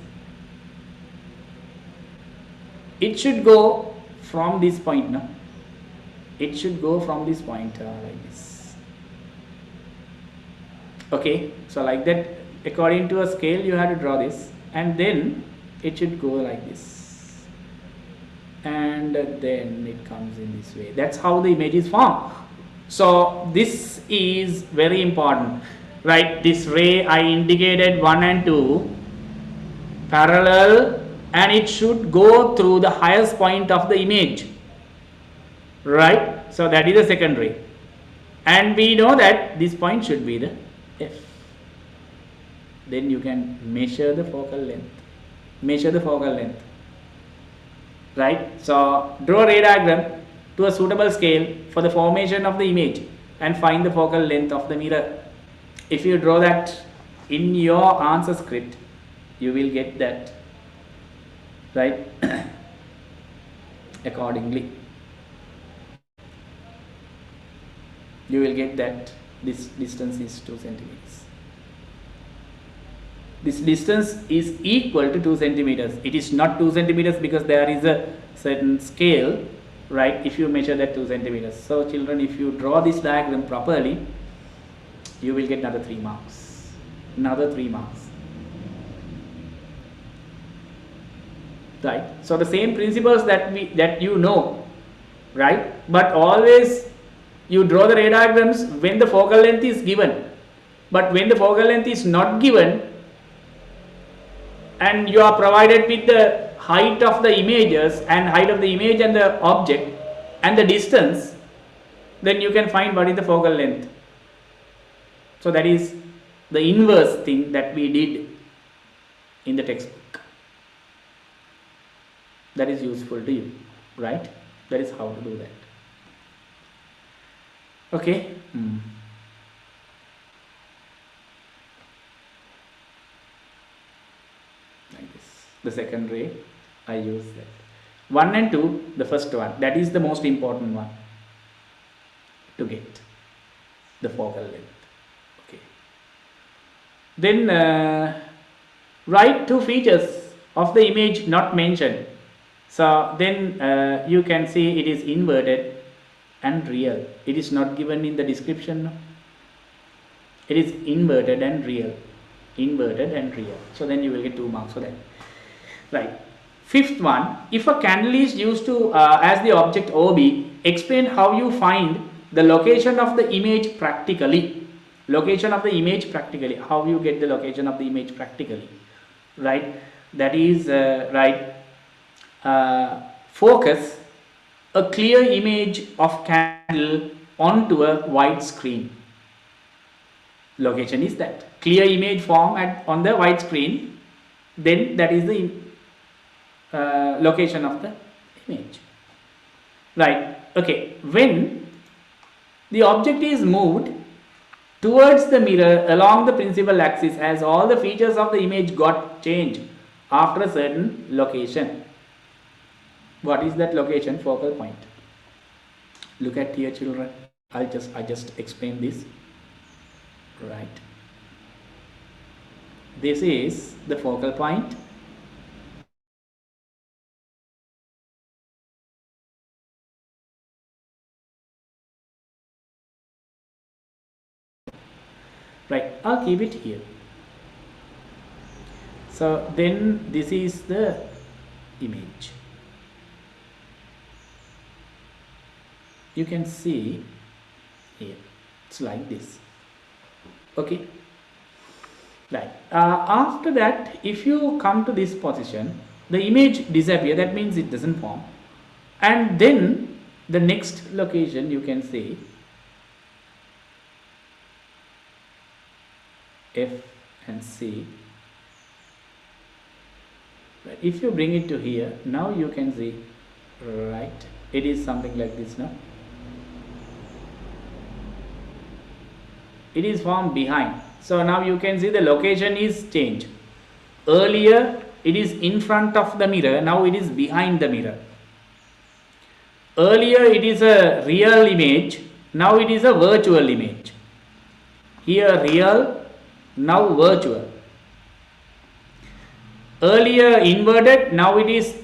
it should go from this point, no? It should go from this point like this. Okay, so like that, according to a scale you have to draw this, and then it should go like this, and then it comes in this way. That's how the image is formed. So this is very important, right? This ray I indicated 1 and 2 parallel, and it should go through the highest point of the image, right? So that is the second ray, and we know that this point should be the F. Then you can measure the focal length. Right? So draw a ray diagram to a suitable scale for the formation of the image and find the focal length of the mirror. If you draw that in your answer script, you will get that, right? Accordingly, you will get that this distance is 2 centimeters. This distance is equal to 2 centimeters. It is not 2 centimeters because there is a certain scale, right? If you measure that 2 centimeters. So children, if you draw this diagram properly, you will get another 3 marks. Right? So the same principles that you know, right? But always you draw the ray diagrams when the focal length is given. But when the focal length is not given, and you are provided with the height of the images and height of the image and the object and the distance, then you can find what is the focal length. So that is the inverse thing that we did in the textbook. That is useful to you, right? That is how to do that. Okay. Like this. The second ray, I use that. 1 and 2, the first one, that is the most important one to get the focal length. Okay. Then write 2 features of the image not mentioned. So then you can see it is inverted and real. It is not given in the description. No? It is inverted and real. So then you will get 2 marks for that. Right. 5th one, if a candle is used to as the object OB, explain how you find the location of the image practically. How you get the location of the image practically, right? That is right. Focus a clear image of candle onto a white screen. Location is that clear image form on the white screen. Then that is the location of the image, right? Okay, when the object is moved towards the mirror along the principal axis, as all the features of the image got changed after a certain location. What is that location? Focal point. Look at here, children. I just explain this, right? This is the focal point. Right, I'll keep it here. So then this is the image. You can see here. It's like this. Okay. Right. After that, if you come to this position, the image disappear. That means it doesn't form. And then the next location you can see F and C. Right. If you bring it to here, now you can see, right, it is something like this now. It is formed behind. So now you can see the location is changed. Earlier it is in front of the mirror, now it is behind the mirror. Earlier it is a real image, now it is a virtual image. Here real, now virtual. Earlier inverted, now it is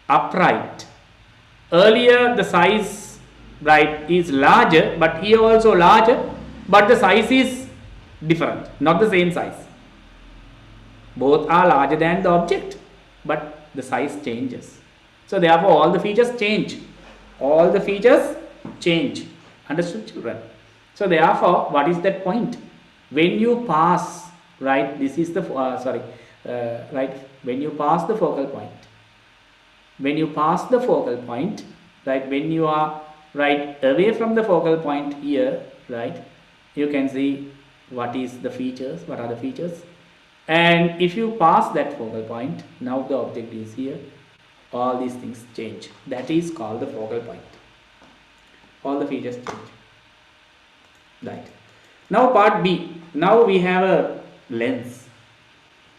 upright. Earlier the size, right, is larger, but here also larger, but the size is different, not the same size. Both are larger than the object, but the size changes. So therefore all the features change. All the features change. Understood, children? So therefore, what is that point? When you pass, right, this is the right, when you pass the focal point, when you pass the focal point, right, when you are right away from the focal point here, right, you can see what is the features, what are the features, and if you pass that focal point, now the object is here, all these things change. That is called the focal point. All the features change. Right. Now part B. Now we have a lens.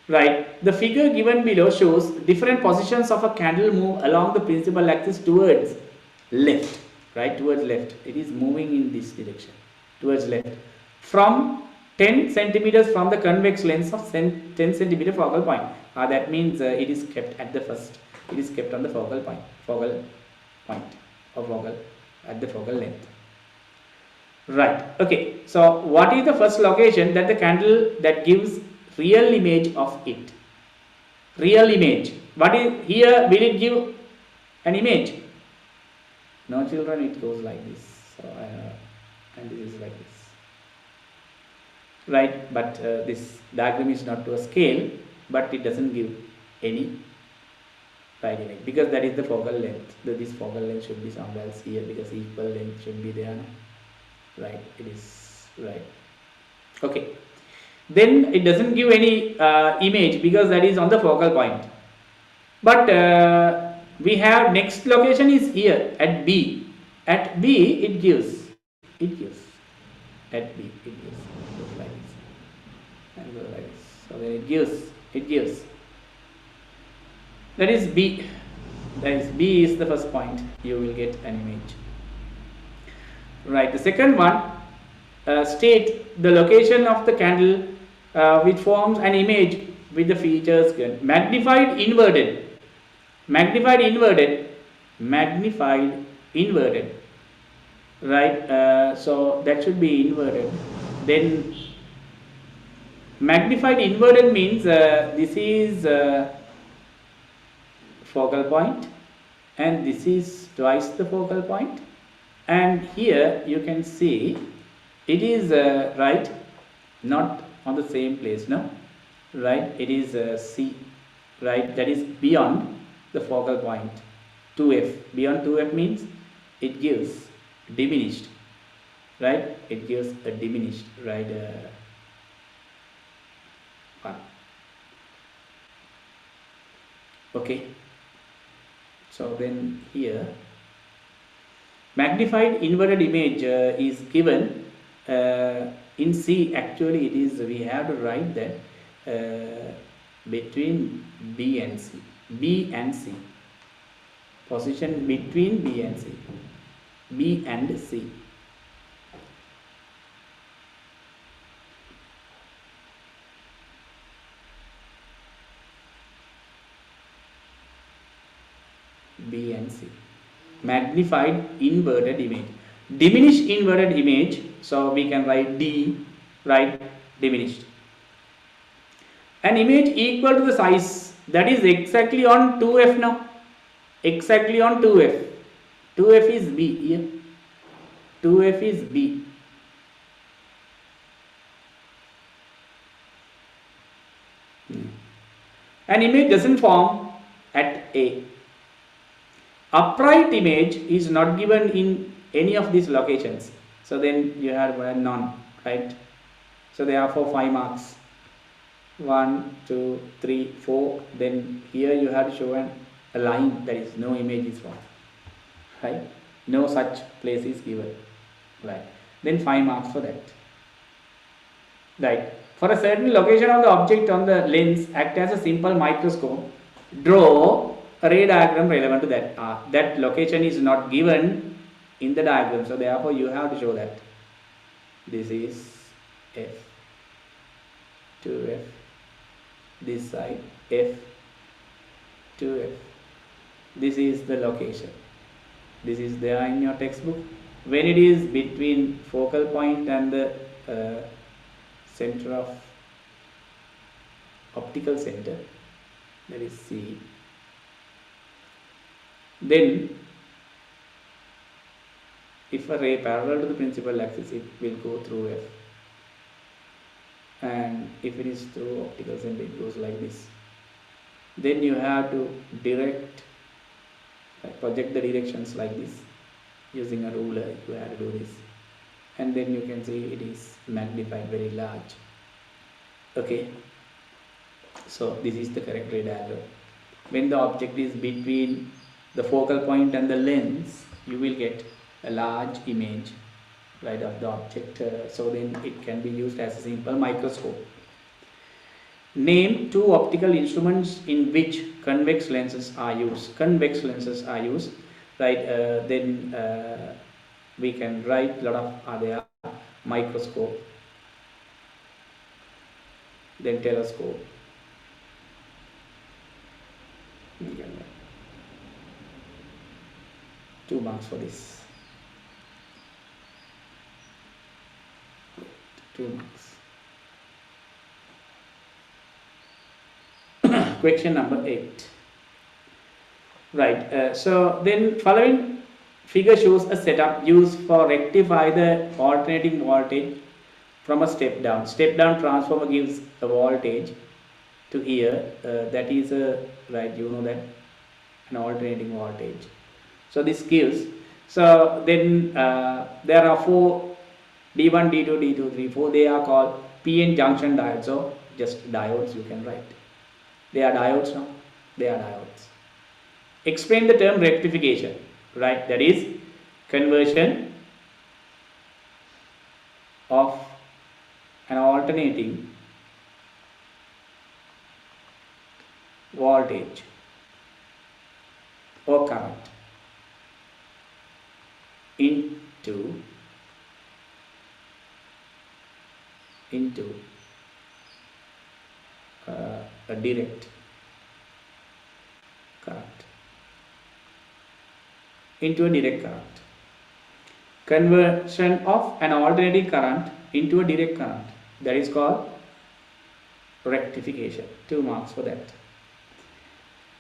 Right. The figure given below shows different positions of a candle move along the principal axis towards left. Right, towards left. It is moving in this direction. Towards left. From 10 centimeters from the convex lens of 10 centimeter focal point. That means it is kept at the first. It is kept on the focal point or focal at the focal length. Right. Okay. So what is the first location that the candle that gives real image of it? Real image. What is here? Will it give an image? No, children. It goes like this. So and this is like this. Right. But this diagram is not to a scale, but it doesn't give any right image, because that is the focal length. This focal length should be somewhere else here, because equal length should be there. Right, it is right. Okay, then it doesn't give any image, because that is on the focal point. But we have next location is here at B. At B it gives at B it gives like this and go like this. So then it gives that is B. That is B is the first point. You will get an image. Right. The second one state the location of the candle which forms an image with the features magnified inverted. Right. So that should be inverted. Then magnified inverted means this is focal point, and this is twice the focal point, and here you can see it is right, not on the same place, no, right, it is C, right, that is beyond the focal point 2f. Beyond 2f means it gives diminished, right, it gives a diminished, right, one. Okay. So then here magnified inverted image is given in C. Actually it is, we have to write that between B and C, position between B and C. B and C. Magnified inverted image. Diminished inverted image, so we can write D, right, diminished. An image equal to the size, that is exactly on 2f now. Exactly on 2f. 2f is B here. 2f is B. An image doesn't form at A. Upright image is not given in any of these locations. So then you have none, right? So therefore 5 marks. 1, 2, 3, 4. Then here you have to show a line, that is no image is formed, right? No such place is given, right? Then 5 marks for that, right? For a certain location of the object on the lens, act as a simple microscope. Draw a ray diagram relevant to that. That location is not given in the diagram, so therefore you have to show that this is F, 2F, this side F, 2F. This is the location. This is there in your textbook. When it is between focal point and the center of optical center, that is C, then if a ray parallel to the principal axis, it will go through F, and if it is through optical center, it goes like this. Then you have to project the directions like this using a ruler. You have to do this, and then you can see it is magnified very large. Okay, so this is the correct ray diagram. When the object is between the focal point and the lens, you will get a large image, right, of the object. So then it can be used as a simple microscope. Name 2 optical instruments in which convex lenses are used. Convex lenses are used, right? Then we can write a lot of other microscope, then telescope. We can write 2 marks for this. 2 marks. Question number 8. Right. So then following figure shows a setup used for rectify the alternating voltage from a step down. Step down transformer gives a voltage to here. That is a, right, you know that, an alternating voltage. So this gives. So then there are 4 D1, D2, D2, 3, 4. They are called PN junction diodes. So just diodes you can write. They are diodes now. They are diodes. Explain the term rectification. Right. That is conversion of an alternating voltage or current into a direct current, into a direct current. Conversion of an alternating current into a direct current, that is called rectification. 2 marks for that.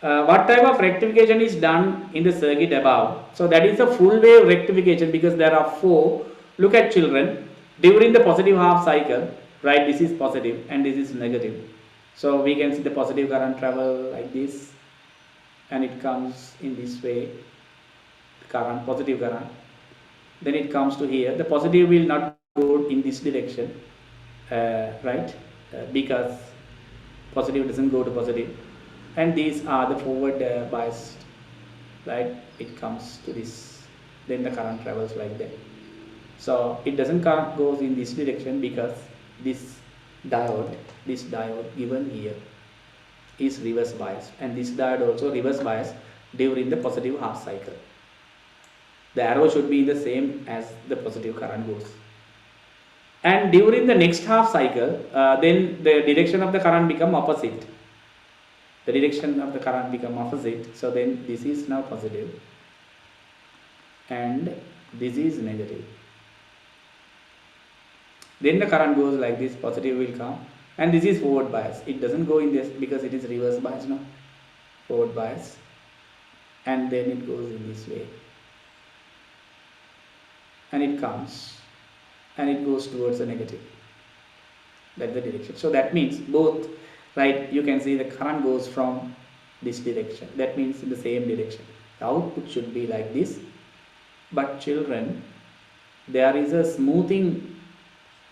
What type of rectification is done in the circuit above? So that is a full wave rectification, because there are 4. Look at children, during the positive half cycle, right, this is positive and this is negative. So we can see the positive current travel like this, and it comes in this way, current, positive current. Then it comes to here. The positive will not go in this direction, right, because positive doesn't go to positive. And these are the forward biased, right? It comes to this, then the current travels like that. So it doesn't goes in this direction, because this diode given here is reverse biased, and this diode also reverse biased during the positive half cycle. The arrow should be the same as the positive current goes. And during the next half cycle, then the direction of the current become opposite. The direction of the current become opposite. So then this is now positive and this is negative. Then the current goes like this, positive will come, and this is forward bias. It doesn't go in this because it is reverse bias now. Forward bias, and then it goes in this way, and it comes and it goes towards the negative. That's the direction. So that means both right? You can see the current goes from this direction, that means in the same direction. The output should be like this. But children, there is a smoothing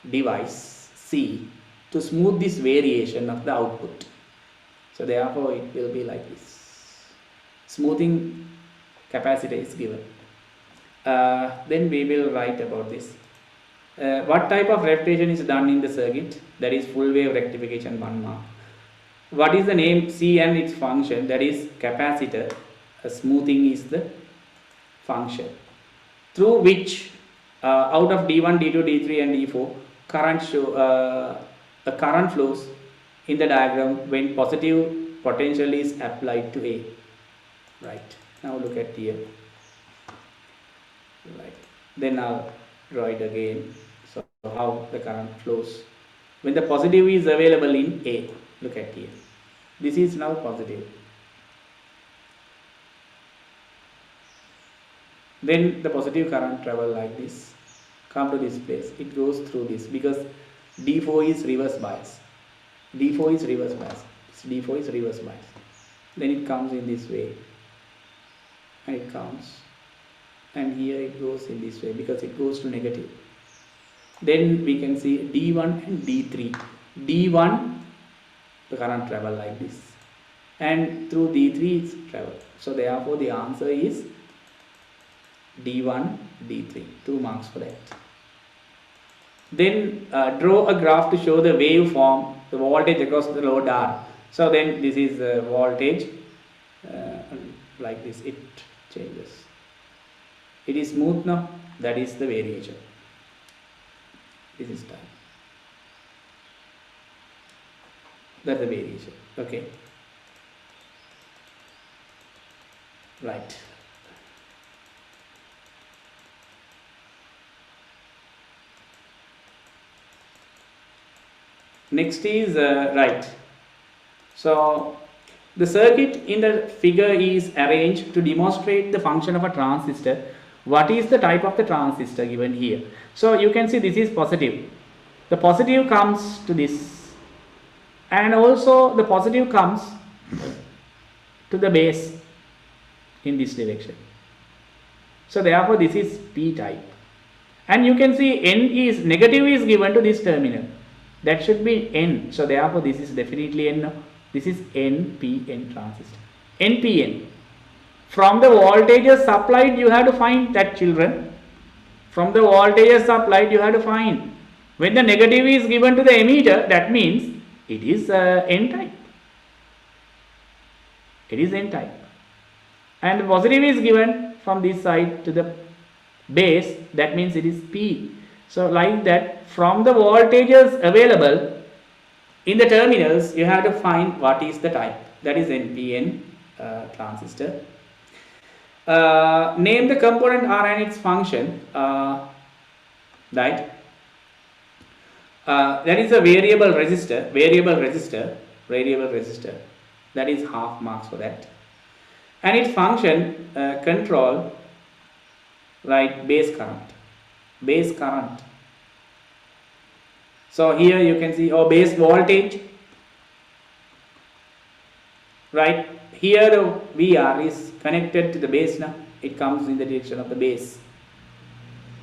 device C to smooth this variation of the output. So therefore it will be like this. Smoothing capacitor is given. Then we will write about this. What type of rectification is done in the circuit? That is full wave rectification, 1 mark. What is the name C and its function? That is capacitor. Smoothing is the function through which out of D1, D2, D3 and D4 the current flows in the diagram when positive potential is applied to A. Right. Now look at here. Right. Then I'll draw it again. So how the current flows when the positive is available in A. Look at here. This is now positive. Then the positive current travel like this, come to this place, it goes through this because D4 is reverse bias. D4 is reverse bias. D4 is reverse bias. Then it comes in this way and it comes, and here it goes in this way because it goes to negative. Then we can see D1 and D3. D1 the current travel like this, and through D3 it's travel. So therefore the answer is D1, D3, 2 marks for that. Then draw a graph to show the waveform, the voltage across the load R. So then this is voltage, like this it changes. It is smooth now, that is the variation. This is time. That's the variation. Okay. Right. Next is right. So the circuit in the figure is arranged to demonstrate the function of a transistor. What is the type of the transistor given here? So you can see this is positive. The positive comes to this, and also the positive comes to the base in this direction. So therefore this is P type, and you can see N is negative is given to this terminal. That should be N. So therefore this is definitely N. This is NPN transistor. NPN. From the voltages supplied you have to find that, children. From the voltages supplied you have to find. When the negative is given to the emitter, that means it is N type. It is N type. And the positive is given from this side to the base, that means it is P. So like that, from the voltages available in the terminals, you have to find what is the type. That is NPN transistor. Name the component R and its function. Right. That is a variable resistor. That is half marks for that. And its function control, right, base current. So here you can see base voltage, right? Here the VR is connected to the base now. It comes in the direction of the base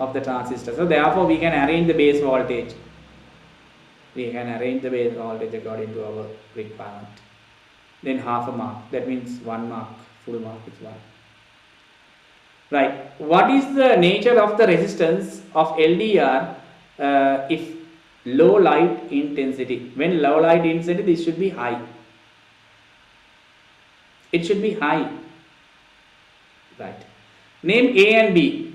of the transistor. So therefore we can arrange the base voltage. According to our requirement. Then half a mark, that means 1 mark, full mark is 1. Right. What is the nature of the resistance of LDR if low light intensity? When low light intensity, this should be high. It should be high. Right. Name A and B.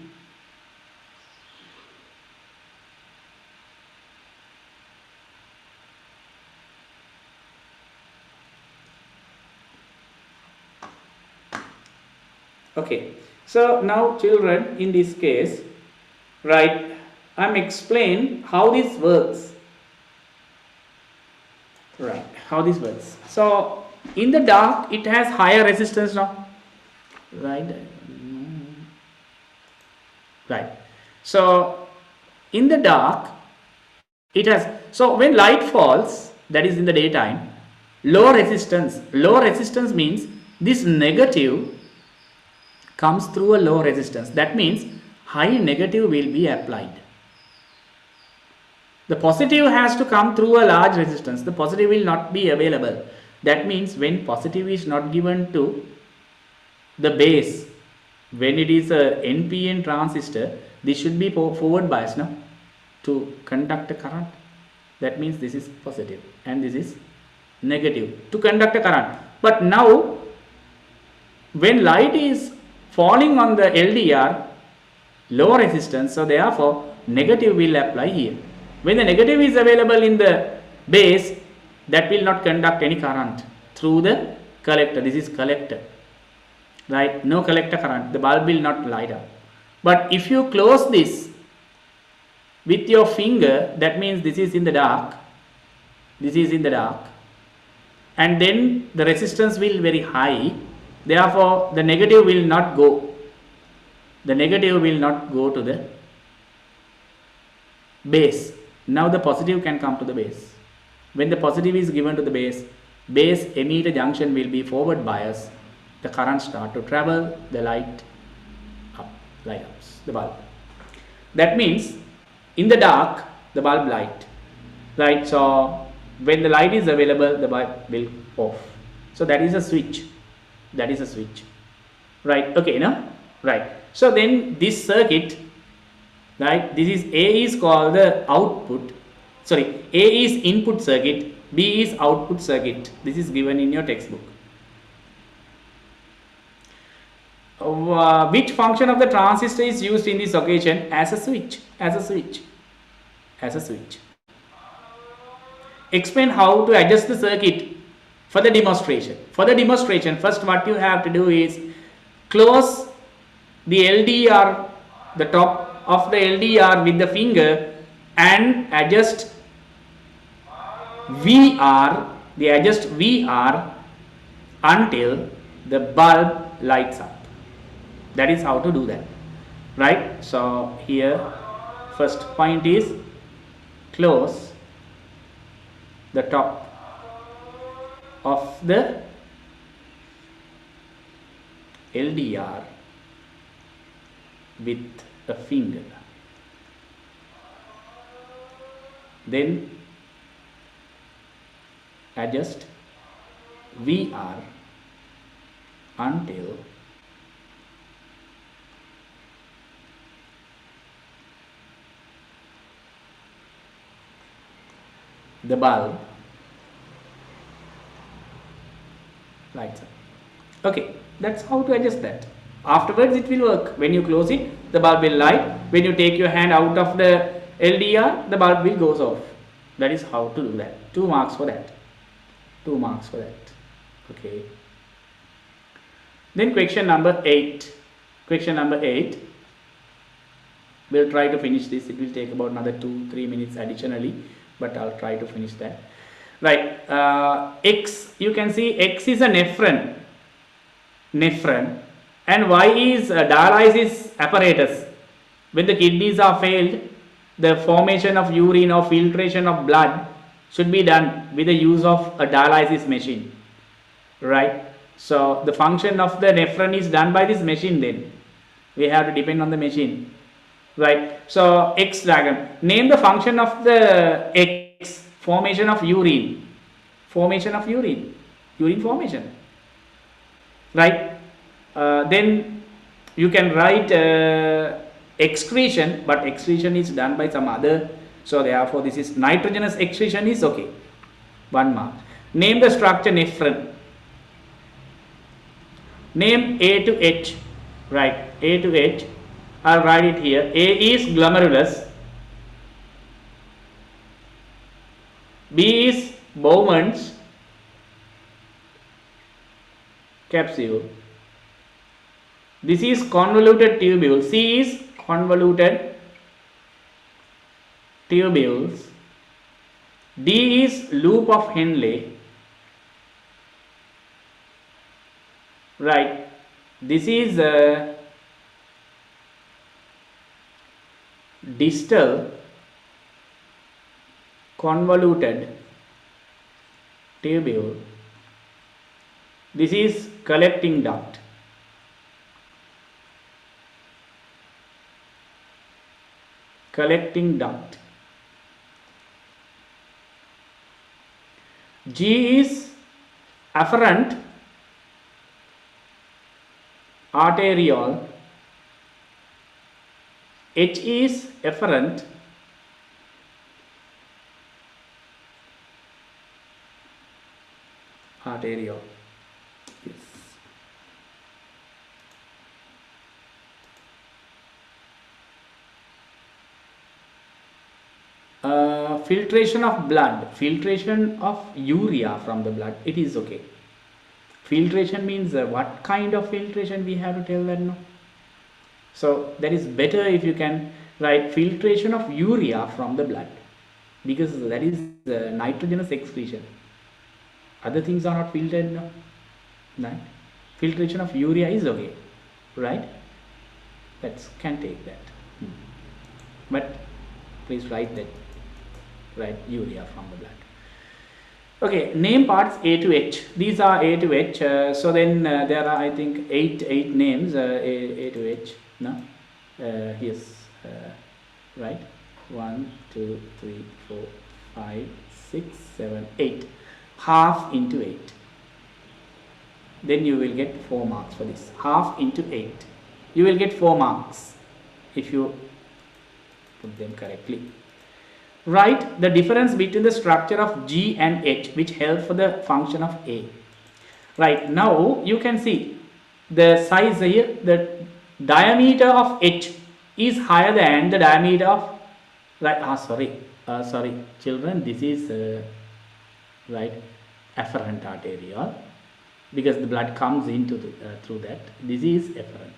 Okay. So now children, in this case, right, I am explaining how this works. Right, how this works. So in the dark it has higher resistance now. Right. Right. So in the dark it has, so when light falls, that is in the daytime, Low resistance. Low resistance means this negative comes through a low resistance. That means high negative will be applied. The positive has to come through a large resistance. The positive will not be available. That means when positive is not given to the base, when it is a NPN transistor, this should be forward bias now to conduct a current. That means this is positive and this is negative to conduct a current. But now when light is falling on the LDR, low resistance, so therefore negative will apply here. When the negative is available in the base, that will not conduct any current through the collector. This is collector, right? No collector current, the bulb will not light up. But if you close this with your finger, that means this is in the dark, this is in the dark, and then the resistance will very high, therefore the negative will not go, the negative will not go to the base. Now the positive can come to the base. When the positive is given to the base emitter junction will be forward bias, the current start to travel, the light ups the bulb. That means in the dark the bulb light, right? So when the light is available, the bulb will off. So that is a switch, that is a switch, right? Okay, no, right? So then this circuit, right, this is A is called the output, sorry, A is input circuit, B is output circuit. This is given in your textbook. Which function of the transistor is used in this occasion? As a switch, as a switch, as a switch. Explain how to adjust the circuit for the demonstration. For the demonstration, first what you have to do is close the LDR, the top of the LDR with the finger, and adjust VR, adjust VR until the bulb lights up. That is how to do that, right? So here first point is close the top of the LDR with a finger, then adjust VR until the bulb lights up. Okay, that's how to adjust that. Afterwards it will work. When you close it, the bulb will light. When you take your hand out of the LDR, the bulb will goes off. That is how to do that. 2 marks for that. 2 marks for that. Okay. Then question number 8. Question number 8. We'll try to finish this. It will take about another 2-3 minutes additionally, but I'll try to finish that. Right. X, you can see X is a nephron, and Y is a dialysis apparatus. When the kidneys are failed, the formation of urine or filtration of blood should be done with the use of a dialysis machine, right? So the function of the nephron is done by this machine. Then we have to depend on the machine, right? So X diagram, name the function of the X. Formation of urine, urine formation, right? Then you can write excretion, but excretion is done by some other, so therefore this is nitrogenous excretion is okay. 1 mark. Name the structure nephron. Name A to H, right? A to H, I'll write it here. A is glomerulus, B is Bowman's capsule, this is convoluted tubule, C is convoluted tubules, D is loop of Henle, right? This is distal convoluted tubule, This is collecting duct. Collecting duct. G is afferent arteriole. H is efferent arteriole. Yes. Filtration of blood, filtration of urea from the blood, it is okay. Filtration means what kind of filtration we have to tell that, no? So that is better if you can write filtration of urea from the blood, because that is nitrogenous excretion. Other things are not filtered, no? Right? Filtration of urea is okay, right? That can take that, but please write that, write urea from the blood. Okay, name parts A to H. These are A to H. So then there are, I think, eight names A to H. No, yes, right. 1, 2, 3, 4, 5, 6, 7, 8. Half into 8. Then you will get 4 marks for this. Half into 8. You will get 4 marks if you put them correctly. Write the difference between the structure of G and H, which help for the function of A. Right, now you can see the size here, the diameter of H is higher than the diameter of, right, sorry children, this is right, afferent arteriole, because the blood comes into the, through that. This is efferent,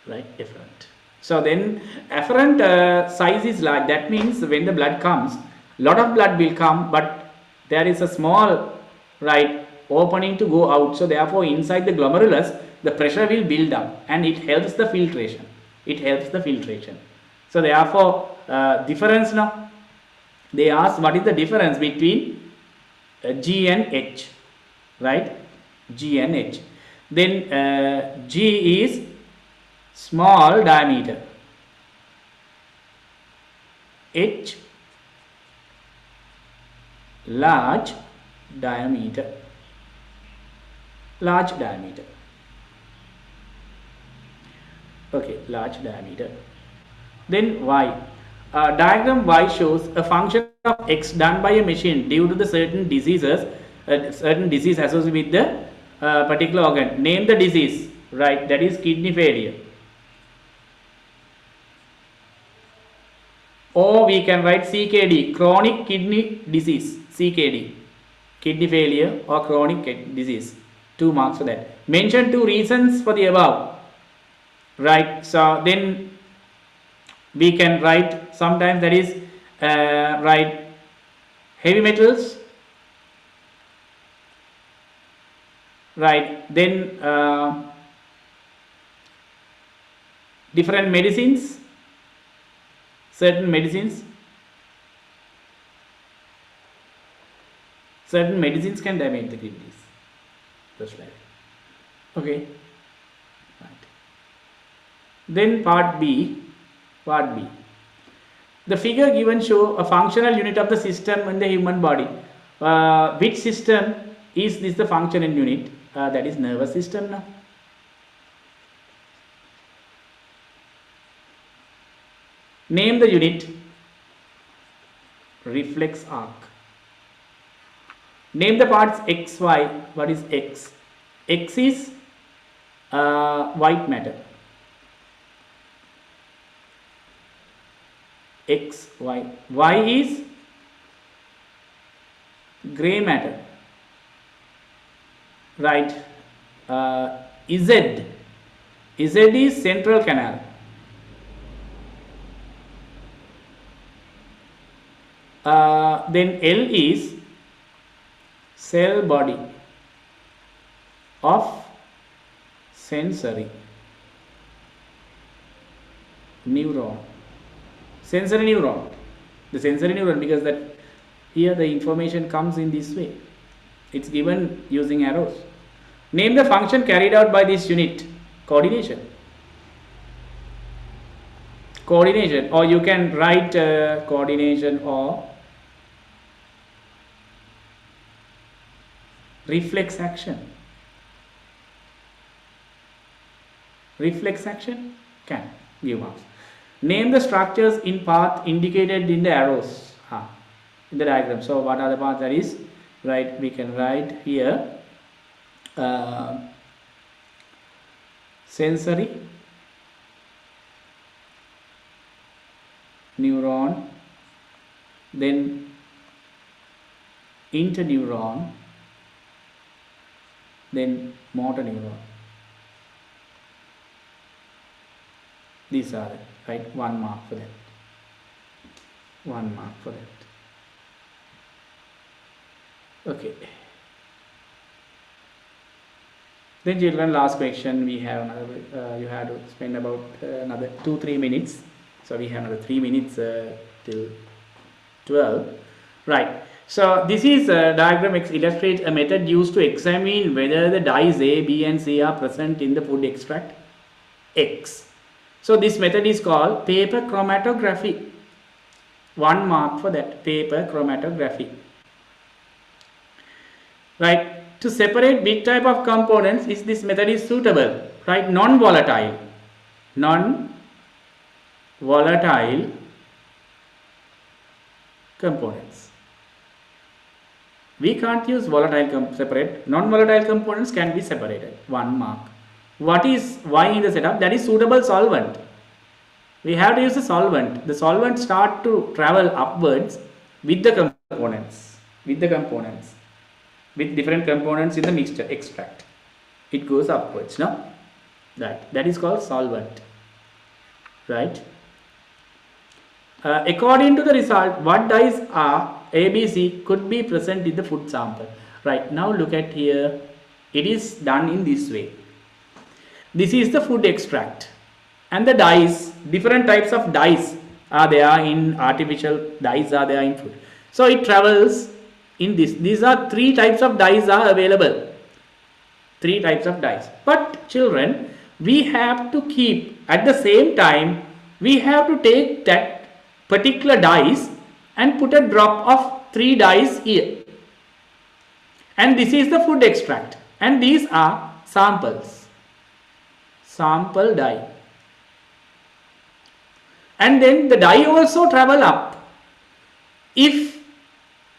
right, efferent. So then afferent size is large. That means when the blood comes, lot of blood will come, but there is a small, right, opening to go out. So therefore inside the glomerulus the pressure will build up and it helps the filtration. It helps the filtration. So therefore difference now. They ask what is the difference between G and H, right? G and H. Then G is small diameter, H large diameter, large diameter. Okay, large diameter. Then Y. Diagram Y shows a function of X done by a machine due to the certain diseases, certain disease associated with the particular organ. Name the disease, right? That is kidney failure. Or we can write CKD, chronic kidney disease, CKD, kidney failure or chronic disease. 2 marks for that. Mention 2 reasons for the above, right? So then we can write sometimes, that is write heavy metals, right? Then different medicines, certain medicines can damage the kidneys. That's right. Okay. Right. Then part B. The figure given show a functional unit of the system in the human body. Which system is this the functional unit? That is nervous system now. Name the unit. Reflex arc. Name the parts X, Y. What is X? X is white matter. X, Y. Y is grey matter. Right. Z. Z is central canal. Then L is cell body of sensory neuron. Sensory neuron. The sensory neuron, because that here the information comes in this way. It's given using arrows. Name the function carried out by this unit. Coordination. Coordination, or you can write coordination or reflex action. Reflex action can give marks. Name the structures in path indicated in the arrows in the diagram. So what are the paths? That is, right, we can write here sensory neuron, then interneuron, then motor neuron. These are it, right? 1 mark for that. 1 mark for that. Okay. Then children, last question. We have another. You have to spend about another 2-3 minutes. So we have another 3 minutes till 12. Right. So this is a diagram illustrates a method used to examine whether the dyes A, B and C are present in the food extract X. So this method is called paper chromatography. 1 mark for that, paper chromatography. Right. To separate big type of components, this method is suitable. Right. Non-volatile components. We can't use volatile separate. Non-volatile components can be separated. 1 mark. What is why in the setup? That is suitable solvent. We have to use a solvent. The solvent start to travel upwards with the components. With different components in the mixture extract. It goes upwards. No? That is called solvent. Right? According to the result, what dyes are A, B, C could be present in the food sample. Right, now look at here. It is done in this way. This is the food extract. And the dyes, different types of dyes are there in artificial dyes are there in food. So it travels in this. These are 3 types of dyes are available. 3 types of dyes. But children, we have to keep at the same time, we have to take that particular dyes and put a drop of 3 dyes here. And this is the food extract. And these are samples. Sample dye. And then the dye also travel up. If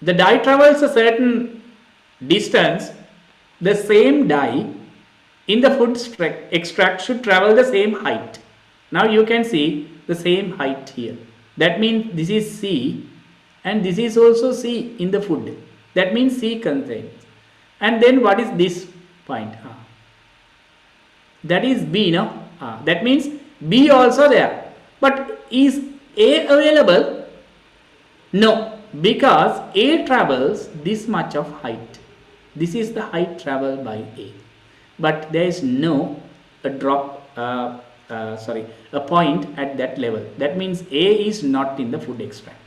the dye travels a certain distance, the same dye in the food extract should travel the same height. Now you can see the same height here. That means this is C and this is also C in the food. That means C contains. And then what is this point? That is B, no? That means B also there. But is A available? No, because A travels this much of height. This is the height traveled by A. But there is no a point at that level. That means A is not in the food extract.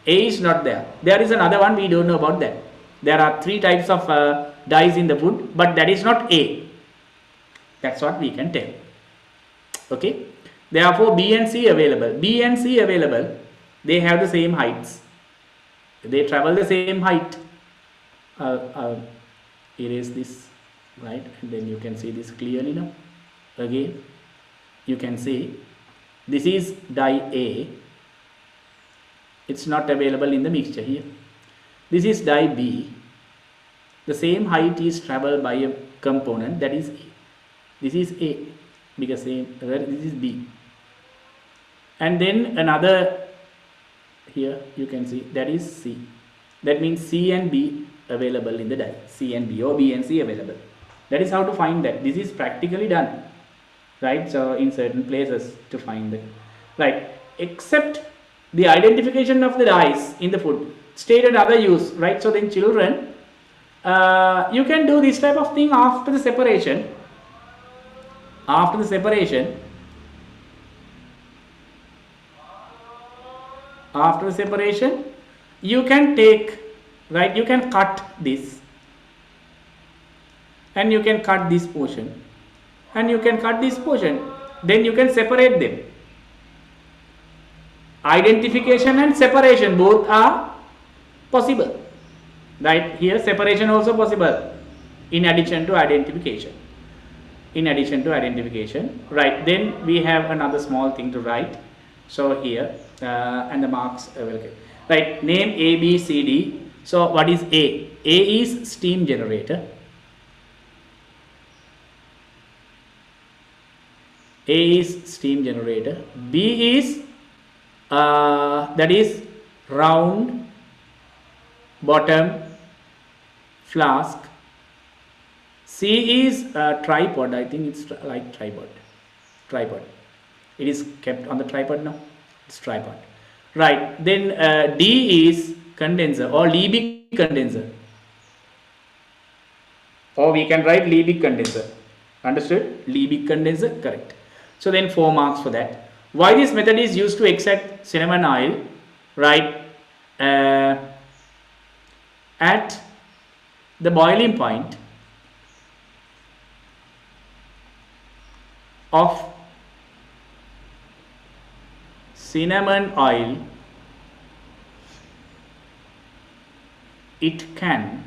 A is not there. There is another one, we don't know about that. There are 3 types of dyes in the food, but that is not A. That's what we can tell. Okay. Therefore, B and C available. B and C available. They have the same heights. They travel the same height. Erase this, right? And then you can see this clearly now. Again, you can see this is dye A. It's not available in the mixture here. This is dye B. The same height is traveled by a component, that is A. This is A because this is B. And then another here you can see that is C. That means C and B available in the dye. C and B or B and C available. That is how to find that. This is practically done. Right? So in certain places to find that. Right. Except the identification of the dyes in the food. Stated other use. Right. So then children, you can do this type of thing after the separation. After the separation, you can take, right, you can cut this and you can cut this portion, and you can cut this portion, then you can separate them. Identification and separation both are possible, right? Here separation also possible in addition to identification. Right, then we have another small thing to write. So here and the marks will get, right, name A, B, C, D. So what is A? A is steam generator. A is steam generator. B is that is round bottom flask. C is tripod. I think it's like tripod. It is kept on the tripod now. It's tripod. Right. Then D is condenser or Liebig condenser. Or we can write Liebig condenser. Understood? Liebig condenser. Correct. So then 4 marks for that. Why this method is used to extract cinnamon oil? Right. At the boiling point of cinnamon oil, it can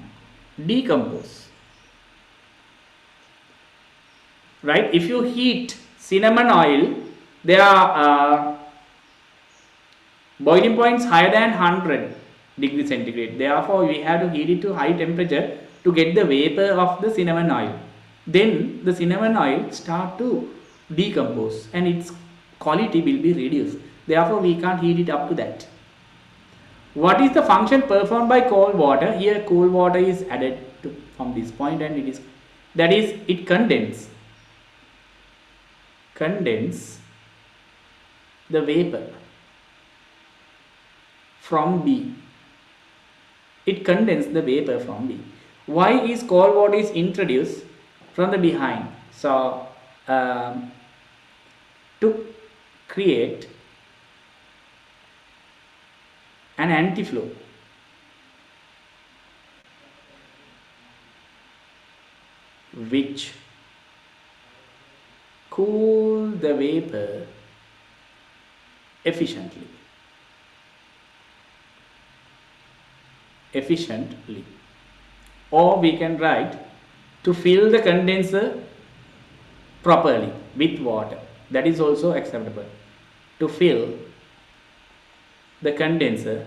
decompose. Right? If you heat cinnamon oil, there are boiling points higher than 100 degrees centigrade. Therefore, we have to heat it to high temperature to get the vapor of the cinnamon oil. Then the cinnamon oil start to decompose and its quality will be reduced. Therefore, we can't heat it up to that. What is the function performed by cold water? Here cold water is added to from this point, and it is, that is, it condense the vapor from B. It condenses the vapor from B. Why is cold water is introduced from the behind? So to create an anti-flow. Which cool the vapor efficiently. Or we can write to fill the condenser properly with water. That is also acceptable. To fill the condenser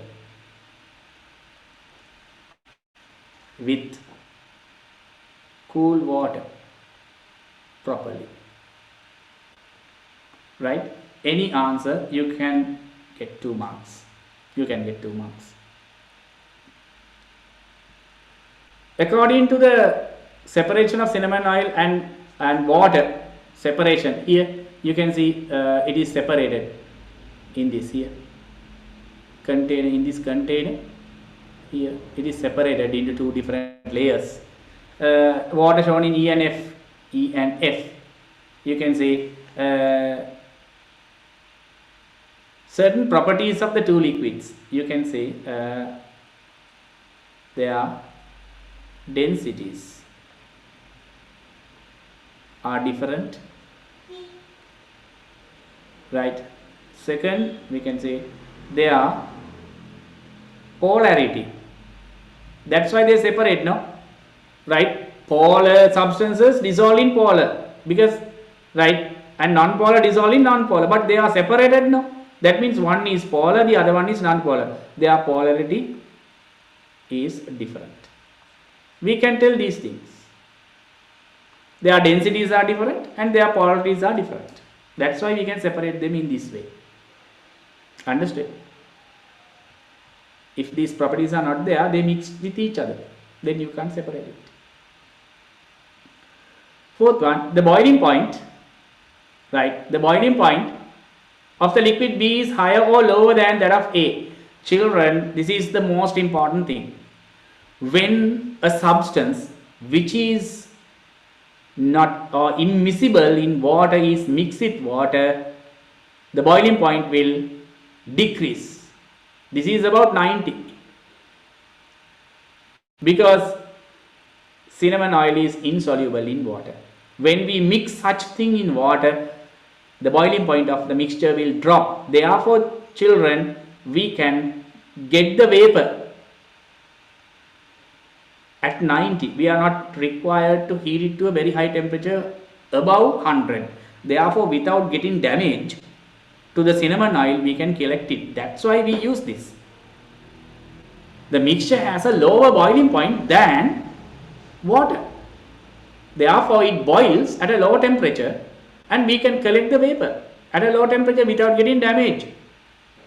with cool water properly. Right? Any answer you can get 2 marks. According to the separation of cinnamon oil and water separation, here you can see it is separated in this here container. In this container here it is separated into 2 different layers. Water shown in E and F. You can see certain properties of the 2 liquids. You can see their densities are different, right? Second, we can say their polarity. That's why they separate, no? Right? Polar substances dissolve in polar, because, right, and non-polar dissolve in non-polar, but they are separated, no? That means one is polar, the other one is non-polar. Their polarity is different. We can tell these things. Their densities are different and their polarities are different. That's why we can separate them in this way. Understood? If these properties are not there, they mix with each other. Then you can't separate it. Fourth one, the boiling point. Right? The boiling point of the liquid B is higher or lower than that of A. Children, this is the most important thing. When a substance which is not or immiscible in water is mixed with water, the boiling point will decrease. This is about 90, because cinnamon oil is insoluble in water. When we mix such thing in water, the boiling point of the mixture will drop. Therefore, children, we can get the vapor at 90. We are not required to heat it to a very high temperature above 100. Therefore, without getting damage to the cinnamon oil, we can collect it. That's why we use this. The mixture has a lower boiling point than water. Therefore, it boils at a lower temperature and we can collect the vapor at a low temperature without getting damage.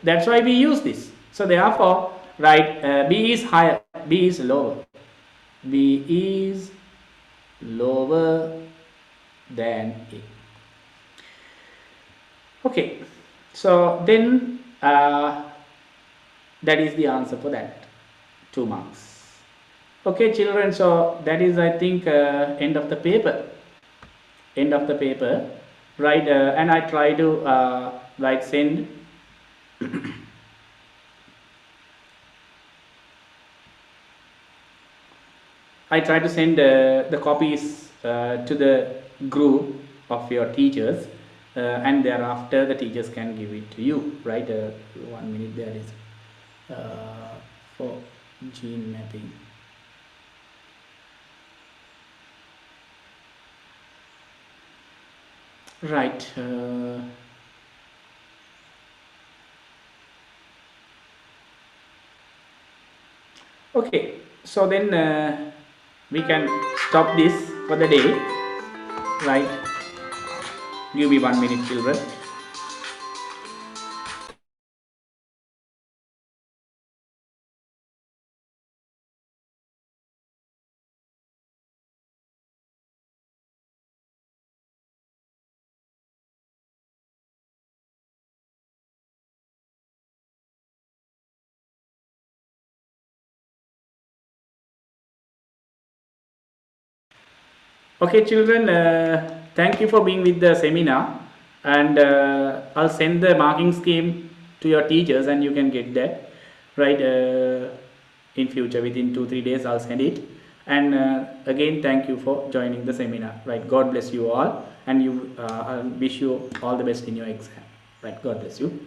That's why we use this. So therefore, right, B is higher, B is lower. B is lower than A. Okay, so then that is the answer for that, 2 marks. Okay, children, so that is, I think, end of the paper. End of the paper, right? And I try to like send I try to send the copies to the group of your teachers, and thereafter the teachers can give it to you, right? 1 minute, there is for gene mapping. Right. Okay, so then we can stop this for the day, right? Give me 1 minute, children. Okay, children, thank you for being with the seminar, and I'll send the marking scheme to your teachers and you can get that, right? In future, within 2-3 days I'll send it. And again, thank you for joining the seminar, right? God bless you all, and I wish you all the best in your exam, right? God bless you.